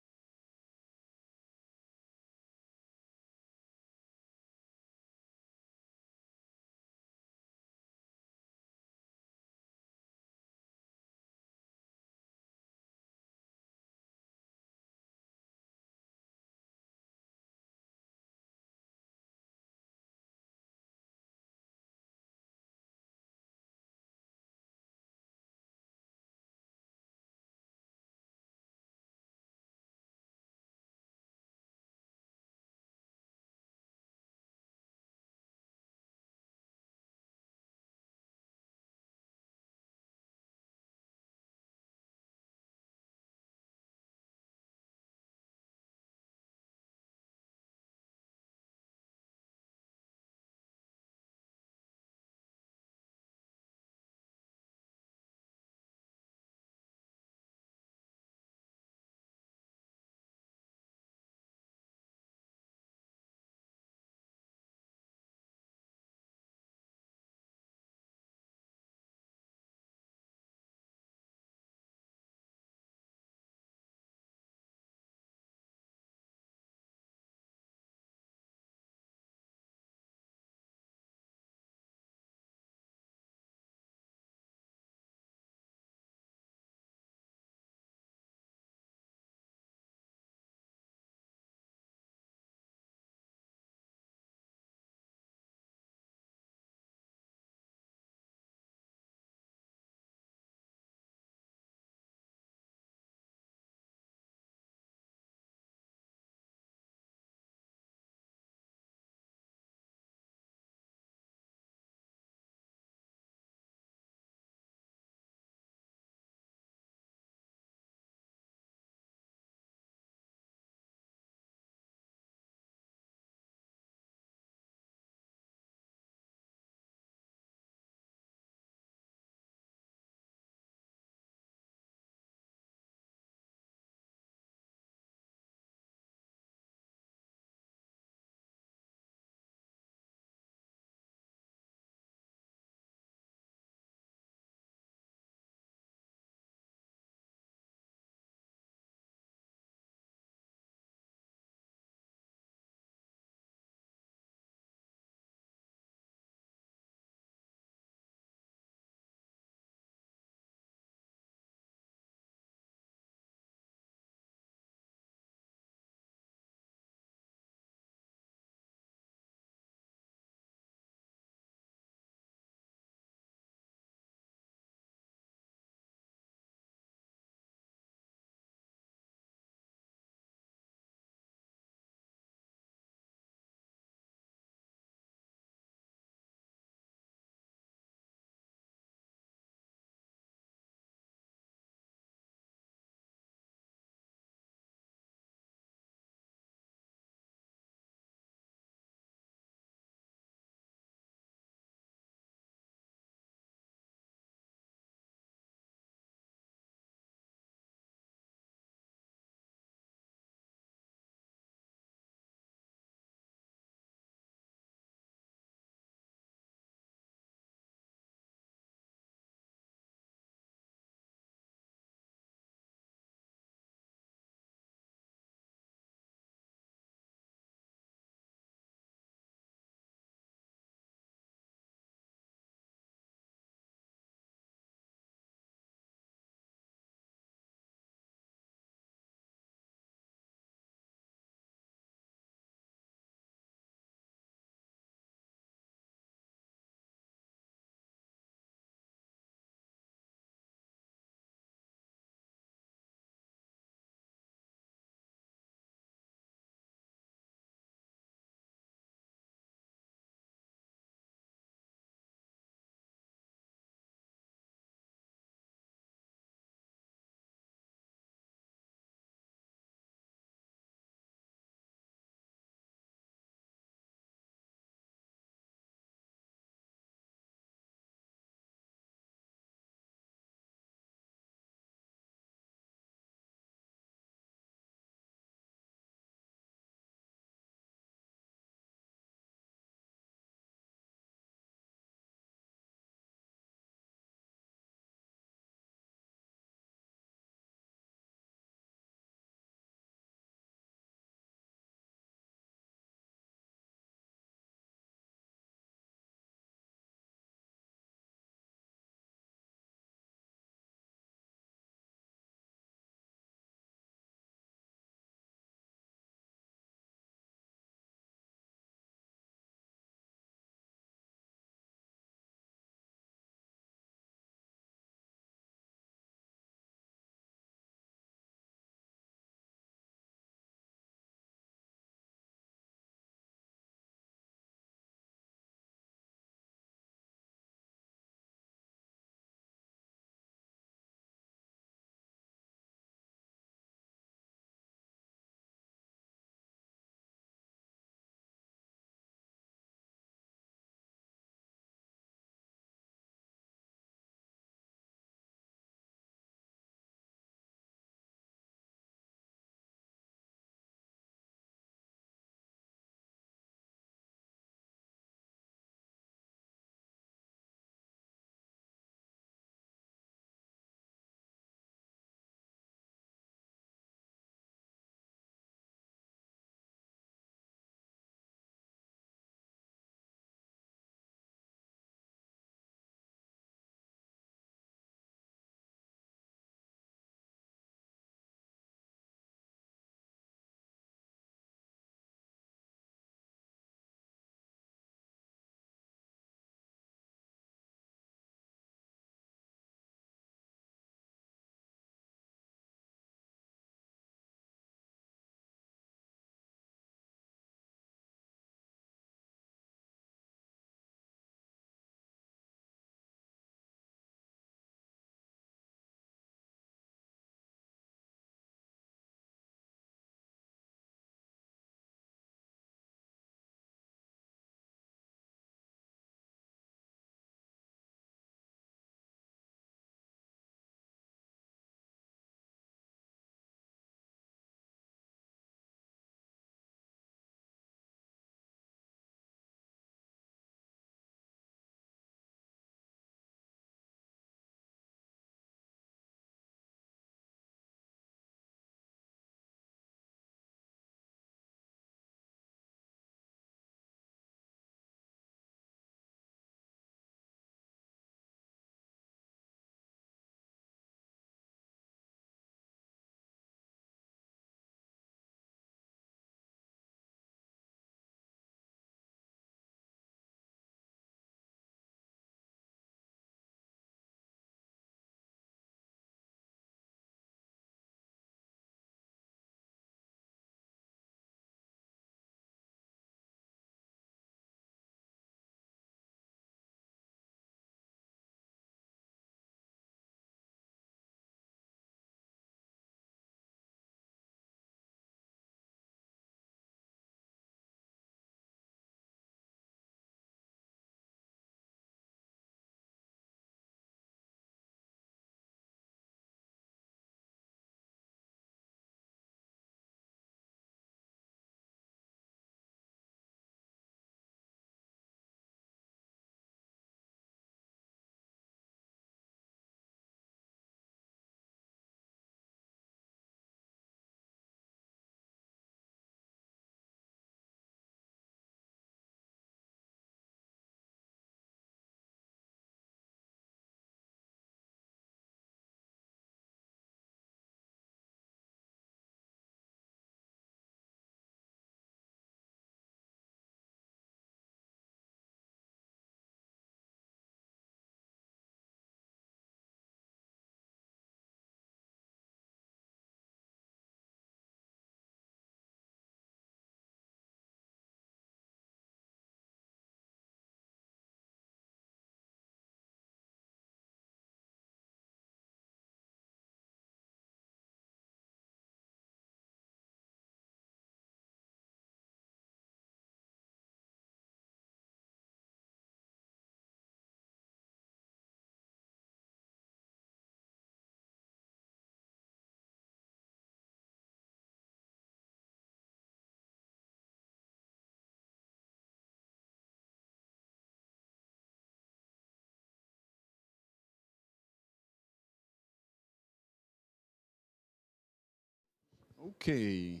Okay.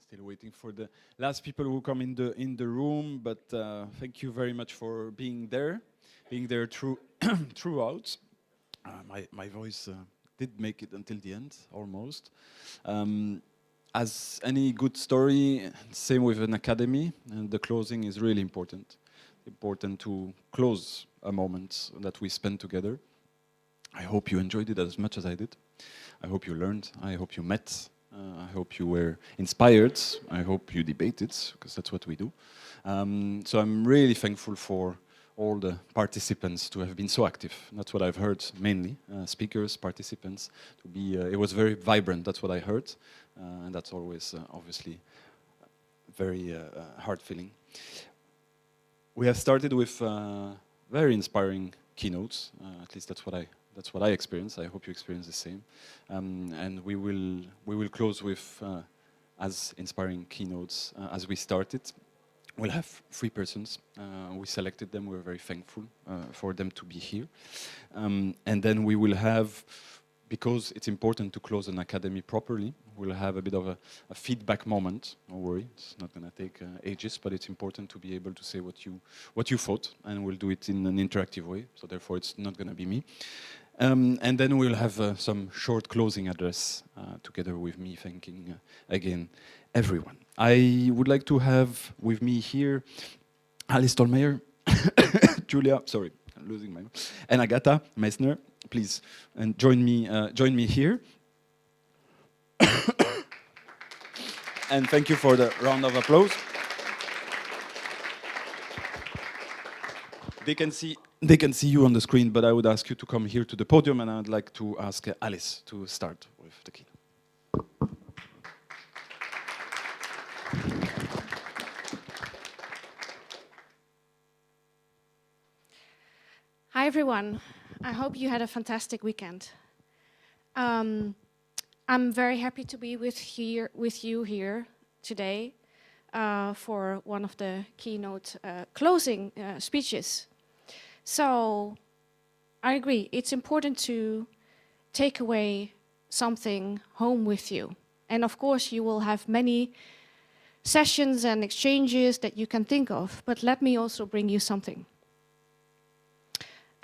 Still waiting for the last people who come in the room, but thank you very much for being there throughout. My voice did make it until the end, almost. As any good story, same with an academy, and the closing is really important. Important to close a moment that we spent together. I hope you enjoyed it as much as I did. I hope you learned. I hope you met. I hope you were inspired. I hope you debated, because that's what we do. So I'm really thankful for all the participants to have been so active. That's what I've heard mainly. Speakers, participants. It was very vibrant. That's what I heard, and that's always obviously very heart feeling. We have started with very inspiring keynotes. At least that's what I experienced. I hope you experience the same. And we will close with as inspiring keynotes as we started. We'll have 3 persons. We selected them. We're very thankful for them to be here. And then we will have, because it's important to close an academy properly, we'll have a bit of a feedback moment. Don't worry, it's not going to take ages, but it's important to be able to say what you thought, and we'll do it in an interactive way. So therefore, it's not going to be me. And then we'll have some short closing address together with me, thanking again everyone. I would like to have with me here Alice Tolmeyer, Julia, sorry, I'm losing my, and Agatha Meissner, please, and join me here. And thank you for the round of applause. They can see you on the screen, but I would ask you to come here to the podium, and I would like to ask Alice to start with the keynote. Hi everyone, I hope you had a fantastic weekend. I'm very happy to be with you here today for one of the keynote closing speeches. So I agree, it's important to take away something home with you. And of course you will have many sessions and exchanges that you can think of, but let me also bring you something.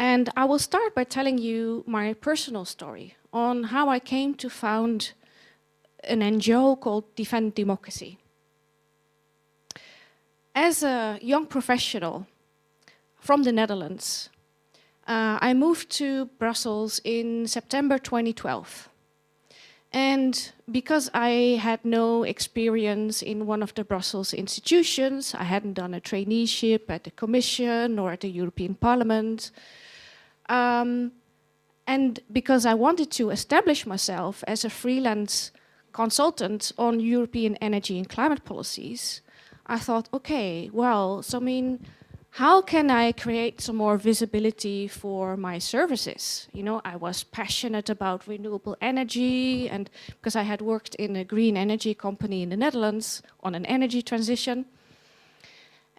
And I will start by telling you my personal story on how I came to found an NGO called Defend Democracy. As a young professional from the Netherlands, I moved to Brussels in September 2012. And because I had no experience in one of the Brussels institutions, I hadn't done a traineeship at the Commission or at the European Parliament, and because I wanted to establish myself as a freelance consultant on European energy and climate policies, I thought, okay, well, so I mean, how can I create some more visibility for my services? You know, I was passionate about renewable energy, and because I had worked in a green energy company in the Netherlands on an energy transition.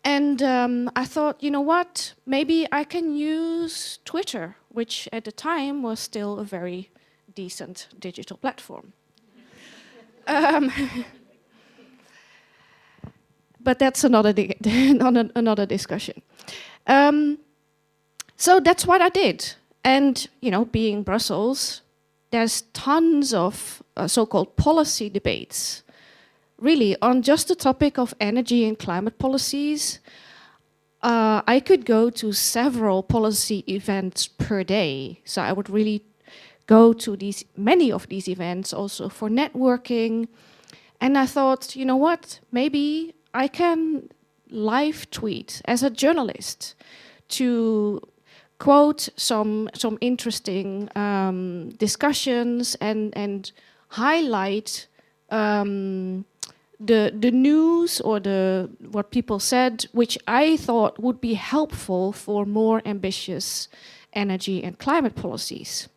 And I thought, you know what, maybe I can use Twitter, which at the time was still a very decent digital platform. But that's another discussion. So that's what I did. And, you know, being Brussels, there's tons of so-called policy debates. Really, on just the topic of energy and climate policies, I could go to several policy events per day. So I would really go to many of these events also for networking. And I thought, you know what, maybe I can live tweet as a journalist to quote some interesting discussions and highlight the news or what people said, which I thought would be helpful for more ambitious energy and climate policies.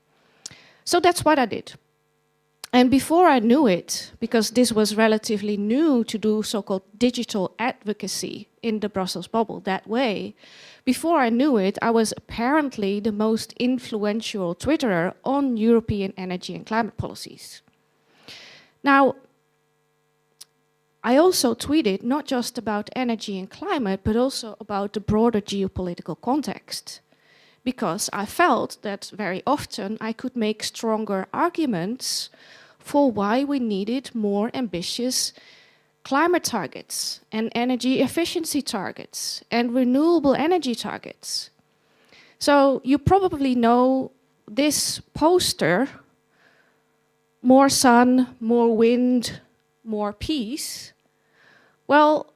So that's what I did. And before I knew it, because this was relatively new to do so-called digital advocacy in the Brussels bubble that way, before I knew it, I was apparently the most influential Twitterer on European energy and climate policies. Now, I also tweeted not just about energy and climate, but also about the broader geopolitical context, because I felt that very often I could make stronger arguments for why we needed more ambitious climate targets and energy efficiency targets and renewable energy targets. So you probably know this poster, more sun, more wind, more peace. Well,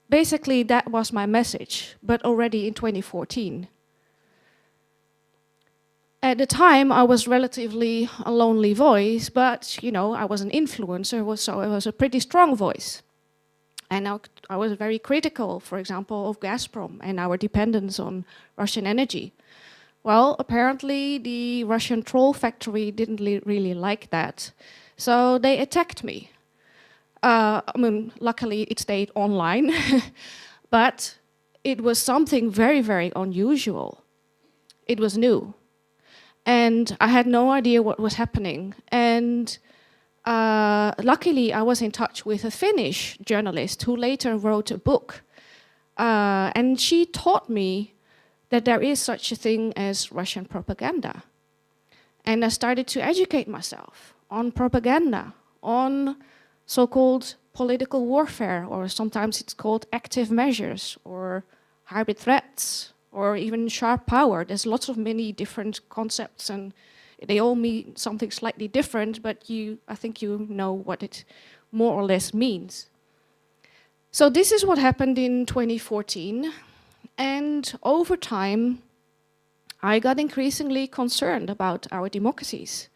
basically that was my message, but already in 2014. At the time, I was relatively a lonely voice, but you know, I was an influencer, so I was a pretty strong voice. And I was very critical, for example, of Gazprom and our dependence on Russian energy. Well, apparently the Russian troll factory didn't really like that, so they attacked me. I mean, luckily it stayed online, but it was something very, very unusual. It was new. And I had no idea what was happening. And luckily, I was in touch with a Finnish journalist who later wrote a book. And she taught me that there is such a thing as Russian propaganda. And I started to educate myself on propaganda, on so-called political warfare, or sometimes it's called active measures, or hybrid threats, or even sharp power. There's lots of many different concepts, and they all mean something slightly different, but I think you know what it more or less means. So this is what happened in 2014, and over time, I got increasingly concerned about our democracies,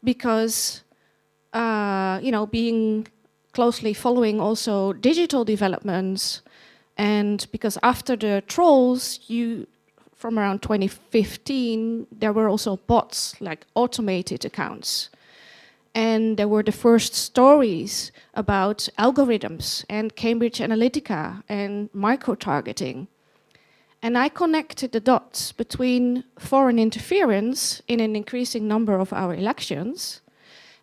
because being closely following also digital developments, and because after the trolls, from around 2015, there were also bots, like automated accounts. And there were the first stories about algorithms and Cambridge Analytica and micro-targeting. And I connected the dots between foreign interference in an increasing number of our elections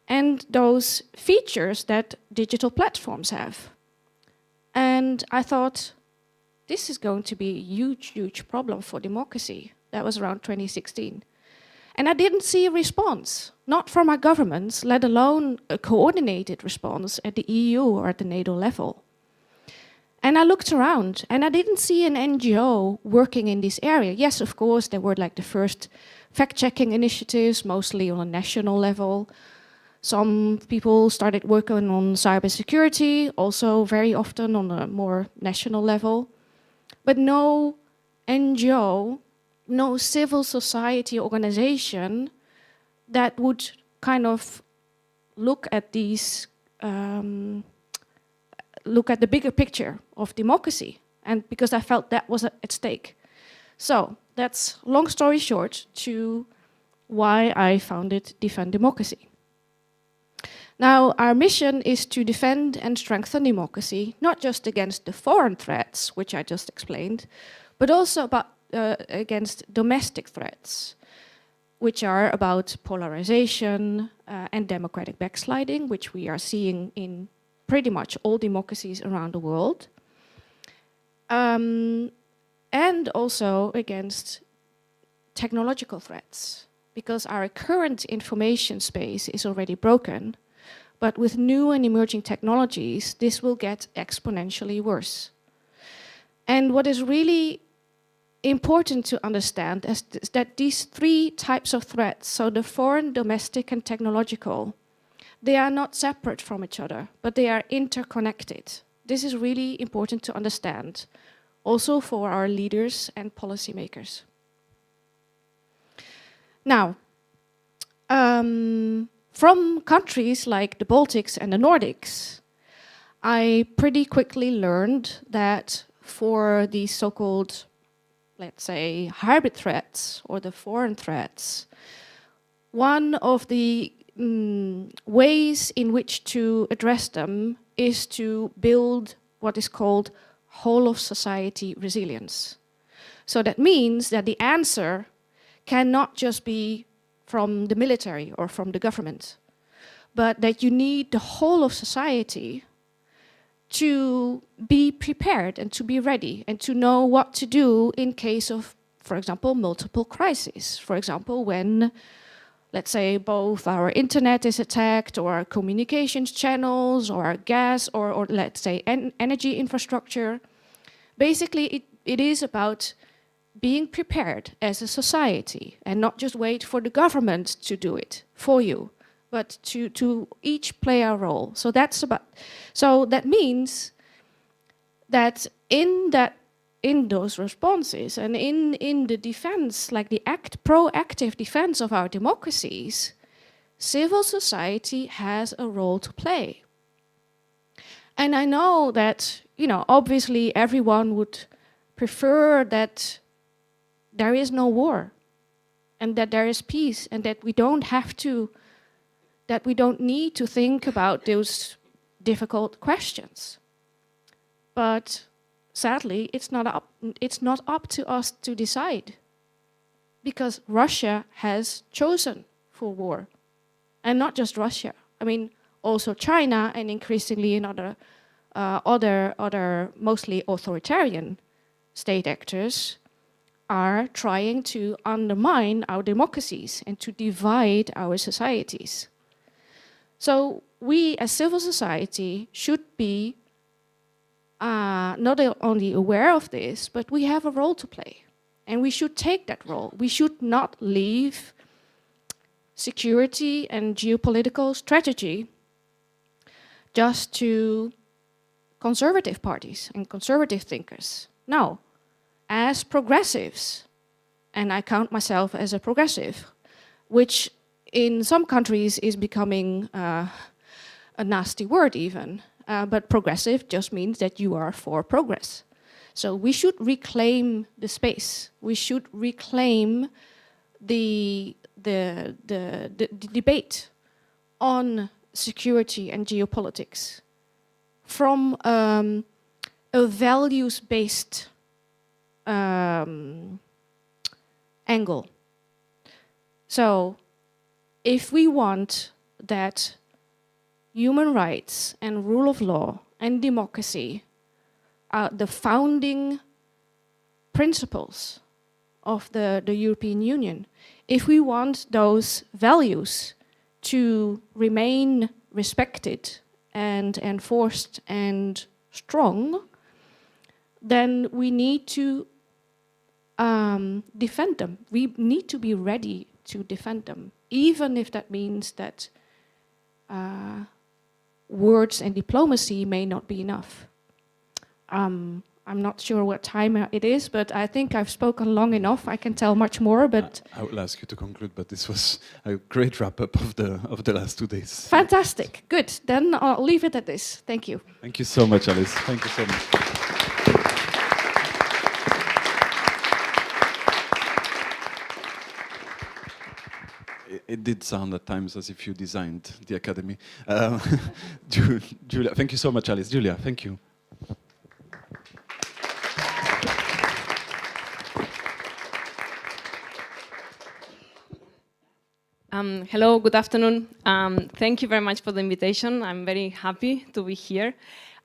and those features that digital platforms have. And I thought, this is going to be a huge, huge problem for democracy. That was around 2016. And I didn't see a response, not from our governments, let alone a coordinated response at the EU or at the NATO level. And I looked around and I didn't see an NGO working in this area. Yes, of course, there were like the first fact-checking initiatives, mostly on a national level. Some people started working on cybersecurity, also very often on a more national level. But no NGO, no civil society organization that would kind of look at these, look at the bigger picture of democracy. And because I felt that was at stake. So that's, long story short, to why I founded Defend Democracy. Now, our mission is to defend and strengthen democracy, not just against the foreign threats, which I just explained, but also against domestic threats, which are about polarization and democratic backsliding, which we are seeing in pretty much all democracies around the world, and also against technological threats, because our current information space is already broken. But with new and emerging technologies, this will get exponentially worse. And what is really important to understand is that these three types of threats, so the foreign, domestic, and technological, they are not separate from each other, but they are interconnected. This is really important to understand, also for our leaders and policymakers. Now, from countries like the Baltics and the Nordics, I pretty quickly learned that for these so-called, let's say, hybrid threats or the foreign threats, one of the ways in which to address them is to build what is called whole of society resilience. So that means that the answer cannot just be from the military or from the government, but that you need the whole of society to be prepared and to be ready and to know what to do in case of, for example, multiple crises. For example, when, let's say, both our internet is attacked, or our communications channels, or our gas, or let's say, energy infrastructure. Basically, it is about being prepared as a society and not just wait for the government to do it for you, but to each play a role. So that means that in those responses and in the defense, like the proactive defense of our democracies, civil society has a role to play. And I know that, obviously everyone would prefer that there is no war and that there is peace and that we don't need to think about those difficult questions. But sadly, it's not up to us to decide, because Russia has chosen for war. And not just Russia. I mean, also China, and increasingly in other mostly authoritarian state actors are trying to undermine our democracies and to divide our societies. So we as civil society should be not only aware of this, but we have a role to play. And we should take that role. We should not leave security and geopolitical strategy just to conservative parties and conservative thinkers. No, as progressives, and I count myself as a progressive, which in some countries is becoming a nasty word even, but progressive just means that you are for progress. So we should reclaim the space. We should reclaim the debate on security and geopolitics from a values-based angle. So if we want that human rights and rule of law and democracy are the founding principles of the European Union, if we want those values to remain respected and enforced and strong, then we need to defend them. We need to be ready to defend them, even if that means that words and diplomacy may not be enough. I'm not sure what time it is, but I think I've spoken long enough. I can tell much more, but I will ask you to conclude. But this was a great wrap-up of the last 2 days. Fantastic. Good. Then I'll leave it at this. Thank you. Thank you so much, Alice. Thank you so much. It did sound at times as if you designed the academy. Julia, thank you so much, Alice. Julia, thank you. Hello, good afternoon. Thank you very much for the invitation. I'm very happy to be here.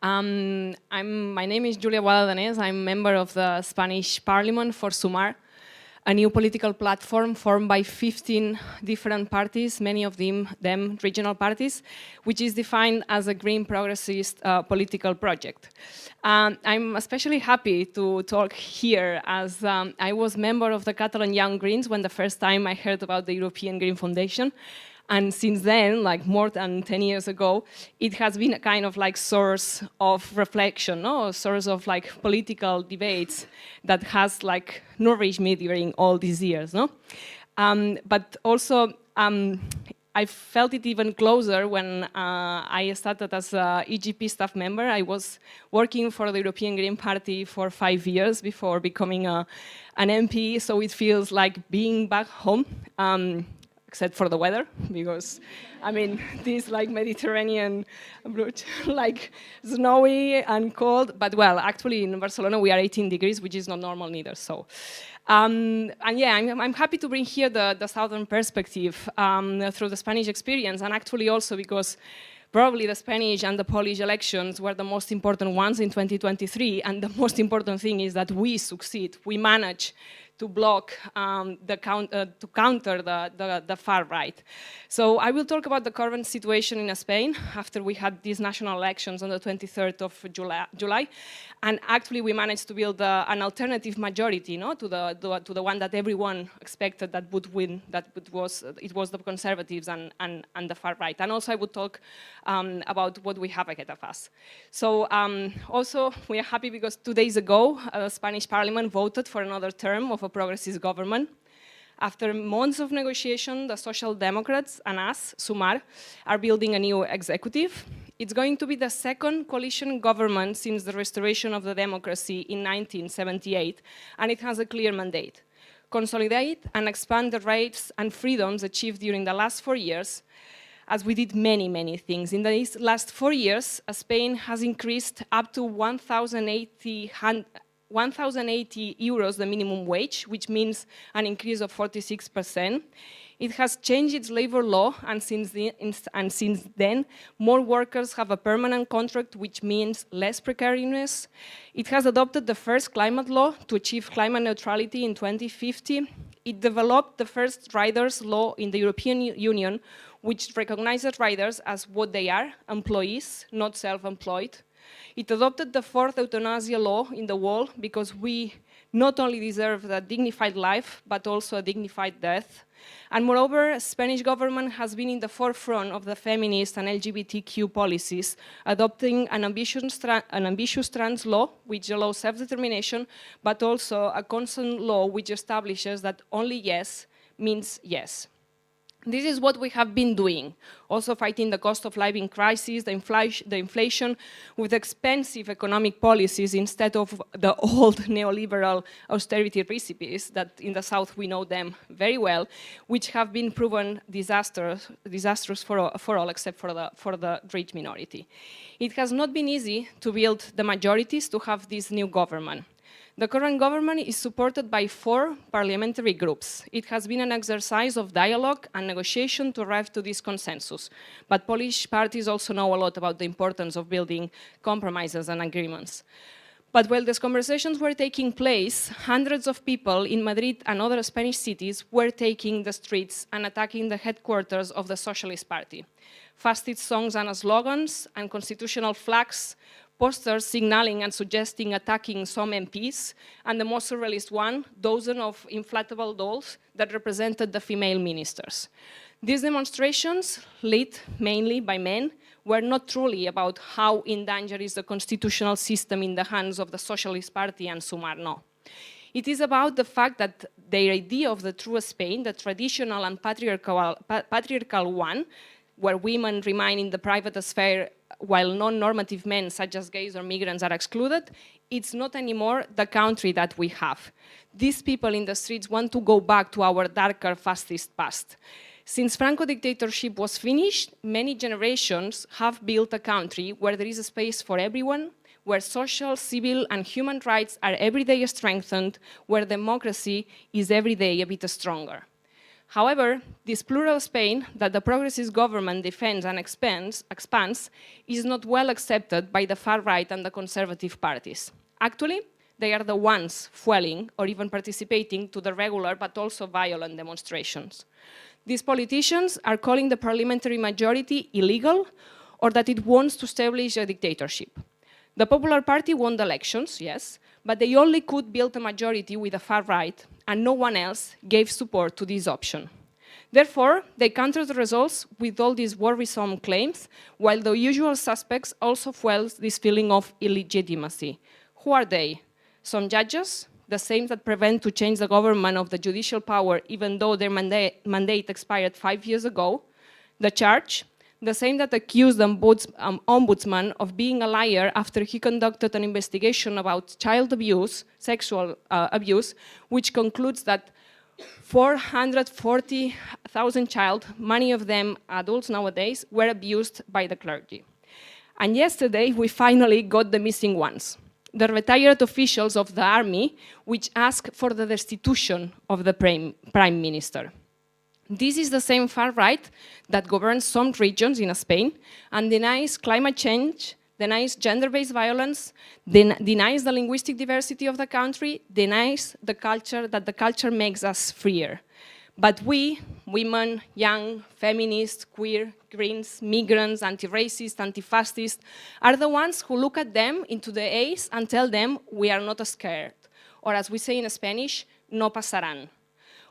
My name is Julia Guadaldanés. I'm a member of the Spanish Parliament for Sumar, a new political platform formed by 15 different parties, many of them regional parties, which is defined as a green progressist political project. I'm especially happy to talk here as I was member of the Catalan Young Greens when the first time I heard about the European Green Foundation. And since then, like more than 10 years ago, it has been a kind of like source of reflection, no? A source of like political debates that has like nourished me during all these years, no? But also, I felt it even closer when I started as a EGP staff member. I was working for the European Green Party for 5 years before becoming an MP, so it feels like being back home. except for the weather, because, I mean, this like Mediterranean, like snowy and cold, but well, actually in Barcelona we are 18 degrees, which is not normal neither, so. And yeah, I'm happy to bring here the southern perspective through the Spanish experience, and actually also because probably the Spanish and the Polish elections were the most important ones in 2023, and the most important thing is that we succeed. We manage to block, to counter the far right. So I will talk about the current situation in Spain after we had these national elections on the 23rd of July. And actually we managed to build an alternative majority, no, to the one that everyone expected that would win, it was the Conservatives and the far right. And also I would talk about what we have ahead of us. So also we are happy because 2 days ago, the Spanish Parliament voted for another term of a progressive government. After months of negotiation, the Social Democrats and us, Sumar, are building a new executive. It's going to be the second coalition government since the restoration of the democracy in 1978, and it has a clear mandate: consolidate and expand the rights and freedoms achieved during the last 4 years, as we did many, many things. In these last 4 years, Spain has increased up to 1,080 euros the minimum wage, which means an increase of 46%. It has changed its labor law, and since then, more workers have a permanent contract, which means less precariousness. It has adopted the first climate law to achieve climate neutrality in 2050. It developed the first riders law in the European Union, which recognizes riders as what they are, employees, not self-employed. It adopted the fourth euthanasia law in the world because we not only deserve a dignified life, but also a dignified death. And moreover, the Spanish government has been in the forefront of the feminist and LGBTQ policies, adopting an ambitious trans law, which allows self-determination, but also a consent law, which establishes that only yes means yes. This is what we have been doing, also fighting the cost of living crisis, the inflation, with expensive economic policies instead of the old neoliberal austerity recipes that in the South we know them very well, which have been proven disastrous for all except for the rich minority. It has not been easy to build the majorities to have this new government. The current government is supported by 4 parliamentary groups. It has been an exercise of dialogue and negotiation to arrive to this consensus. But Polish parties also know a lot about the importance of building compromises and agreements. But while these conversations were taking place, hundreds of people in Madrid and other Spanish cities were taking the streets and attacking the headquarters of the Socialist Party. Fascist songs and slogans and constitutional flags, posters signaling and suggesting attacking some MPs, and the most surrealist one, dozens of inflatable dolls that represented the female ministers. These demonstrations, led mainly by men, were not truly about how in danger is the constitutional system in the hands of the Socialist Party and Sumar, no. It is about the fact that their idea of the true Spain, the traditional and patriarchal one, where women remain in the private sphere while non-normative men, such as gays or migrants, are excluded, it's not anymore the country that we have. These people in the streets want to go back to our darker, fascist past. Since Franco dictatorship was finished, many generations have built a country where there is a space for everyone, where social, civil, and human rights are every day strengthened, where democracy is every day a bit stronger. However, this plural Spain that the progressive government defends and expands is not well accepted by the far right and the conservative parties. Actually, they are the ones fueling or even participating to the regular but also violent demonstrations. These politicians are calling the parliamentary majority illegal or that it wants to establish a dictatorship. The Popular Party won the elections, yes, but they only could build a majority with the far right, and no one else gave support to this option. Therefore, they countered the results with all these worrisome claims, while the usual suspects also fuel this feeling of illegitimacy. Who are they? Some judges, the same that prevent to change the government of the judicial power even though their mandate expired 5 years ago. The church, the same that accused the ombudsman of being a liar after he conducted an investigation about child abuse, sexual abuse, which concludes that 440,000 children, many of them adults nowadays, were abused by the clergy. And yesterday, we finally got the missing ones, the retired officials of the army, which asked for the destitution of the prime minister. This is the same far right that governs some regions in Spain and denies climate change, denies gender-based violence, denies the linguistic diversity of the country, denies the culture, that the culture makes us freer. But we, women, young, feminists, queer, Greens, migrants, anti-racist, anti-fascist, are the ones who look at them into the eyes and tell them we are not scared. Or as we say in Spanish, no pasarán.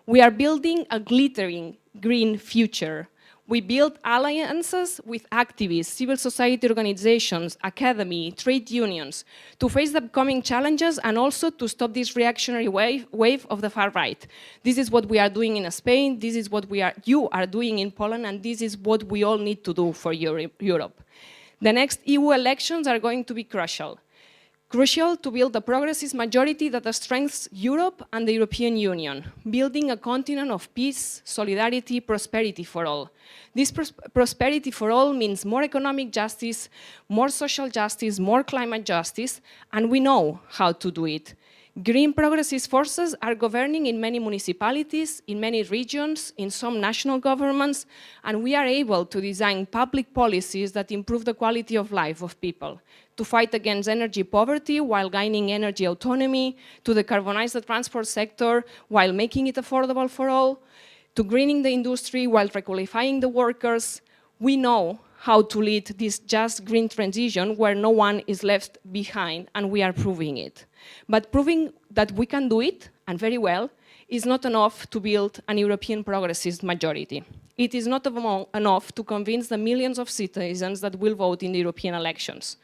We are building a glittering green future. We build alliances with activists, civil society organizations, academy, trade unions, to face the upcoming challenges and also to stop this reactionary wave of the far right. This is what we are doing in Spain, this is what you are doing in Poland, and this is what we all need to do for Europe. The next EU elections are going to be crucial. Crucial to build a progressist majority that strengthens Europe and the European Union, building a continent of peace, solidarity, prosperity for all. This prosperity for all means more economic justice, more social justice, more climate justice, and we know how to do it. Green progressist forces are governing in many municipalities, in many regions, in some national governments, and we are able to design public policies that improve the quality of life of people, to fight against energy poverty while gaining energy autonomy, to decarbonize the transport sector while making it affordable for all, to greening the industry while requalifying the workers. We know how to lead this just green transition where no one is left behind, and we are proving it. But proving that we can do it, and very well, is not enough to build an European progressist majority. It is not enough to convince the millions of citizens that will vote in the European elections.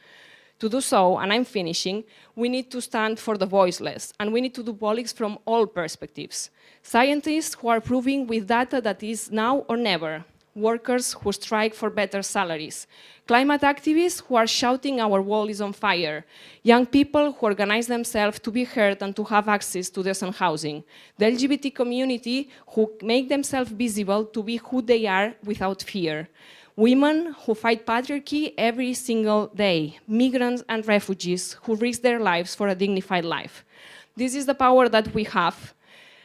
To do so, and I'm finishing, we need to stand for the voiceless, and we need to do politics from all perspectives. Scientists who are proving with data that is now or never, workers who strike for better salaries, climate activists who are shouting our world is on fire, young people who organize themselves to be heard and to have access to decent housing, the LGBT community who make themselves visible to be who they are without fear, women who fight patriarchy every single day, migrants and refugees who risk their lives for a dignified life. This is the power that we have.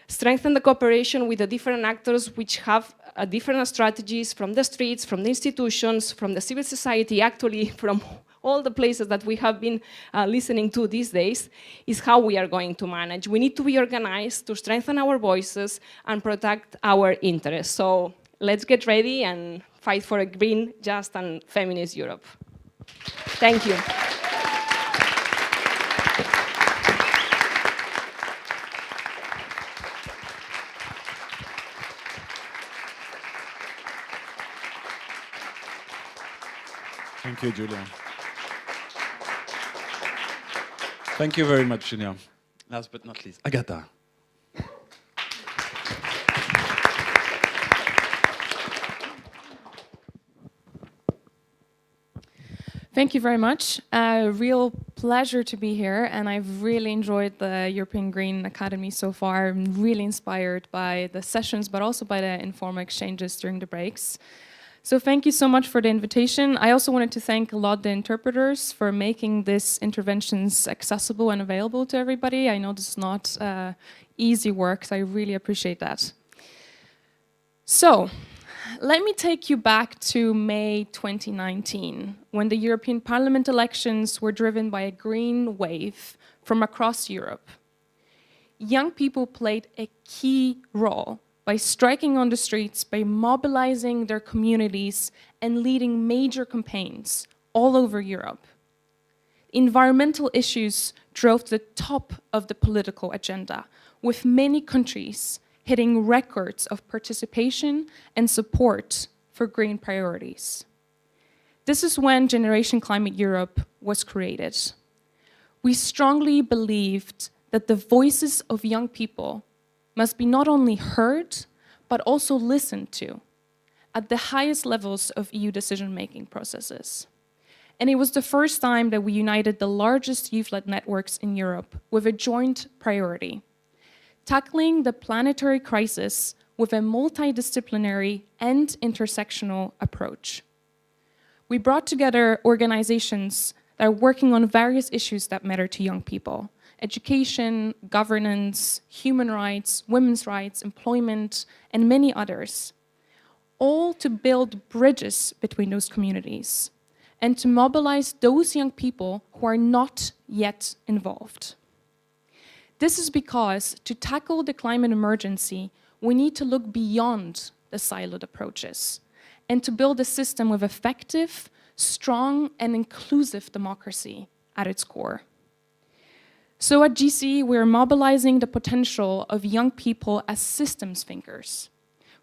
Strengthen the cooperation with the different actors which have different strategies from the streets, from the institutions, from the civil society, actually from all the places that we have been listening to these days, is how we are going to manage. We need to be organized to strengthen our voices and protect our interests. So let's get ready and fight for a green, just and feminist Europe. Thank you. Thank you, Julia. Thank you very much, Julia. Last but not least, Agatha. Thank you very much. A real pleasure to be here, and I've really enjoyed the European Green Academy so far. I'm really inspired by the sessions, but also by the informal exchanges during the breaks. So thank you so much for the invitation. I also wanted to thank a lot the interpreters for making these interventions accessible and available to everybody. I know this is not easy work, so I really appreciate that. So, let me take you back to May 2019, when the European Parliament elections were driven by a green wave from across Europe. Young people played a key role by striking on the streets, by mobilizing their communities and leading major campaigns all over Europe. Environmental issues drove to the top of the political agenda, with many countries hitting records of participation and support for green priorities. This is when Generation Climate Europe was created. We strongly believed that the voices of young people must be not only heard, but also listened to at the highest levels of EU decision-making processes. And it was the first time that we united the largest youth-led networks in Europe with a joint priority: tackling the planetary crisis with a multidisciplinary and intersectional approach. We brought together organizations that are working on various issues that matter to young people: education, governance, human rights, women's rights, employment, and many others, all to build bridges between those communities and to mobilize those young people who are not yet involved. This is because to tackle the climate emergency, we need to look beyond the siloed approaches and to build a system with effective, strong, and inclusive democracy at its core. So at GC, we're mobilizing the potential of young people as systems thinkers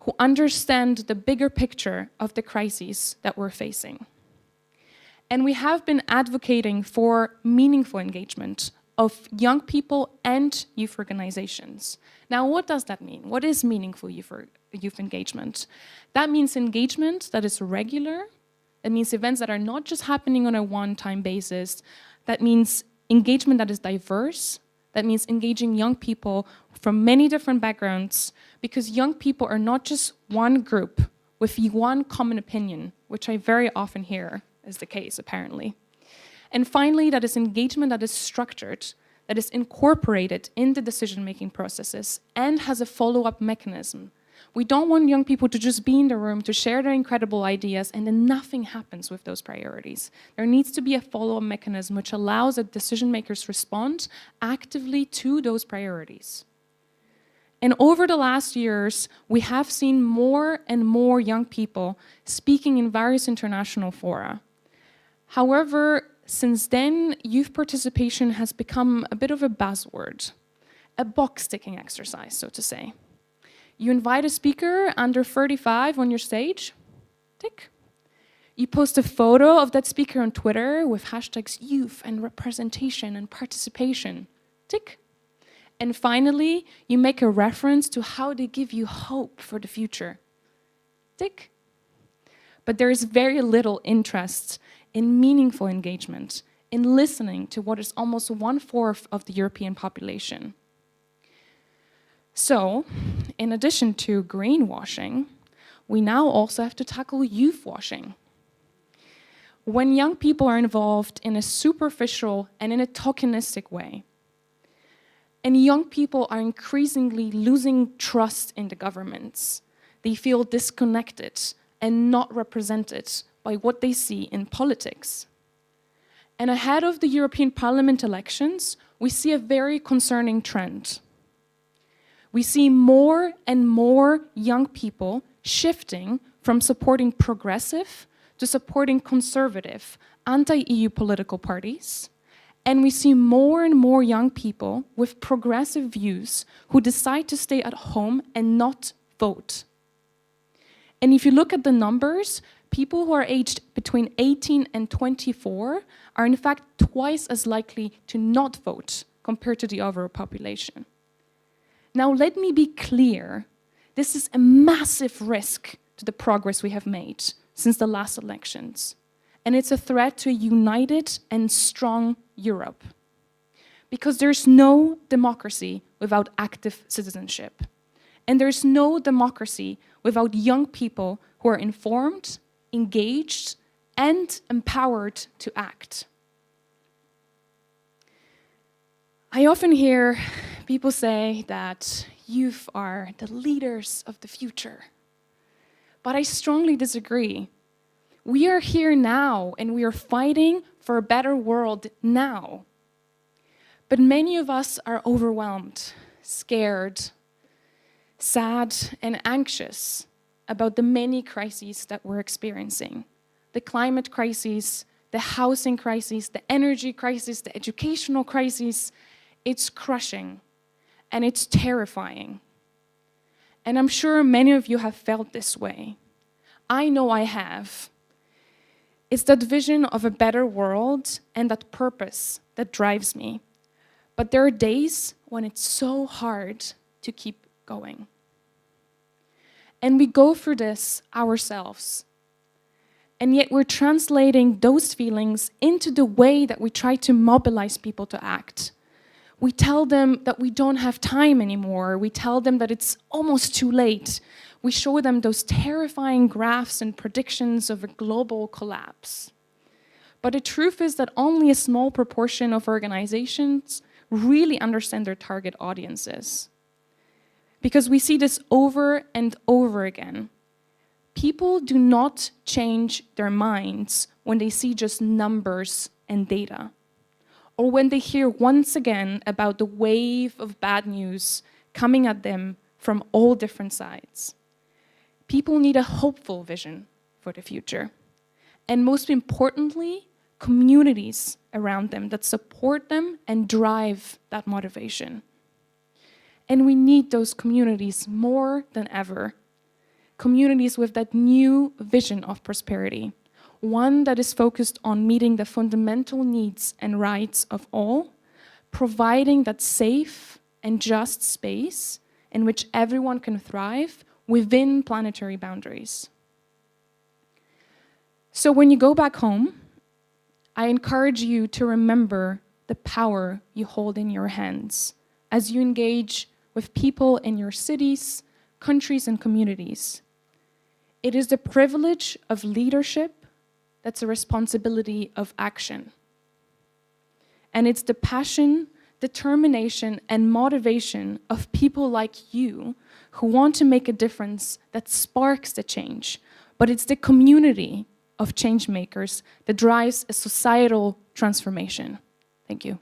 who understand the bigger picture of the crises that we're facing. And we have been advocating for meaningful engagement of young people and youth organizations. Now, what does that mean? What is meaningful youth engagement? That means engagement that is regular. That means events that are not just happening on a one-time basis. That means engagement that is diverse. That means engaging young people from many different backgrounds, because young people are not just one group with one common opinion, which I very often hear is the case, apparently. And finally, that is engagement that is structured, that is incorporated in the decision-making processes and has a follow-up mechanism. We don't want young people to just be in the room to share their incredible ideas and then nothing happens with those priorities. There needs to be a follow-up mechanism which allows that decision-makers respond actively to those priorities. And over the last years, we have seen more and more young people speaking in various international fora. However, since then, youth participation has become a bit of a buzzword, a box-ticking exercise, so to say. You invite a speaker under 35 on your stage, tick. You post a photo of that speaker on Twitter with hashtags youth and representation and participation, tick. And finally, you make a reference to how they give you hope for the future, tick. But there is very little interest in meaningful engagement, in listening to what is almost 1/4 of the European population. So, in addition to greenwashing, we now also have to tackle youth washing. When young people are involved in a superficial and in a tokenistic way, and young people are increasingly losing trust in the governments, they feel disconnected and not represented by what they see in politics. And ahead of the European Parliament elections, we see a very concerning trend. We see more and more young people shifting from supporting progressive to supporting conservative, anti-EU political parties. And we see more and more young people with progressive views who decide to stay at home and not vote. And if you look at the numbers, people who are aged between 18 and 24 are in fact twice as likely to not vote compared to the overall population. Now, let me be clear. This is a massive risk to the progress we have made since the last elections. And it's a threat to a united and strong Europe. Because there's no democracy without active citizenship. And there's no democracy without young people who are informed, engaged, and empowered to act. I often hear people say that youth are the leaders of the future. But I strongly disagree. We are here now, and we are fighting for a better world now. But many of us are overwhelmed, scared, sad, and anxious about the many crises that we're experiencing. The climate crisis, the housing crisis, the energy crisis, the educational crisis. It's crushing, and it's terrifying. And I'm sure many of you have felt this way. I know I have. It's that vision of a better world and that purpose that drives me. But there are days when it's so hard to keep going. And we go through this ourselves. And yet we're translating those feelings into the way that we try to mobilize people to act. We tell them that we don't have time anymore. We tell them that it's almost too late. We show them those terrifying graphs and predictions of a global collapse. But the truth is that only a small proportion of organizations really understand their target audiences. Because we see this over and over again. People do not change their minds when they see just numbers and data, or when they hear once again about the wave of bad news coming at them from all different sides. People need a hopeful vision for the future. And most importantly, communities around them that support them and drive that motivation. And we need those communities more than ever. Communities with that new vision of prosperity, one that is focused on meeting the fundamental needs and rights of all, providing that safe and just space in which everyone can thrive within planetary boundaries. So when you go back home, I encourage you to remember the power you hold in your hands as you engage with people in your cities, countries, and communities. It is the privilege of leadership that's a responsibility of action. And it's the passion, determination, and motivation of people like you who want to make a difference that sparks the change. But it's the community of change makers that drives a societal transformation. Thank you.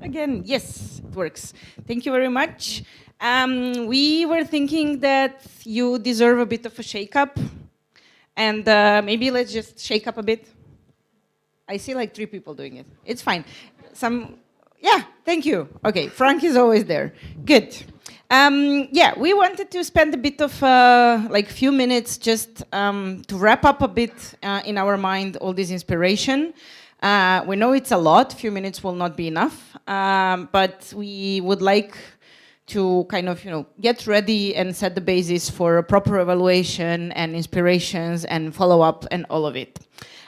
Again, yes, it works. Thank you very much. We were thinking that you deserve a bit of a shake-up. And maybe let's just shake up a bit. I see like 3 people doing it. It's fine. Yeah, thank you. Okay, Frank is always there. Good. Yeah, we wanted to spend a bit of like few minutes just to wrap up a bit in our mind all this inspiration. We know it's a lot. Few minutes will not be enough, but we would like to kind of, get ready and set the basis for a proper evaluation and inspirations and follow-up and all of it.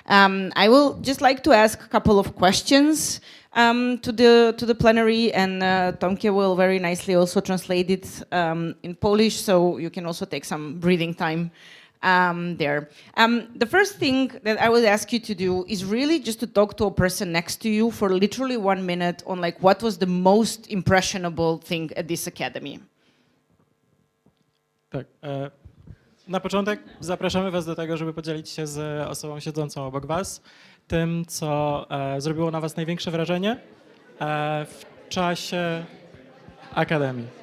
I will just like to ask a couple of questions to the plenary, and Tomke will very nicely also translate it in Polish, so you can also take some breathing time there. The first thing that I would ask you to do is really just to talk to a person next to you for literally 1 minute on like what was the most impressionable thing at this academy. Tak. Na początek zapraszamy Was do tego, żeby podzielić się z osobą siedzącą obok Was tym, co zrobiło na Was największe wrażenie w czasie akademii.